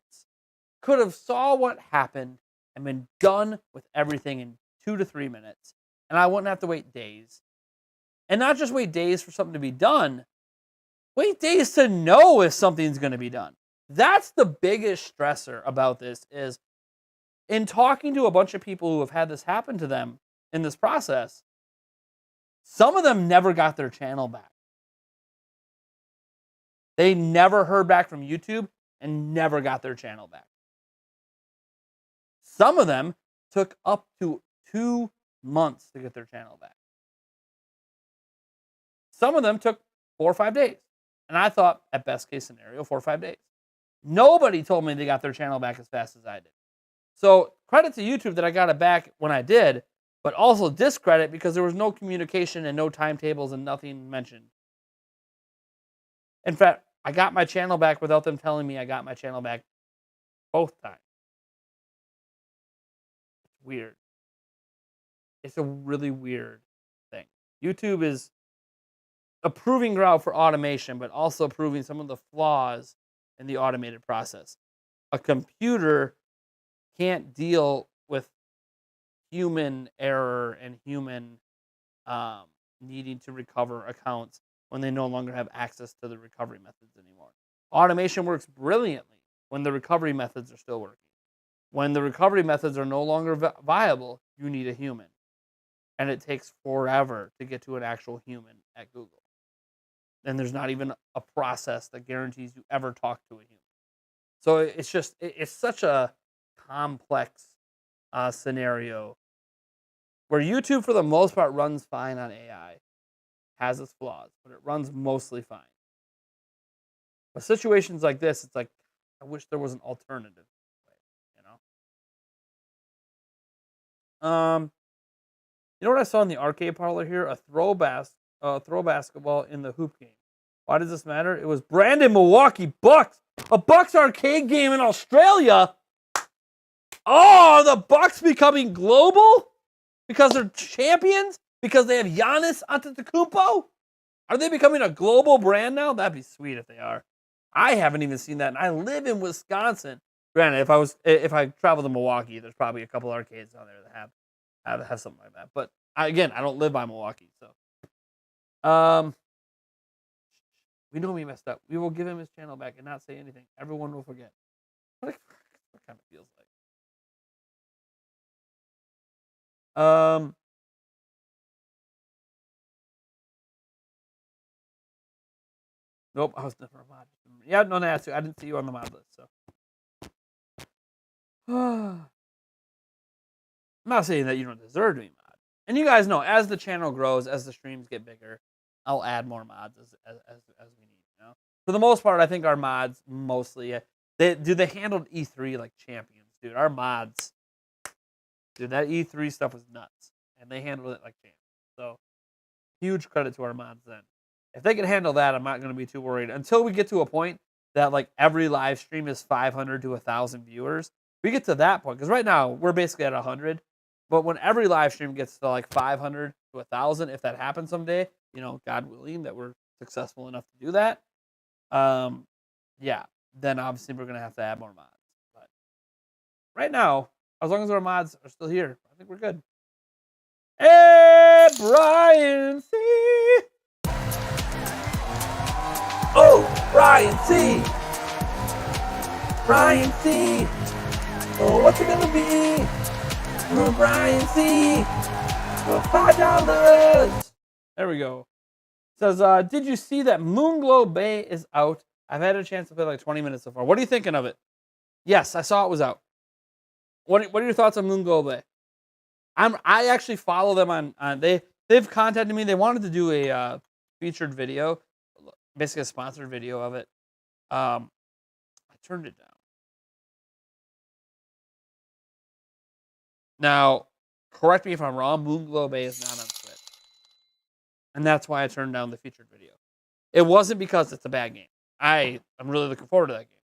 could have saw what happened and been done with everything in 2 to 3 minutes. And I wouldn't have to wait days. And not just wait days for something to be done. Wait days to know if something's going to be done. That's the biggest stressor about this is in talking to a bunch of people who have had this happen to them in this process, some of them never got their channel back. They never heard back from YouTube and never got their channel back. Some of them took up to 2 months to get their channel back. Some of them took 4 or 5 days. And I thought, at best case scenario, 4 or 5 days. Nobody told me they got their channel back as fast as I did. So credit to YouTube that I got it back when I did, but also discredit because there was no communication and no timetables and nothing mentioned. In fact, I got my channel back without them telling me I got my channel back both times. It's weird. It's a really weird thing. YouTube is a proving ground for automation, but also proving some of the flaws in the automated process. A computer can't deal with human error and human needing to recover accounts when they no longer have access to the recovery methods anymore. Automation works brilliantly when the recovery methods are still working. When the recovery methods are no longer viable, you need a human. And it takes forever to get to an actual human at Google. And there's not even a process that guarantees you ever talk to a human. So it's such a complex scenario where YouTube, for the most part, runs fine on AI. Has its flaws, but it runs mostly fine. But situations like this, it's like, I wish there was an alternative way, You know what I saw in the arcade parlor here? A throw basketball in the hoop game. Why does this matter? It was branded Milwaukee Bucks. A Bucks arcade game in Australia. Oh, the Bucks becoming global? Because they're champions? Because they have Giannis Antetokounmpo? Are they becoming a global brand now? That'd be sweet if they are. I haven't even seen that, and I live in Wisconsin. Granted, if I travel to Milwaukee, there's probably a couple arcades down there that have something like that. But I don't live by Milwaukee, so we know we messed up. We will give him his channel back and not say anything. Everyone will forget. What kind of feels like. Nope, I was never a mod. Yeah, no, I didn't see you on the mod list, so. I'm not saying that you don't deserve to be mod. And you guys know, as the channel grows, as the streams get bigger, I'll add more mods as we need, you know? For the most part, I think our mods mostly, they handled E3 like champions, dude. Our mods, dude, that E3 stuff was nuts. And they handled it like champions. So, huge credit to our mods then. If they can handle that, I'm not going to be too worried. Until we get to a point that like every live stream is 500 to 1,000 viewers. We get to that point, because right now we're basically at 100. But when every live stream gets to like 500 to 1,000, if that happens someday, you know, God willing, that we're successful enough to do that, yeah, then obviously we're going to have to add more mods. But right now, as long as our mods are still here, I think we're good. Hey, Brian C. Oh, Brian C. Brian C. Oh, what's it gonna be? Oh, Brian C. Oh, $5. There we go. It says, did you see that Moonglow Bay is out? I've had a chance to play like 20 minutes so far. What are you thinking of it? Yes, I saw it was out. What are your thoughts on Moonglow Bay? I actually follow them on they've contacted me. They wanted to do a featured video, basically a sponsored video of it. I turned it down. Now, correct me if I'm wrong, Moonglow Bay is not on Switch. And that's why I turned down the featured video. It wasn't because it's a bad game. I'm really looking forward to that game.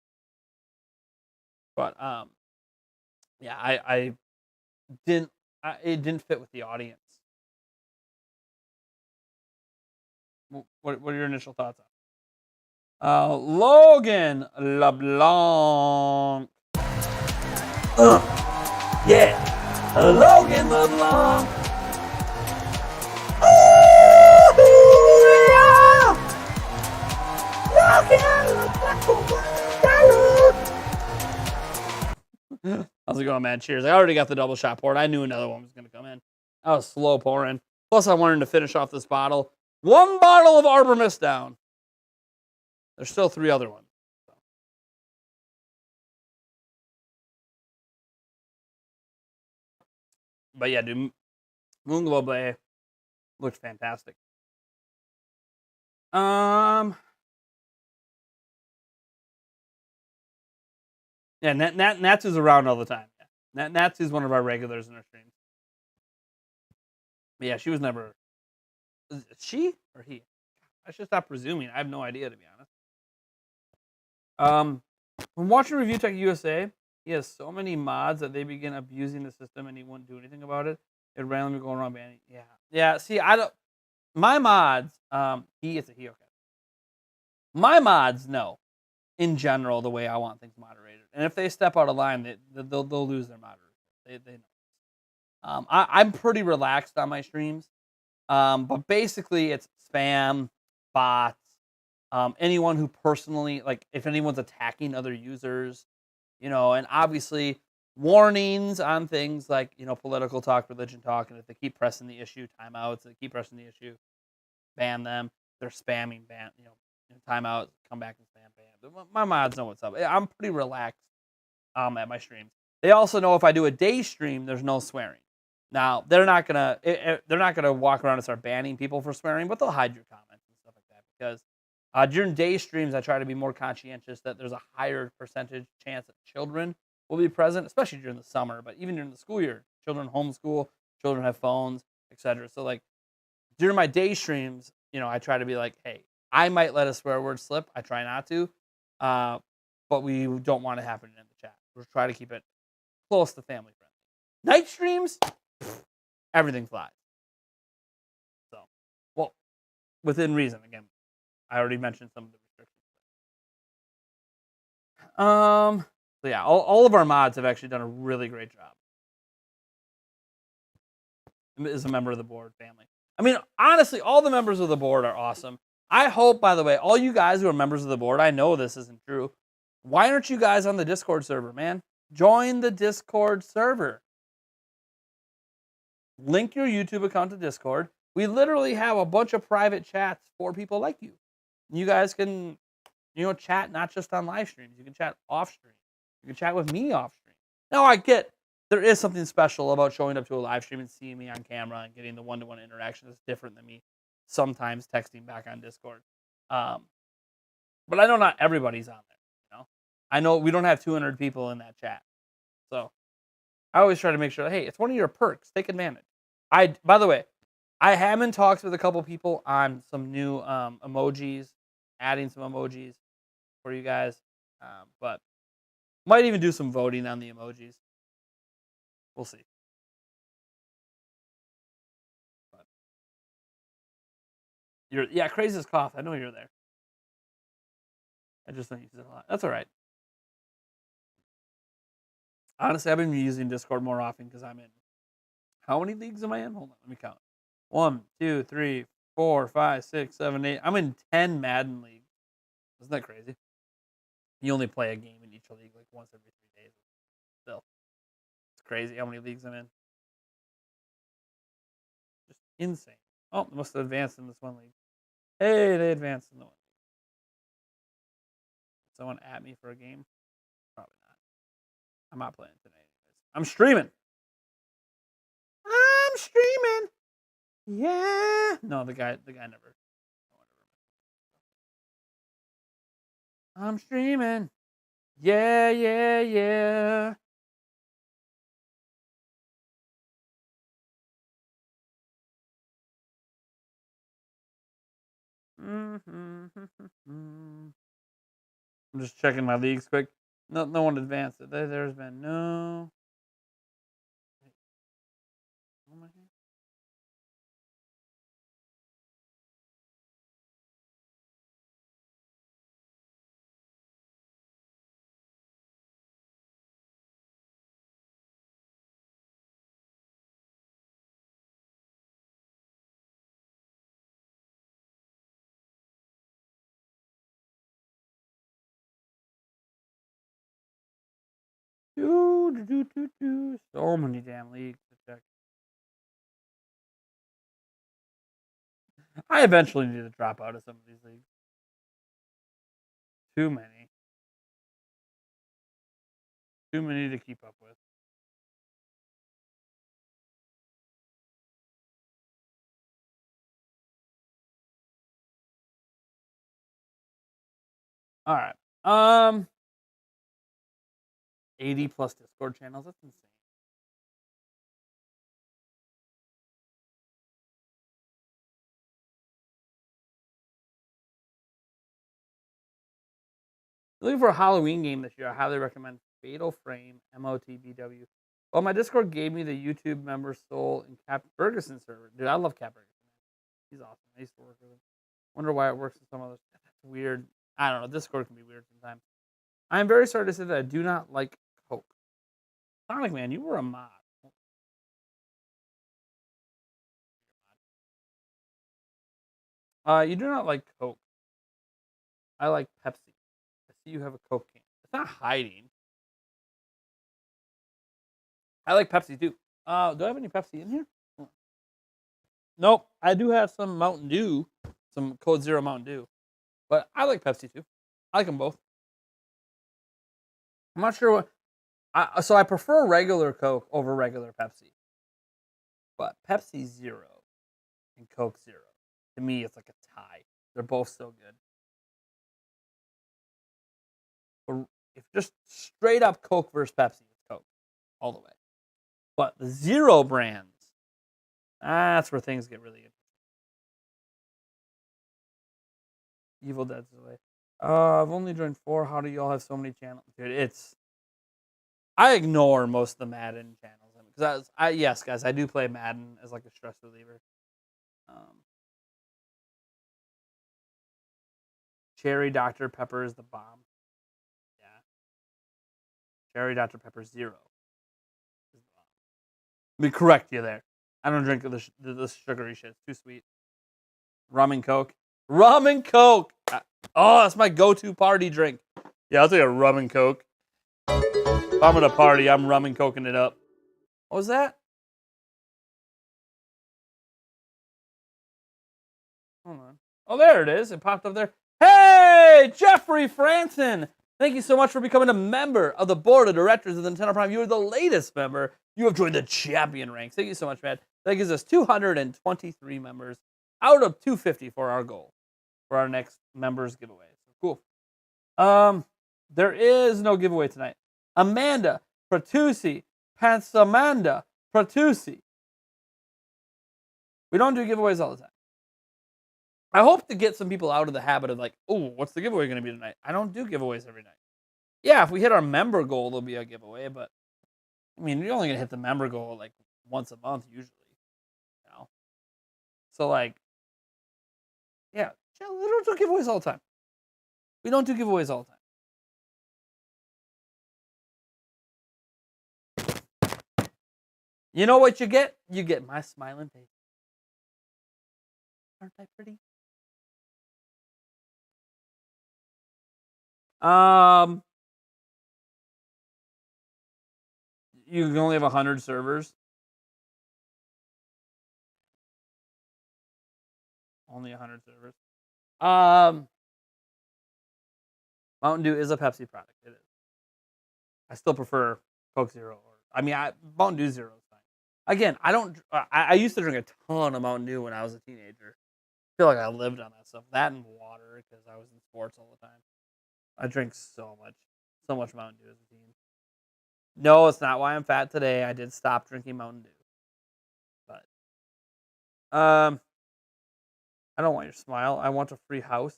But yeah, I didn't it didn't fit with the audience. What are your initial thoughts on Logan LeBlanc? Yeah. Logan LeBlanc. Oh, yeah. Logan LeBlanc. How's it going, man? Cheers. I already got the double shot poured. I knew another one was going to come in. I was slow pouring. Plus, I wanted to finish off this bottle. One bottle of Arbor Mist down. There's still 3 other ones. But yeah, dude, Moonglow Bay looks fantastic. Yeah, Nats is around all the time. Yeah. Nats is one of our regulars in our streams. But yeah, she was never. Is it she or he? I should stop presuming. I have no idea, to be honest. When watching Review Tech USA, he has so many mods that they begin abusing the system, and he won't do anything about it. It randomly going around banning. Yeah. See, I don't. My mods. He is a he. Okay. My mods know, in general, the way I want things moderated, and if they step out of line, they'll lose their moderator. They know. I'm pretty relaxed on my streams, but basically it's spam, bots, anyone who personally, like, if anyone's attacking other users, you know, and obviously warnings on things like, you know, political talk, religion talk, and if they keep pressing the issue, timeouts, they keep pressing the issue, ban them. They're spamming, ban, you know, timeout, come back and spam, ban. My mods know what's up. I'm pretty relaxed at my streams. They also know if I do a day stream, there's no swearing. Now, they're not gonna walk around and start banning people for swearing, but they'll hide your comments and stuff like that, because during day streams, I try to be more conscientious that there's a higher percentage chance that children will be present, especially during the summer, but even during the school year. Children homeschool, children have phones, etc. So, like, during my day streams, you know, I try to be like, hey, I might let a swear word slip. I try not to, but we don't want it happening in the chat. We'll try to keep it close to family friendly. Night streams, everything flies. So, well, within reason. Again, I already mentioned some of the restrictions. So yeah, all of our mods have actually done a really great job. Is a member of the board family. I mean, honestly, all the members of the board are awesome. I hope, by the way, all you guys who are members of the board, I know this isn't true. Why aren't you guys on the Discord server, man? Join the Discord server. Link your YouTube account to Discord. We literally have a bunch of private chats for people like you. You guys can, chat not just on live streams. You can chat off stream. You can chat with me off stream. Now, I get there is something special about showing up to a live stream and seeing me on camera and getting the one-to-one interaction. It's different than me sometimes texting back on Discord. But I know not everybody's on there. I know we don't have 200 people in that chat. So I always try to make sure, hey, it's one of your perks. Take advantage. By the way, I am in talks with a couple people on some new emojis, adding some emojis for you guys. But might even do some voting on the emojis. We'll see. But craziest cough. I know you're there. I just don't use it a lot. That's all right. Honestly, I've been using Discord more often because I'm in. How many leagues am I in? Hold on, let me count. 1, 2, 3, 4, 5, 6, 7, 8. I'm in 10 Madden leagues. Isn't that crazy? You only play a game in each league like once every 3 days. Still, it's crazy how many leagues I'm in. Just insane. Oh, they must have advanced in this one league. Hey, they advanced in the one league. Someone at me for a game? Probably not. I'm not playing today anyways. I'm streaming. Yeah. No, the guy never. I'm streaming. Yeah. I'm just checking my leagues quick. No one advanced. There's been no. So many damn leagues to check. I eventually need to drop out of some of these leagues. Too many. Too many to keep up with. All right. 80 plus Discord channels. That's insane. Looking for a Halloween game this year, I highly recommend Fatal Frame MOTBW. Well, my Discord gave me the YouTube member Soul and Cap Ferguson server. Dude, I love Cap Ferguson. He's awesome. I used to work with him. Wonder why it works with some others. That's weird. I don't know. Discord can be weird sometimes. I am very sorry to say that I do not like Coke. Sonic Man, you were a mod. You do not like Coke. I like Pepsi. I see you have a Coke can. It's not hiding. I like Pepsi too. Do I have any Pepsi in here? Nope. I do have some Mountain Dew, some Code Zero Mountain Dew. But I like Pepsi too. I like them both. I'm not sure what. So I prefer regular Coke over regular Pepsi. But Pepsi Zero and Coke Zero, to me, it's like a tie. They're both so good. But if just straight up Coke versus Pepsi, it's Coke all the way. But the Zero brands, that's where things get really interesting. Evil Dead's away. I've only joined 4. How do y'all have so many channels? Dude, I ignore most of the Madden channels. Because yes, guys, I do play Madden as like a stress reliever. Cherry Dr. Pepper is the bomb. Yeah. Cherry Dr. Pepper Zero. Let me correct you there. I don't drink the sugary shit. It's too sweet. Rum and Coke. Rum and Coke. Oh, that's my go-to party drink. Yeah, I'll take a rum and Coke. If I'm at a party, I'm rum and coking it up. What was that? Hold on. Oh, there it is. It popped up there. Hey, Jeffrey Franson. Thank you so much for becoming a member of the board of directors of the Nintendo Prime. You are the latest member. You have joined the champion ranks. Thank you so much, man. That gives us 223 members out of 250 for our goal for our next members giveaway. So cool. There is no giveaway tonight. Amanda Pratusi, Pansamanda Pratusi. We don't do giveaways all the time. I hope to get some people out of the habit of like, oh, what's the giveaway going to be tonight? I don't do giveaways every night. Yeah, if we hit our member goal, there'll be a giveaway. But I mean, you're only going to hit the member goal like once a month usually. You know? So like, yeah, we don't do giveaways all the time. We don't do giveaways all the time. You know what you get? You get my smiling face. Aren't I pretty? You can only have 100 servers. Only 100 servers. Mountain Dew is a Pepsi product. It is. I still prefer Coke Zero. Mountain Dew Zero is fine. Again, I used to drink a ton of Mountain Dew when I was a teenager. I feel like I lived on that stuff. That and water because I was in sports all the time. I drink so much Mountain Dew as a teen. No, it's not why I'm fat today. I did stop drinking Mountain Dew. But I don't want your smile. I want a free house.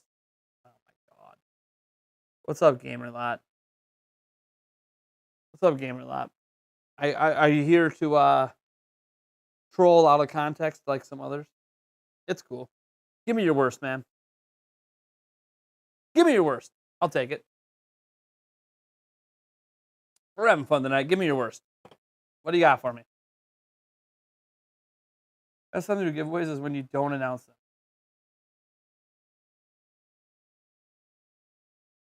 Oh my god. What's up, Gamerlot? What's up, Gamerlot? Are you here to troll out of context like some others? It's cool. Give me your worst, man. Give me your worst. I'll take it. We're having fun tonight. Give me your worst. What do you got for me? That's something to giveaways is when you don't announce them.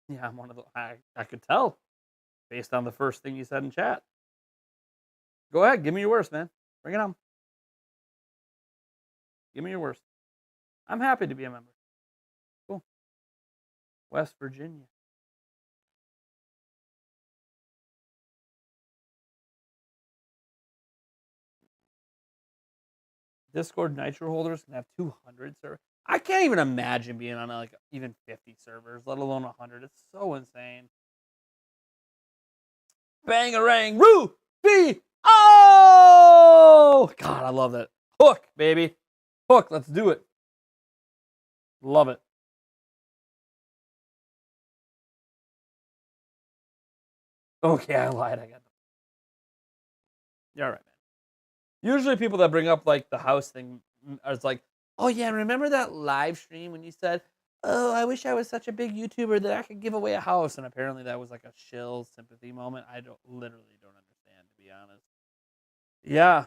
Yeah, I'm one of the. I could tell based on the first thing you said in chat. Go ahead. Give me your worst, man. Bring it on. Give me your worst. I'm happy to be a member. Cool. West Virginia. Discord Nitro holders can have 200 servers. I can't even imagine being on like even 50 servers, let alone 100. It's so insane. Bangarang, Roo, B, oh! God, I love that. Hook, baby. Hook, let's do it. Love it. Okay, I lied. I got them. You're all right, man. Usually people that bring up like the house thing are like, oh yeah, remember that live stream when you said, oh, I wish I was such a big YouTuber that I could give away a house. And apparently that was like a shill sympathy moment. I literally don't understand, to be honest. Yeah.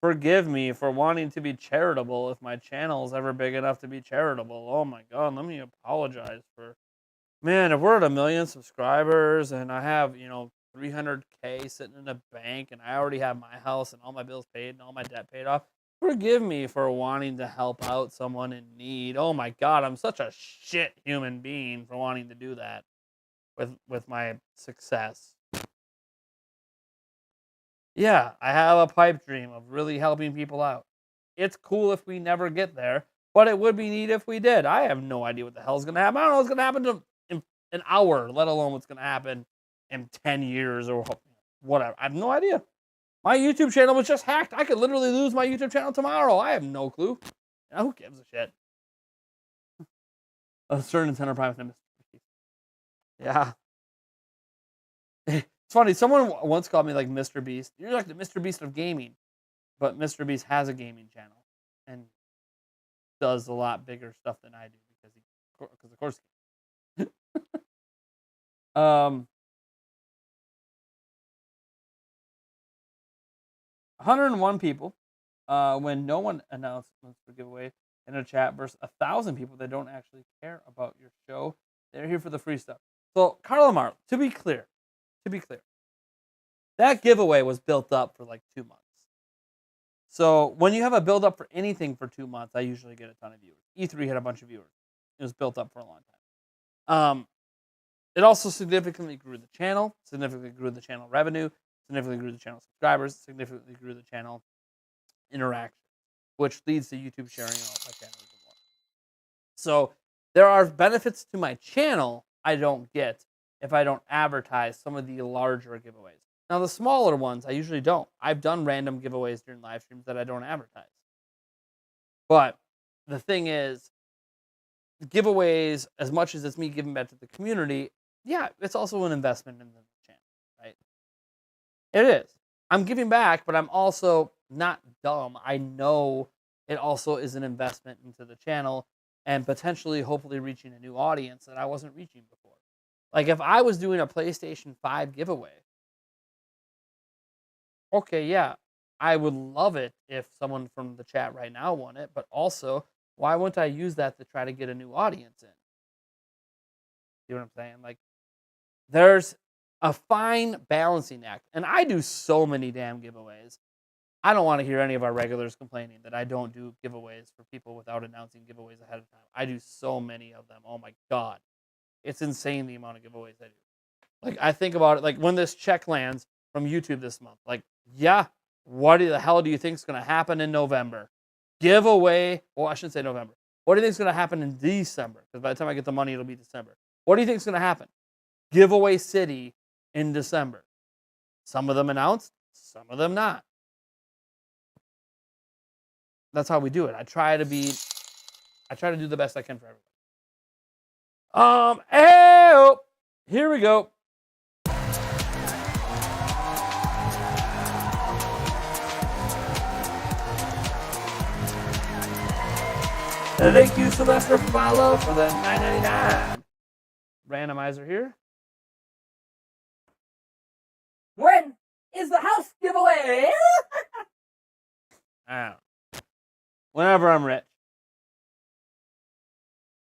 Forgive me for wanting to be charitable if my channel is ever big enough to be charitable. Oh my God, let me apologize for, man, if we're at 1 million subscribers and I have, 300K sitting in the bank and I already have my house and all my bills paid and all my debt paid off, forgive me for wanting to help out someone in need. Oh my God, I'm such a shit human being for wanting to do that with my success. Yeah, I have a pipe dream of really helping people out. It's cool if we never get there, but it would be neat if we did. I have no idea what the hell's going to happen. I don't know what's going to happen in an hour, let alone what's going to happen in 10 years or whatever. I have no idea. My YouTube channel was just hacked. I could literally lose my YouTube channel tomorrow. I have no clue. Who gives a shit? A certain Nintendo Prime name. Yeah. It's funny. Someone once called me like Mr. Beast. You're like the Mr. Beast of gaming. But Mr. Beast has a gaming channel and does a lot bigger stuff than I do because of course. 101 people when no one announcements for giveaway in a chat versus 1,000 people that don't actually care about your show. They're here for the free stuff. So, Carla Marl, to be clear, that giveaway was built up for like 2 months. So when you have a build up for anything for 2 months, I usually get a ton of viewers. E3 had a bunch of viewers. It was built up for a long time. It also significantly grew the channel, significantly grew the channel revenue, significantly grew the channel subscribers, significantly grew the channel interaction, which leads to YouTube sharing out my channel even more. So there are benefits to my channel I don't get if I don't advertise some of the larger giveaways. Now, the smaller ones, I usually don't. I've done random giveaways during live streams that I don't advertise. But the thing is, giveaways, as much as it's me giving back to the community, yeah, it's also an investment in the channel, right? It is. I'm giving back, but I'm also not dumb. I know it also is an investment into the channel and potentially, hopefully, reaching a new audience that I wasn't reaching before. Like, if I was doing a PlayStation 5 giveaway, okay, yeah, I would love it if someone from the chat right now won it, but also, why wouldn't I use that to try to get a new audience in? You know what I'm saying? Like, there's a fine balancing act, and I do so many damn giveaways. I don't want to hear any of our regulars complaining that I don't do giveaways for people without announcing giveaways ahead of time. I do so many of them. Oh my God. It's insane the amount of giveaways I do. Like, I think about it, like when this check lands from YouTube this month, like, yeah, what the hell do you think is going to happen in November? Giveaway. Well, I shouldn't say November. What do you think is going to happen in December? Because by the time I get the money, it'll be December. What do you think is going to happen? Giveaway City in December. Some of them announced, some of them not. That's how we do it. I try to do the best I can for everybody. Here we go. Thank you, Sylvester Follow, for the $9.99. Randomizer here. When is the house giveaway? I don't know. Whenever I'm rich.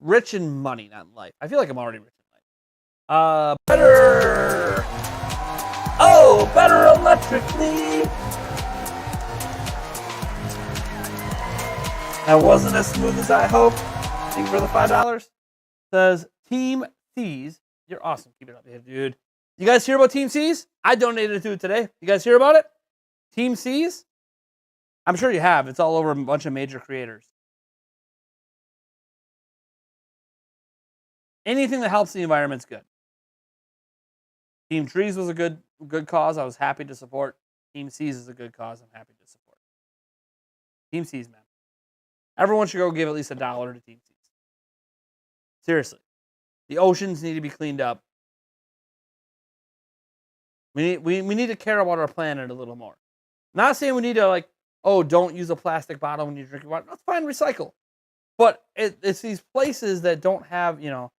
Rich in money, not in life. I feel like I'm already rich in life. Better. Oh, better electrically. That wasn't as smooth as I hoped. Thank you for the $5. Says Team C's. You're awesome. Keep it up, dude. You guys hear about Team C's? I donated to it today. You guys hear about it? Team C's? I'm sure you have. It's all over a bunch of major creators. Anything that helps the environment's good. Team Trees was a good cause. I was happy to support. Team C's is a good cause. I'm happy to support. Team C's, man. Everyone should go give at least $1 to Team C's. Seriously. The oceans need to be cleaned up. We need to care about our planet a little more. Not saying we need to, like, oh, don't use a plastic bottle when you drink your water. That's fine, recycle. But it's these places that don't have, you know,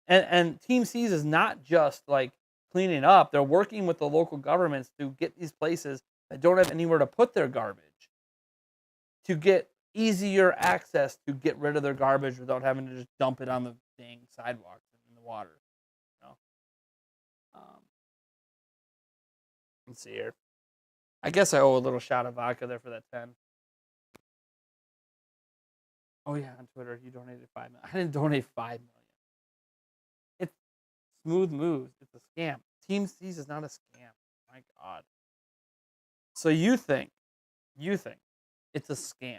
and Team C's is not just like cleaning up. They're working with the local governments to get these places that don't have anywhere to put their garbage to get easier access to get rid of their garbage without having to just dump it on the dang sidewalks in the water. You know? Let's see here. I guess I owe a little shot of vodka there for that 10. Oh yeah, on Twitter you donated $5 million. I didn't donate $5 million. It's smooth moves. It's a scam. Team C's is not a scam. My God. So you think it's a scam?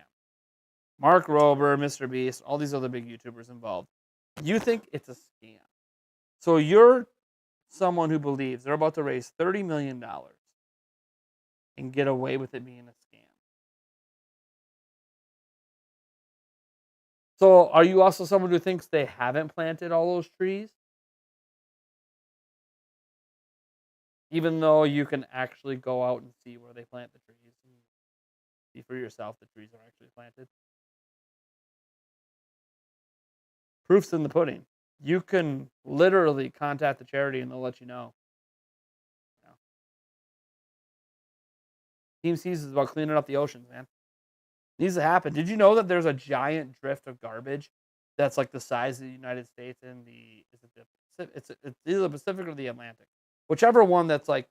Mark Rober, Mr. Beast, all these other big YouTubers involved. You think it's a scam. So you're someone who believes they're about to raise $30 million and get away with it being a scam. So are you also someone who thinks they haven't planted all those trees? Even though you can actually go out and see where they plant the trees and see for yourself the trees are actually planted. Proof's in the pudding. you can literally contact the charity and they'll let you know. You know. Team Seas is about cleaning up the oceans, man. Needs to happen. Did you know that there's a giant drift of garbage that's like the size of the United States and it's either the Pacific or the Atlantic, whichever one that's like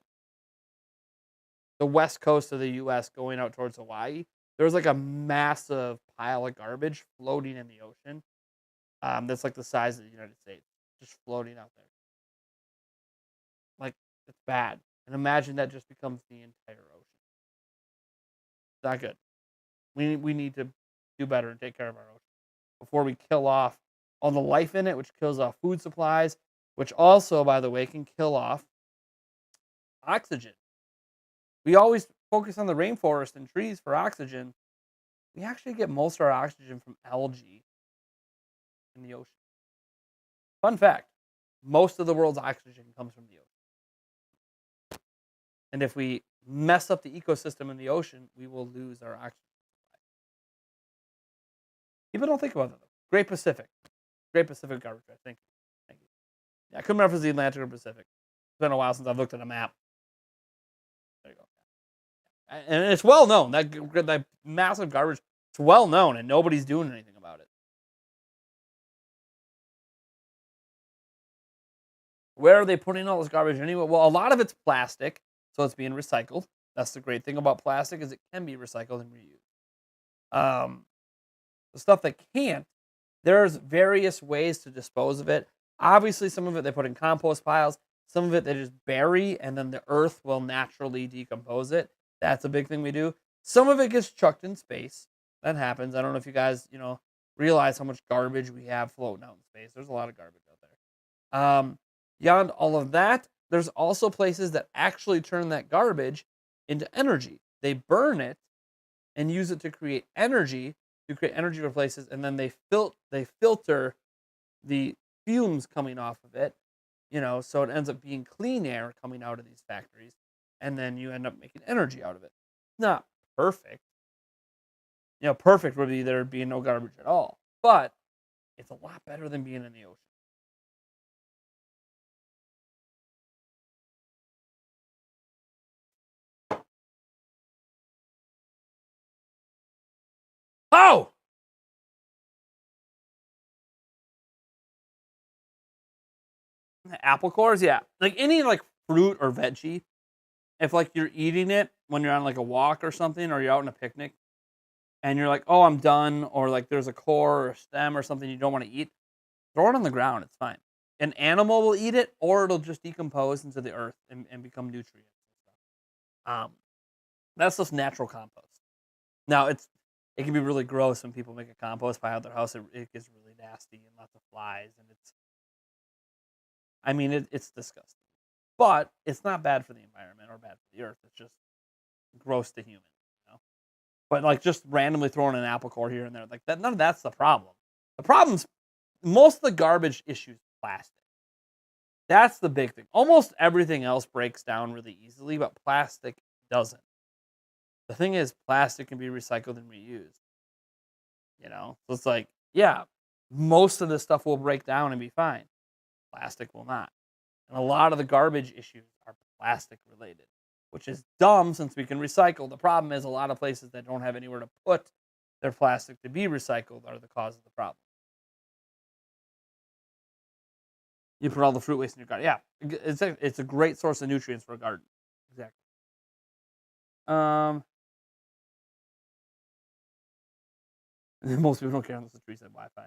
the west coast of the U.S. going out towards Hawaii. There's like a massive pile of garbage floating in the ocean. That's like the size of the United States, just floating out there. Like it's bad, and imagine that just becomes the entire ocean. It's not good. We need to do better and take care of our ocean before we kill off all the life in it, which kills off food supplies, which also, by the way, can kill off oxygen. We always focus on the rainforest and trees for oxygen. We actually get most of our oxygen from algae in the ocean. Fun fact, most of the world's oxygen comes from the ocean. And if we mess up the ecosystem in the ocean, we will lose our oxygen. People don't think about that, though. Great Pacific garbage, I think. Thank you. Yeah, I couldn't remember if it was the Atlantic or Pacific. It's been a while since I've looked at a map. There you go. And it's well known. That massive garbage, it's well known, and nobody's doing anything about it. Where are they putting all this garbage anyway? Well, a lot of it's plastic, so it's being recycled. That's the great thing about plastic is it can be recycled and reused. The stuff that can't, there's various ways to dispose of it. Obviously, some of it they put in compost piles. Some of it they just bury, and then the earth will naturally decompose it. That's a big thing we do. Some of it gets chucked in space. That happens. I don't know if you guys, realize how much garbage we have floating out in space. There's a lot of garbage out there. Beyond all of that, there's also places that actually turn that garbage into energy. They burn it and use it to create energy for places, and then they filter the fumes coming off of it, so it ends up being clean air coming out of these factories, and then you end up making energy out of it. It's not perfect. Perfect would be there being no garbage at all, but it's a lot better than being in the ocean. Oh! Apple cores, yeah. Like any fruit or veggie, if you're eating it when you're on a walk or something, or you're out on a picnic, and you're like, oh, I'm done, or there's a core or a stem or something you don't want to eat, throw it on the ground. It's fine. An animal will eat it, or it'll just decompose into the earth and become nutrients. That's just natural compost. Now it can be really gross when people make a compost pile at their house. It gets really nasty and lots of flies, and it's disgusting. But it's not bad for the environment or bad for the earth. It's just gross to humans, But just randomly throwing an apple core here and there, that, none of that's the problem. The problem's most of the garbage issues plastic. That's the big thing. Almost everything else breaks down really easily, but plastic doesn't. The thing is, plastic can be recycled and reused. So it's most of this stuff will break down and be fine. Plastic will not. And a lot of the garbage issues are plastic related, which is dumb since we can recycle. The problem is a lot of places that don't have anywhere to put their plastic to be recycled are the cause of the problem. You put all the fruit waste in your garden. Yeah, it's a great source of nutrients for a garden. Exactly. Most people don't care unless the tree said Wi-Fi.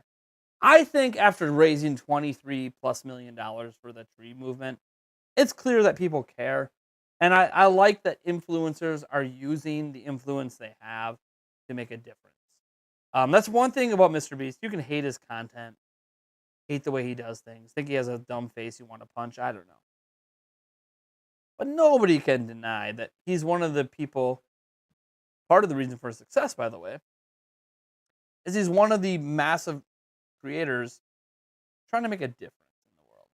I think after raising $23+ million for the tree movement, it's clear that people care. And I like that influencers are using the influence they have to make a difference. That's one thing about Mr. Beast. You can hate his content, hate the way he does things, think he has a dumb face you want to punch. I don't know. But nobody can deny that he's one of the people, part of the reason for his success, by the way, is he's one of the massive creators trying to make a difference in the world.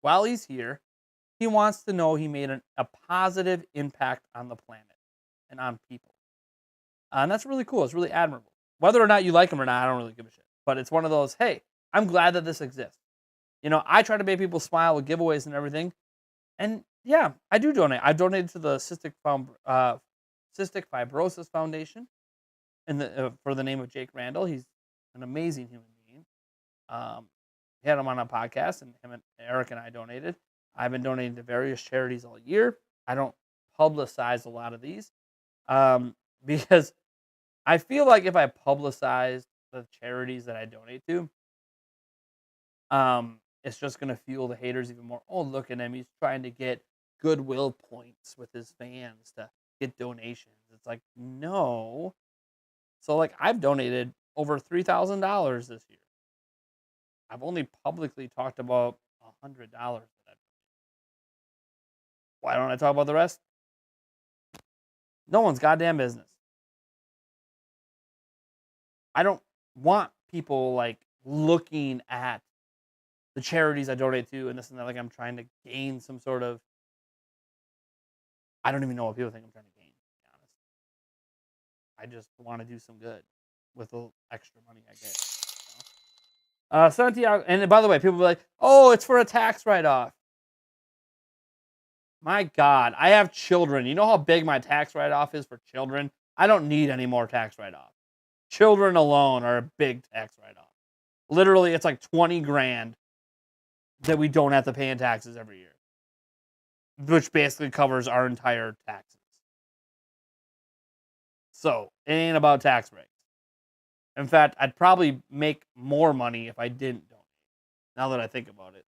While he's here, he wants to know he made a positive impact on the planet and on people. And that's really cool. It's really admirable. Whether or not you like him or not, I don't really give a shit. But it's one of those, hey, I'm glad that this exists. I try to make people smile with giveaways and everything. And yeah, I do donate. I donated to the Cystic Fibrosis Foundation for the name of Jake Randall. He's an amazing human being. We had him on a podcast, and him and Eric and I donated. I've been donating to various charities all year. I don't publicize a lot of these because I feel like if I publicize the charities that I donate to, it's just going to fuel the haters even more. Oh, look at him. He's trying to get goodwill points with his fans to get donations. It's like, no. So, like, I've donated over $3,000 this year. I've only publicly talked about $100 that I've donated. Why don't I talk about the rest? No one's goddamn business. I don't want people, like, looking at the charities I donate to and this and that, like I'm trying to gain some sort of... I don't even know what people think I'm trying to gain, to be honest. I just want to do some good with the extra money I get. Santiago, and by the way, people will be like, oh, it's for a tax write-off. My God, I have children. You know how big my tax write-off is for children? I don't need any more tax write-off. Children alone are a big tax write-off. Literally, it's like 20 grand that we don't have to pay in taxes every year, which basically covers our entire taxes. So, it ain't about tax breaks. In fact, I'd probably make more money if I didn't donate, now that I think about it.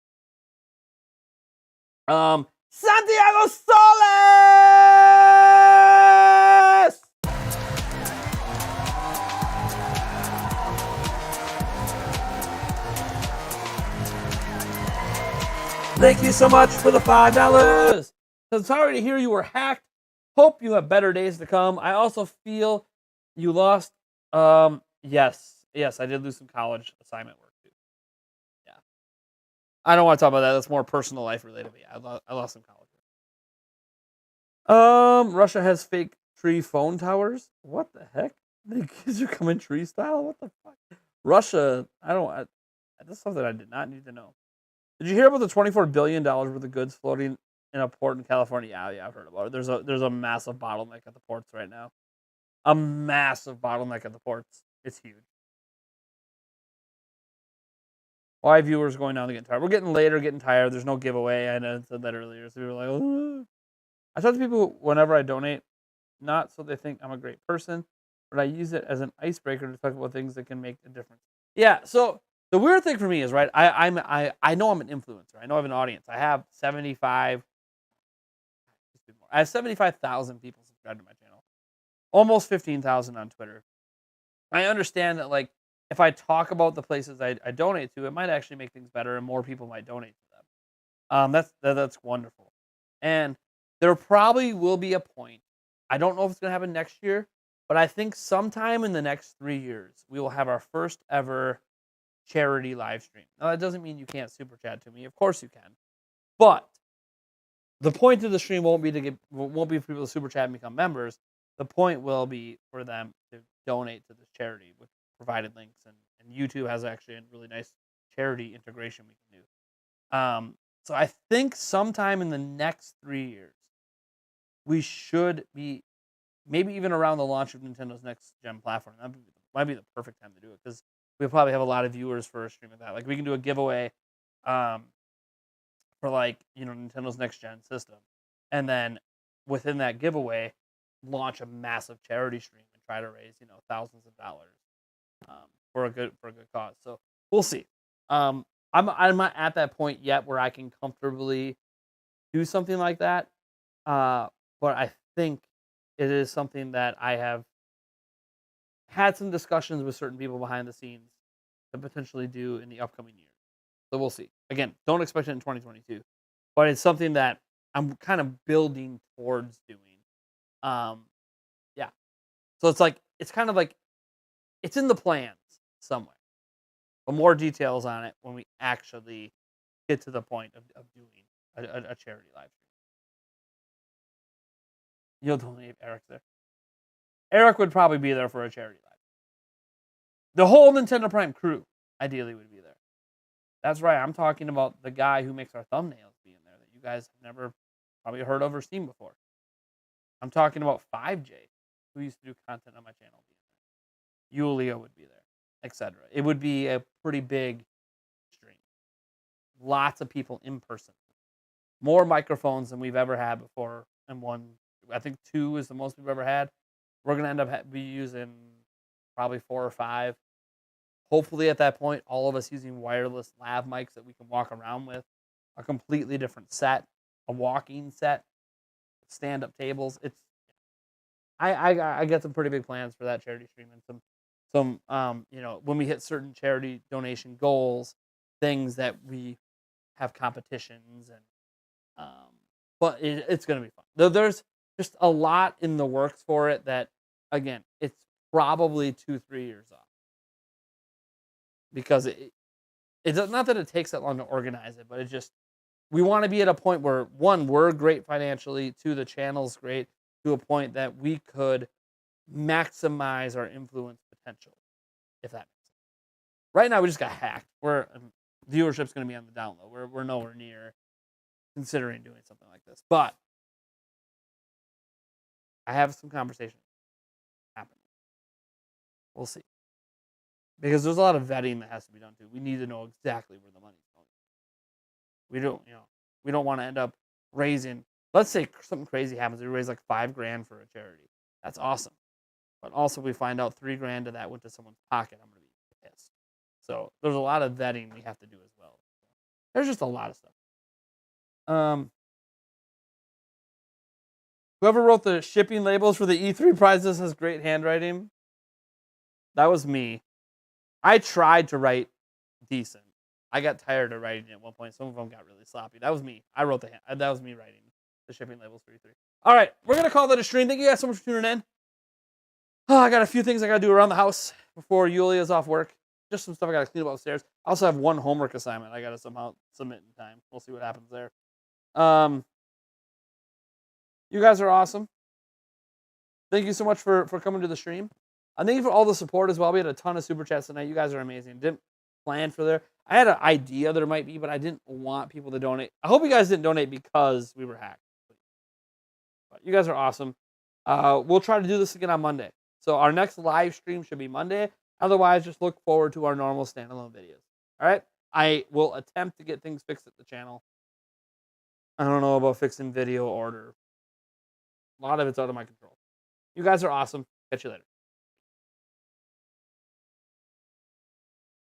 Santiago Solis! Thank you so much for the $5. So sorry to hear you were hacked. Hope you have better days to come. I also feel you lost. Yes, I did lose some college assignment work too. Yeah, I don't want to talk about that. That's more personal life related. But yeah, I lost some college work. Russia has fake tree phone towers. What the heck? The kids are coming tree style. What the fuck? Russia. That's something I did not need to know. Did you hear about the $24 billion worth of goods floating in a port in California? Yeah, I've heard about it. There's a massive bottleneck at the ports right now. A massive bottleneck at the ports. It's huge. Why viewers going down to get tired? We're getting later, getting tired. There's no giveaway. I know I said that earlier. So we were like, oh. I talk to people whenever I donate, not so they think I'm a great person, but I use it as an icebreaker to talk about things that can make a difference. Yeah, so the weird thing for me is, right, I know I'm an influencer. I know I have an audience. I have 75,000 people subscribed to my channel. Almost 15,000 on Twitter. I understand that, like, if I talk about the places I donate to, it might actually make things better and more people might donate to them. That's wonderful. And there probably will be a point. I don't know if it's going to happen next year, but I think sometime in the next 3 years, we will have our first ever charity live stream. Now, that doesn't mean you can't super chat to me. Of course you can. But the point of the stream won't be for people to super chat and become members. The point will be for them to donate to this charity with provided links. And YouTube has actually a really nice charity integration we can do. So I think sometime in the next 3 years, we should be, maybe even around the launch of Nintendo's next gen platform. That might be the perfect time to do it, because we'll probably have a lot of viewers for a stream of that. Like, we can do a giveaway for, like, Nintendo's next gen system, and then within that giveaway, launch a massive charity stream and try to raise thousands of dollars for a good cause. So we'll see. I'm not at that point yet where I can comfortably do something like that. But I think it is something that I have had some discussions with certain people behind the scenes to potentially do in the upcoming years. So we'll see. Again, don't expect it in 2022, but it's something that I'm kind of building towards doing. Yeah. So it's kind of like it's in the plans somewhere. But more details on it when we actually get to the point of doing a charity live stream. You'll donate if Eric's there. Eric would probably be there for a charity live. The whole Nintendo Prime crew, ideally, would be there. That's right. I'm talking about the guy who makes our thumbnails being there that you guys have never probably heard of or seen before. I'm talking about 5J, who used to do content on my channel being there. Yulia would be there, etc. It would be a pretty big stream. Lots of people in person. More microphones than we've ever had before, and I think 2 is the most we've ever had. We're going to end up be using probably 4 or 5. Hopefully at that point, all of us using wireless lav mics that we can walk around with. A completely different set, a walking set, stand-up tables. I got some pretty big plans for that charity stream, and some when we hit certain charity donation goals, things that we have competitions, and but it's going to be fun. There's just a lot in the works for it that, again, it's probably 2-3 years off. Because it does, not that it takes that long to organize it, but it just, we want to be at a point where, 1, we're great financially, 2, the channel's great, to a point that we could maximize our influence potential, if that makes sense. Right now, we just got hacked. Viewership's going to be on the down low. We're nowhere near considering doing something like this. But I have some conversations happening. We'll see. Because there's a lot of vetting that has to be done too. We need to know exactly where the money's going. We don't want to end up raising. Let's say something crazy happens. We raise like $5,000 for a charity. That's awesome. But also, we find out $3,000 of that went to someone's pocket. I'm going to be pissed. So there's a lot of vetting we have to do as well. There's just a lot of stuff. Whoever wrote the shipping labels for the E3 prizes has great handwriting. That was me. I tried to write decent. I got tired of writing at one point. Some of them got really sloppy. That was me. That was me writing the shipping labels for E3. All right, we're going to call that a stream. Thank you guys so much for tuning in. Oh, I got a few things I got to do around the house before Yulia's off work. Just some stuff I got to clean up upstairs. I also have one homework assignment I got to somehow submit in time. We'll see what happens there. You guys are awesome. Thank you so much for coming to the stream. And thank you for all the support as well. We had a ton of super chats tonight. You guys are amazing. Didn't plan for there. I had an idea there might be, but I didn't want people to donate. I hope you guys didn't donate because we were hacked. But you guys are awesome. We'll try to do this again on Monday. So our next live stream should be Monday. Otherwise, just look forward to our normal standalone videos. All right? I will attempt to get things fixed at the channel. I don't know about fixing video order. A lot of it's out of my control. You guys are awesome. Catch you later.